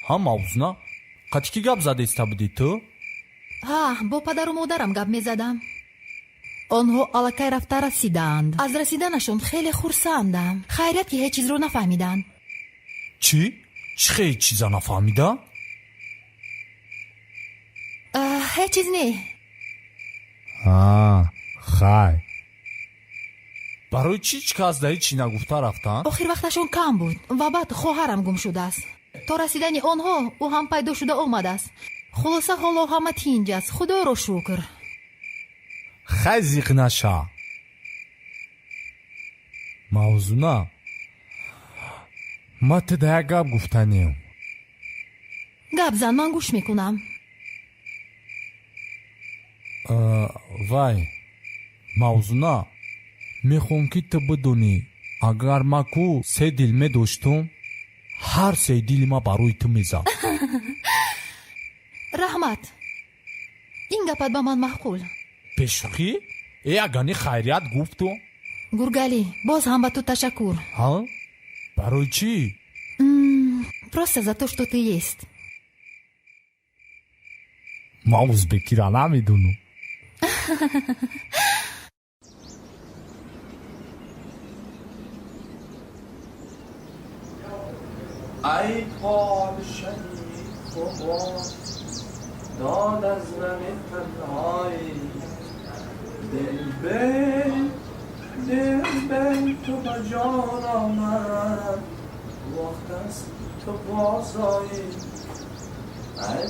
ها موضوع قطی که گب زده ایسته بودی تو؟ ها با پدر و مادرم گپ میزدم. آنها الکی رفته رسیدند. از رسیدنشون خیلی خرسندم. خیریت که هیچ چیز رو نفهمیدن. چی؟ چی خیلی چیزا نفهمیده؟ هیچ چیز نه. خی برای چی هیچ کس در هیچی نگفته رفتن؟ آخر وقتشون کم بود و بعد خواهرم گم شده است. تا رسیدن آنها او هم پیدا شده آمده است. خلاصه حالا همه تینج است. خدا رو شکر. خیلی زیق نشه موضوع نه ما تده یک گب گفتنیم. گپ زن من گوش میکنم. وای موضوع نه میخوام که تو بدونی اگر ما کو 3 دیلمه داشتم هر 3 دیل ما برای تو میزد. رحمت این گپت به من معقول. بشخی؟ ای اگانی خیریت گفتو؟ گرگالی باز هم به تو تشکر. ها؟ برای چی؟ Просто за то, что ты есть. ما ازبکی را نمیدونم. ای پادشاهی خوبا داد از من تنهایی دل به تو به جان آمد وقت است تو بازایی ای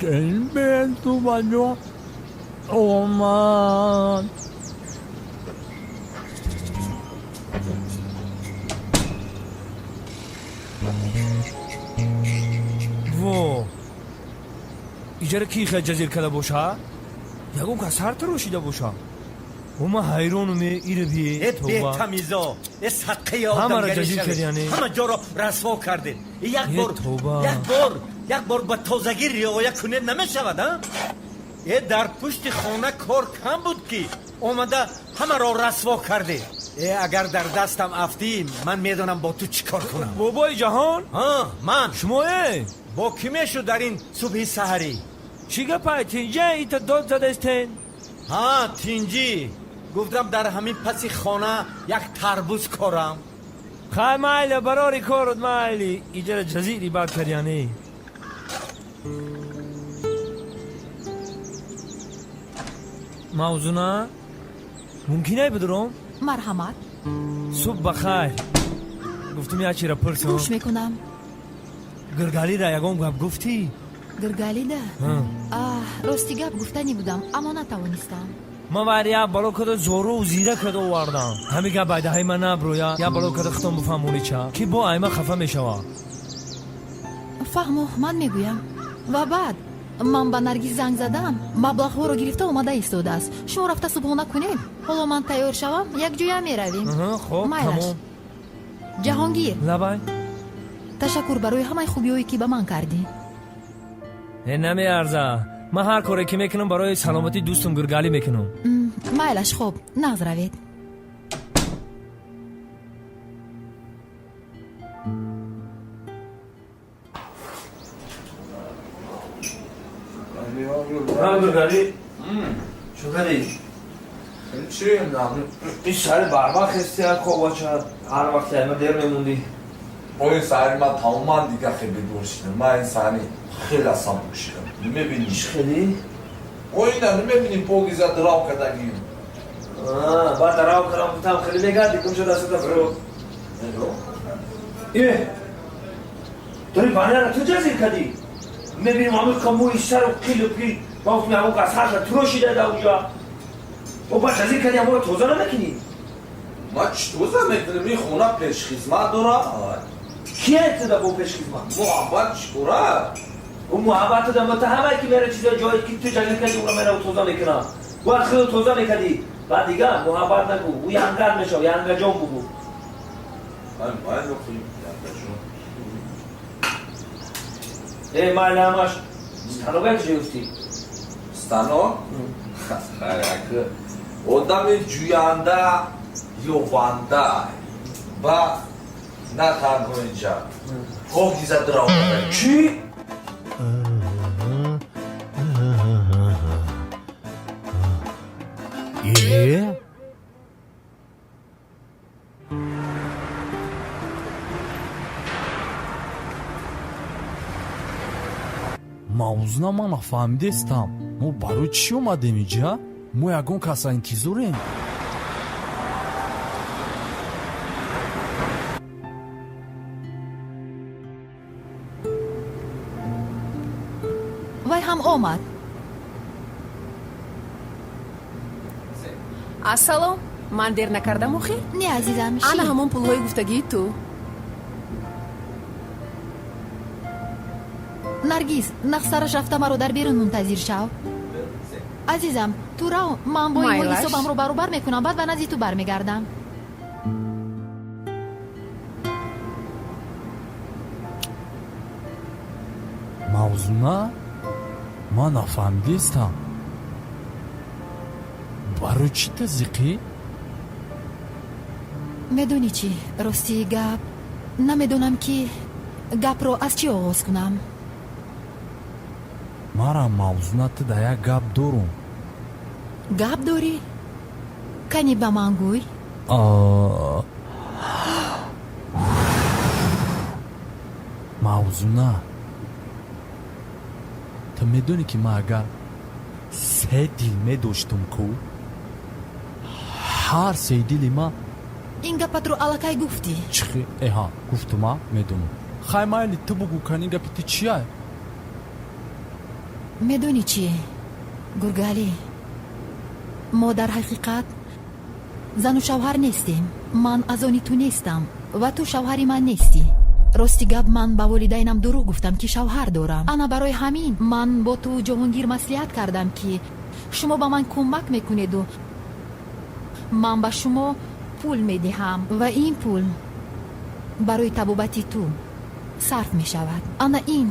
دل به تو به جان آمد و ایجاره کی خیلی جزیر کده باشه؟ یکم که سر تروشیده باشه و ما حیرانم ایره بیه به تمیزا یه صدقه همه را آدمگری جزیر شده. کرد یعنی همه جا را رسوا کرده یک بار با تازگی رعایت کنه نمیشود ها؟ یه در پشت خانه کار کم بود که اومده همه را رسوا کرده. اگر در دستم افتیم من میدونم با تو چی کار کنم. بابای جهان؟ من شما با کی میشو در این صبح سحری؟ چی گپای تینجه ایتا داد زده استین؟ تینجی گفتم در همین پسی خانه یک تربوز کارم. خیلی مایلی براری کارت مایلی ایجاره جزیری باد کریانی. موضوع نه؟ ممکنه بدرم؟ مرحمت. صبح بخیر. گفتم یا چی را پرسم؟ گوش میکنم. گرگالی را یکم گپ گفتی؟ گرگالی ده؟ راستی گپ گفتنی بودم اما نتوانستم. ما باید یا بالا کده زورو و زیره کده واردم. همی که باید های من نبرویا یا بالا کده ختم بفهمونی چه که با ایمه خفه میشوا. فهمو من میگویم. و بعد من با نرگیز زنگ زدم مبلغ ها رو گرفته اومده ایستاده است. شما رفته صبحانه کنید. حالا من تیار شوم یک جویا میرویم. خب تمام. جهانگیر لبای تشکر برای همه خوبیایی که به من کردی. نمی ارزه. من هر کاری که میکنم برای سلامتی دوستم گرگالی میکنم. مایلش خوب نغز روید. گرگالی چو کردی؟ چی؟ این سر برما خستی ها خوب چه هر وقت همه دیر میموندی. این سری من تماما دیگه خیلی دورشیدم. من این سری خیلی اصلا بکشیدم. نمیبینیش خیلی؟ این نمیبینی پوگیزه دراو کدگیم. بعد دراو کدم بودم خیلی میگردی کم شده ستا برو. ایه داری بانه را تو جزیر کدی؟ میبینیم همه کموی سر و کیل و پیل با افتمی همون قصر را تروشیده ده اونجا. و با جزیر کدی همون توزه نمیکنی؟ ما چی توزه میکنیم؟ این خونه پیش خدمت داره؟ کیه اتده با پیش خدمت؟ محبت چکوره؟ اون محبت دم تو همه که میره چیزا جایی که تو جنگل کردی اون رو میره و توزه میکنم. وقت خیلی توزه میکردی بعد دیگه محبت نگو. او ینگر میشه و ینگر جان بگو. من باید رو خیلی ای مالی همش ستانو باید چه گفتی؟ ستانو؟ خیلی آدم جوینده یوانده و نه تنها اینجا پاگیزه دراو کده. چی؟ мавзуна ман нафаҳмидестам мо барои чӣ омадем иҷа мо ягон каса интизорем. вай ҳам омад. ассалом, ман дер накардам охи? Не азизам, ана ҳамон пулҳои гуфтагии ту. наргиз, нах сараш рафта маро дар берун мунтазир шав. азизам, ту рав, ман бо инҳо Майлаш. ҳисобамро баробар мекунам, баъд ба назди ту бармегардам. мавзуна ман нафаҳмидестам барои чӣ тазиқӣ? медонӣ чӣ, рости гап намедонам ки гапро аз чӣ оғоз кунам. манам мавзунатида як гап дорум. гап дорӣ? кани ба ман гӯй. мавзуна ту медонӣ ки ман агар 3 дил медоштум ку ҳар 3 дили ман ин гапатро аллакай гуфтӣ? чихи эҳа гуфтума медонам. хай майли ту бугу кани гапи ту чия? медонӣ чӣ гургалӣ, мо дар ҳақиқат зану шавҳар нестем. ман аз они ту нестам ва ту шавҳари ман нестӣ. рости гап ман ба волидайнам дурӯғ гуфтам ки шавҳар дорам. ана барои ҳамин ман бо ту ҷоҳонгир маслиҳат кардам ки шумо ба ман кӯмак мекунеду ман ба шумо пул медиҳам ва ин пул барои табобати ту сарф мешавад. ана ин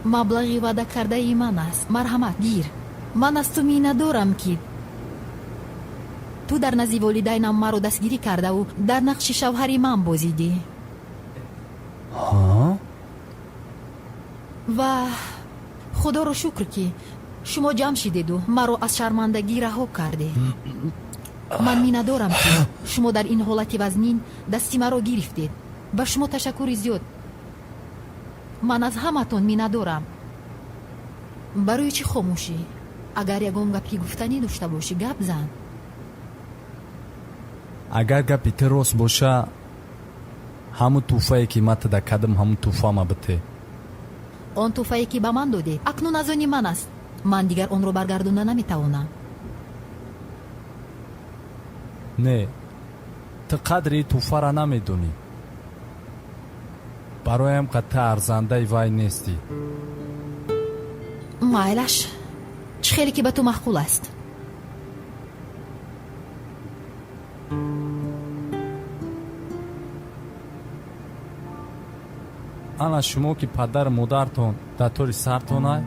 маблағи ваъда кардаи ман аст. марҳамат гир. ман аз ту миннатдорам ки ту дар назди волидайнам маро дастгирӣ кардаву дар нақши шавҳари ман бозидӣ. ва худоро шукр ки шумо ҷамъ шидеду маро аз шармандагӣ раҳо карде. ман миннатдорам ки шумо дар ин ҳолати вазнин дасти маро гирифтед. ба шумо ташаккури зиёд. ман аз ҳаматон миннатдорам. барои чӣ хомӯшӣ? агар ягон гапи гуфтанӣ дошта бошӣ, гап зан. агар гапи ту рост боша ҳамун тӯҳфае ки ман туда кардам ҳамун тӯҳфа ма бите. он тӯҳфае ки ба ман доде акнун аз они ман аст. ман дигар онро баргардонда наметавонам. не ту қадри тӯҳфара намедонӣ. бароям қадти арзандаи вай нестӣ. майлаш, чӣ хеле ки ба ту маъқул аст. ана шумо ки падару модартон дар тори сартонай,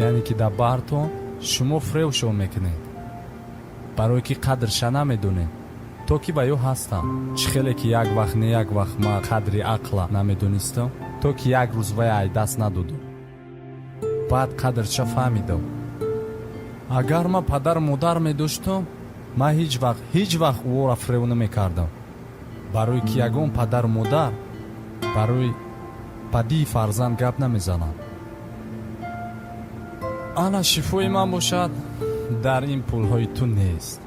яъне ки дар баҳртон шумо фревшо мекунед барое ки қадрша намедонед. то ки ба ё ҳастам, чӣ хеле ки як вақт не як вақт ман қадри ақла намедонистам, то ки як рӯз вай ай даст надодум, баъд қадрша фаҳмидам. агар ман падару модар медоштам, ман ҳеҷ вақт ӯро фрев намекардам, барое ки ягон падару модар барои падии фарзанд гап намезанам. ана шифои ман бошад дар ин пулҳои ту нест.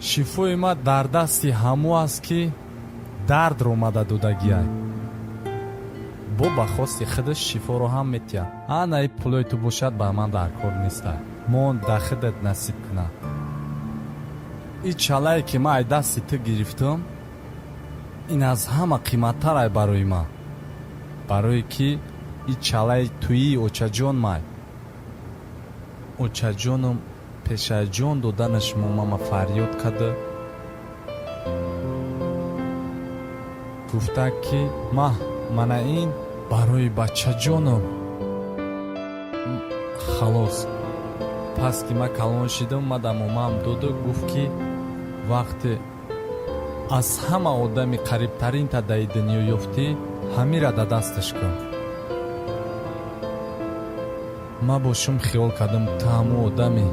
шифои ман дар дасти ҳамо аст ки дардро мада додагиай. бо ба хости худаш шифоро ҳам метиҳад. ана ин пулҳои ту бошад ба ман дар кор нестай. мон дар худат насиб кунад. ин чалае ки ман ай дасти ту гирифтам, ин аз ҳама қиматтарай барои ман. барое ки ин чалаи туи очаҷон май. очаҷоном пеша ҷон доданаш момама фарёд карда гуфта ки мана ин барои бачаҷоном. халос пас ки ман калон шидам, мада момаам доду гуфт ки вақте аз ҳама одами қарибтарин та дар дунё ёфтӣ, ҳамира да дасташ кун. ман бо шум хиёл кардам ту ҳамун одами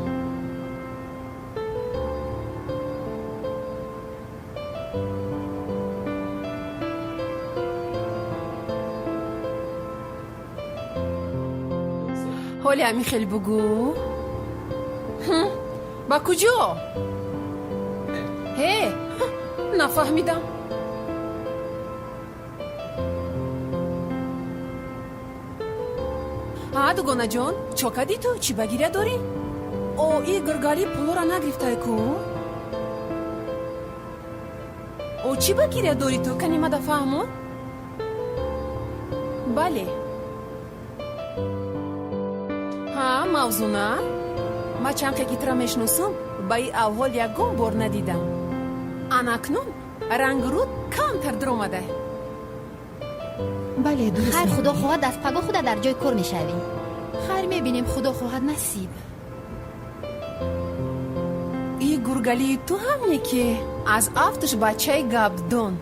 حالی همین خیلی بگو با کجا؟ هی نفهمیدم ها دوگانه جان چاکدی تو چی بگیره داری؟ او ای گرگالی پولو را نگرفته کو؟ او چی بگیره داری تو کنی ما دفهمون؟ بله ها موضوع نه؟ ما چند که را میشناسم با ای اول یکم بار ندیدم اناکنون رنگ رود کمتر در اومده بله درست خیر خدا خواهد از پگاه خود در جای کار میشویم خیر میبینیم خدا خواهد نصیب ای گرگلی تو همینه که از افتش بچه گابدون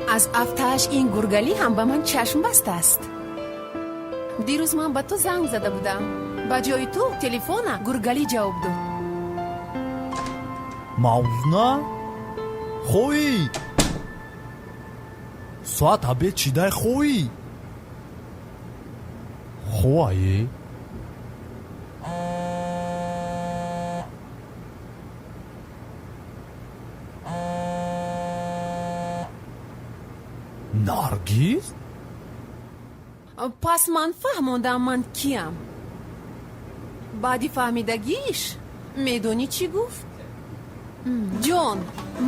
از افتش این گرگلی هم به من چشم بسته است دیروز من به تو زنگ زده بودم با جای تو تلفن گرگلی جواب داد мавзуна хоӣ соат абед чидай хоӣ хоае наргиз پس من فهموندم من کیم بعدی فهمیدگیش میدونی چی گفت؟ جان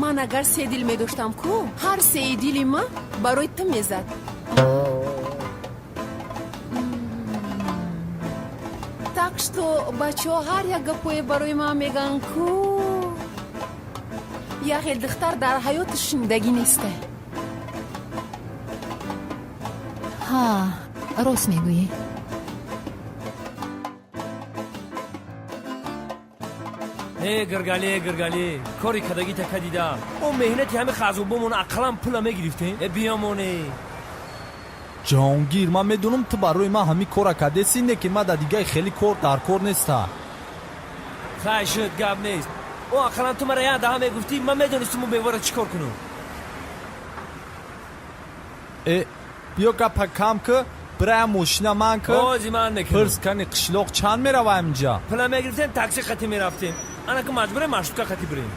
من اگر 3 دل میداشتم کو هر 3 دل ما برای تو میزد так что بچه ها هر یک گپوی برای ما میگن کو یخی دختر در حیاتش زندگی نیسته ها راست میگویی گرگالی کاری کدگی تکا دیدم اون مهنتی همه خزوبمون اقلم پولا میگرفته بیامونه ҷаҳонгир ман медонам ту барои ман ҳамин кора кардеси не ки ман дар дигаи хеле кор дар кор неста хай шуд гап нест о ақалан ту мара як даҳа мегуфтӣ ман медонистам он бевора чӣ кор кунам биё гапа кам ки бирая мошина ман ки ози ман мекунам пирс кани қишлоқ чанд мераваем инҷа пула мегирифтем такси қати мерафтем ана ки маҷбурем маршрутка қати бирем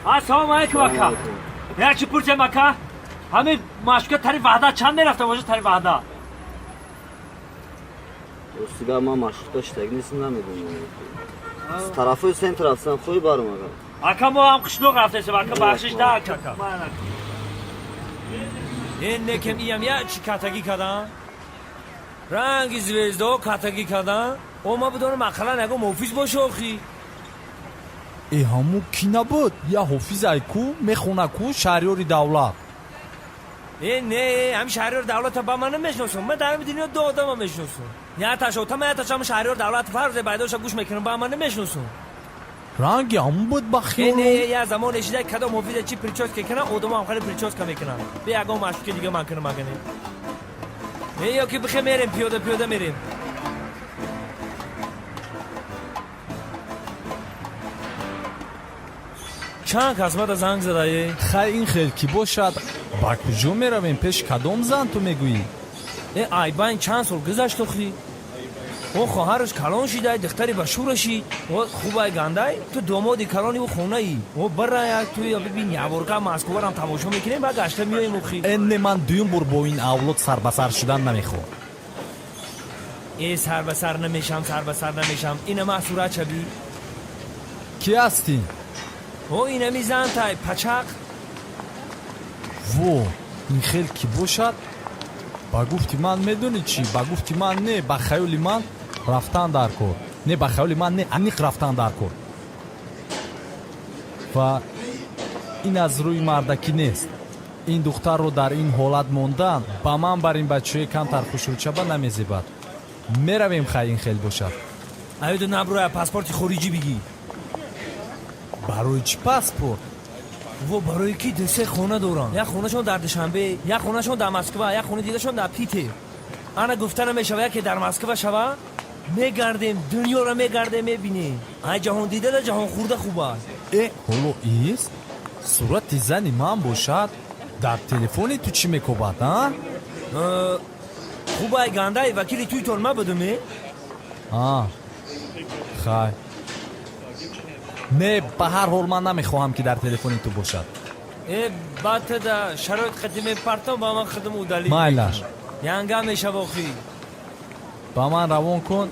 ассалому алайкум ака як чӣ пурсем ака ҳамин машка тари ваҳда чанд мерафта бошад тари ваҳда ростига ман маршрутка штаги нестам намедонам тарафои центр рафтам хоҳӣ баром ага ака мо ҳам қишлоқ рафтесем ака бахшиш дак ака ин некем иям як чӣ катагӣ кардам ранги звездо катагӣ кардам о ма бидонам ақалан ягон ҳофиз боша охӣ ҳамун кӣ набуд я ҳофизай ку мехона ку шаҳрёри давлат не ҳамин шаҳрёри давлата ба ман намешиносам ман дар ҳамин дунё ду одама мешиносам яташотама яташам шаҳрёри давлати фарзе байдоша гӯш мекунам ба ман намешиносам ранги ҳамун буд ба хиёл я замон ешида кадом ҳофиза чӣ прическа кунам одамо ҳам хеле прическа мекунам бе ягон машқи дига ман кунам агане ё ки бихе мерем пиёда мерем чанд кас мада занг задаи хай ин хел ки бошад ба куҷо меравем пеши кадом зан ту мегӯӣ айбайн чанд сол гузашт охӣ о хоҳараш калон шидай духтари ба шура шид хубай гандай ту домоди калони ӯ хонаи бараяк ту бибин яворка москварам тамошо мекунем ба гашта миёем охӣ не ман дуюм бор бо ин авлод сарбасар шудан намехоҳам сарбасар намешам инама сурат шаби кӣ ҳастӣ инами зантай пачақ во ин хел ки бошад ба гуфти ман медонӣ чӣ ба гуфти ман не ба хаёли ман рафтан дар кор не ба хаёли ман не аниқ рафтан дар кор ва ин аз рӯи мардакӣ нест ин духтарро дар ин ҳолат мондан ба ман бар ин бачаҳои камтар хушрӯчаба намезебад меравем хай ин хел бошад аёду наброя паспорти хориҷӣ бигӣ барои чӣ паспорт во барои ки десе хона дорам як хонашон дар душанбе як хонашон дар москва як хона дигашон дар питер ана гуфта намешава ки дар москва шава мегардем дунёро мегардем мебинем ай ҷаҳон дида дар ҷаҳон хурда хуб аст ҳоло ис сурати зани ман бошад дар телефони ту чӣ мекобад хубай гандаи вакили туи торма будуме хай не ба ҳар ҳол ман намехоҳам ки дар телефони ту бошад батада шароит қадиме партам ба ман хидм удали майлаш янга мешавохӣ ба ман равон кун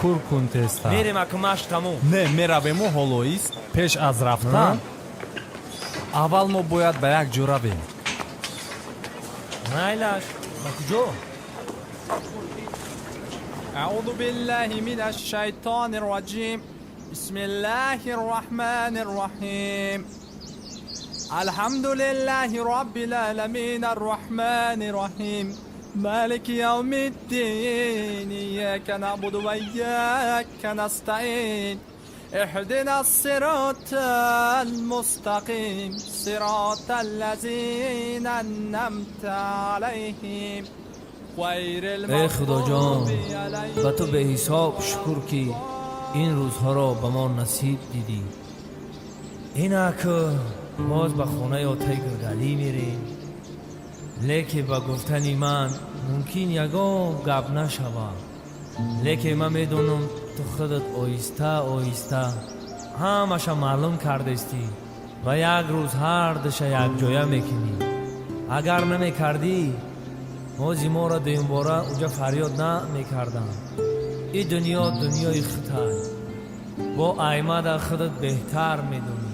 кур кун теста мерем ака машқ тамом не меравему ҳоло ис пеш аз рафтан аввал мо бояд ба як ҷо равем майлаш ба куҷо أعوذ بالله من الشيطان الرجيم بسم الله الرحمن الرحيم الحمد لله رب العالمين الرحمن الرحيم مالك يوم الدين إياك نعبد وإياك نستعين اهدنا الصراط المستقيم صراط الذين أنعمت عليهم ای خدا جان و تو به حساب شکر که این روزها را به ما نصیب دیدی اینا که باز به خانه آتای گرگلی میریم لیکن با گفتنی من ممکن یگان گپ نشود لیکن من میدونم تو خودت آیسته آیسته همشا معلوم کردستی و یک روز هر دشه یک جایه میکنی اگر نمیکردی موزی ما را دویم باره اونجا فریاد نمیکردم این دنیا دنیای خطای با ایمه در خودت بهتر میدونی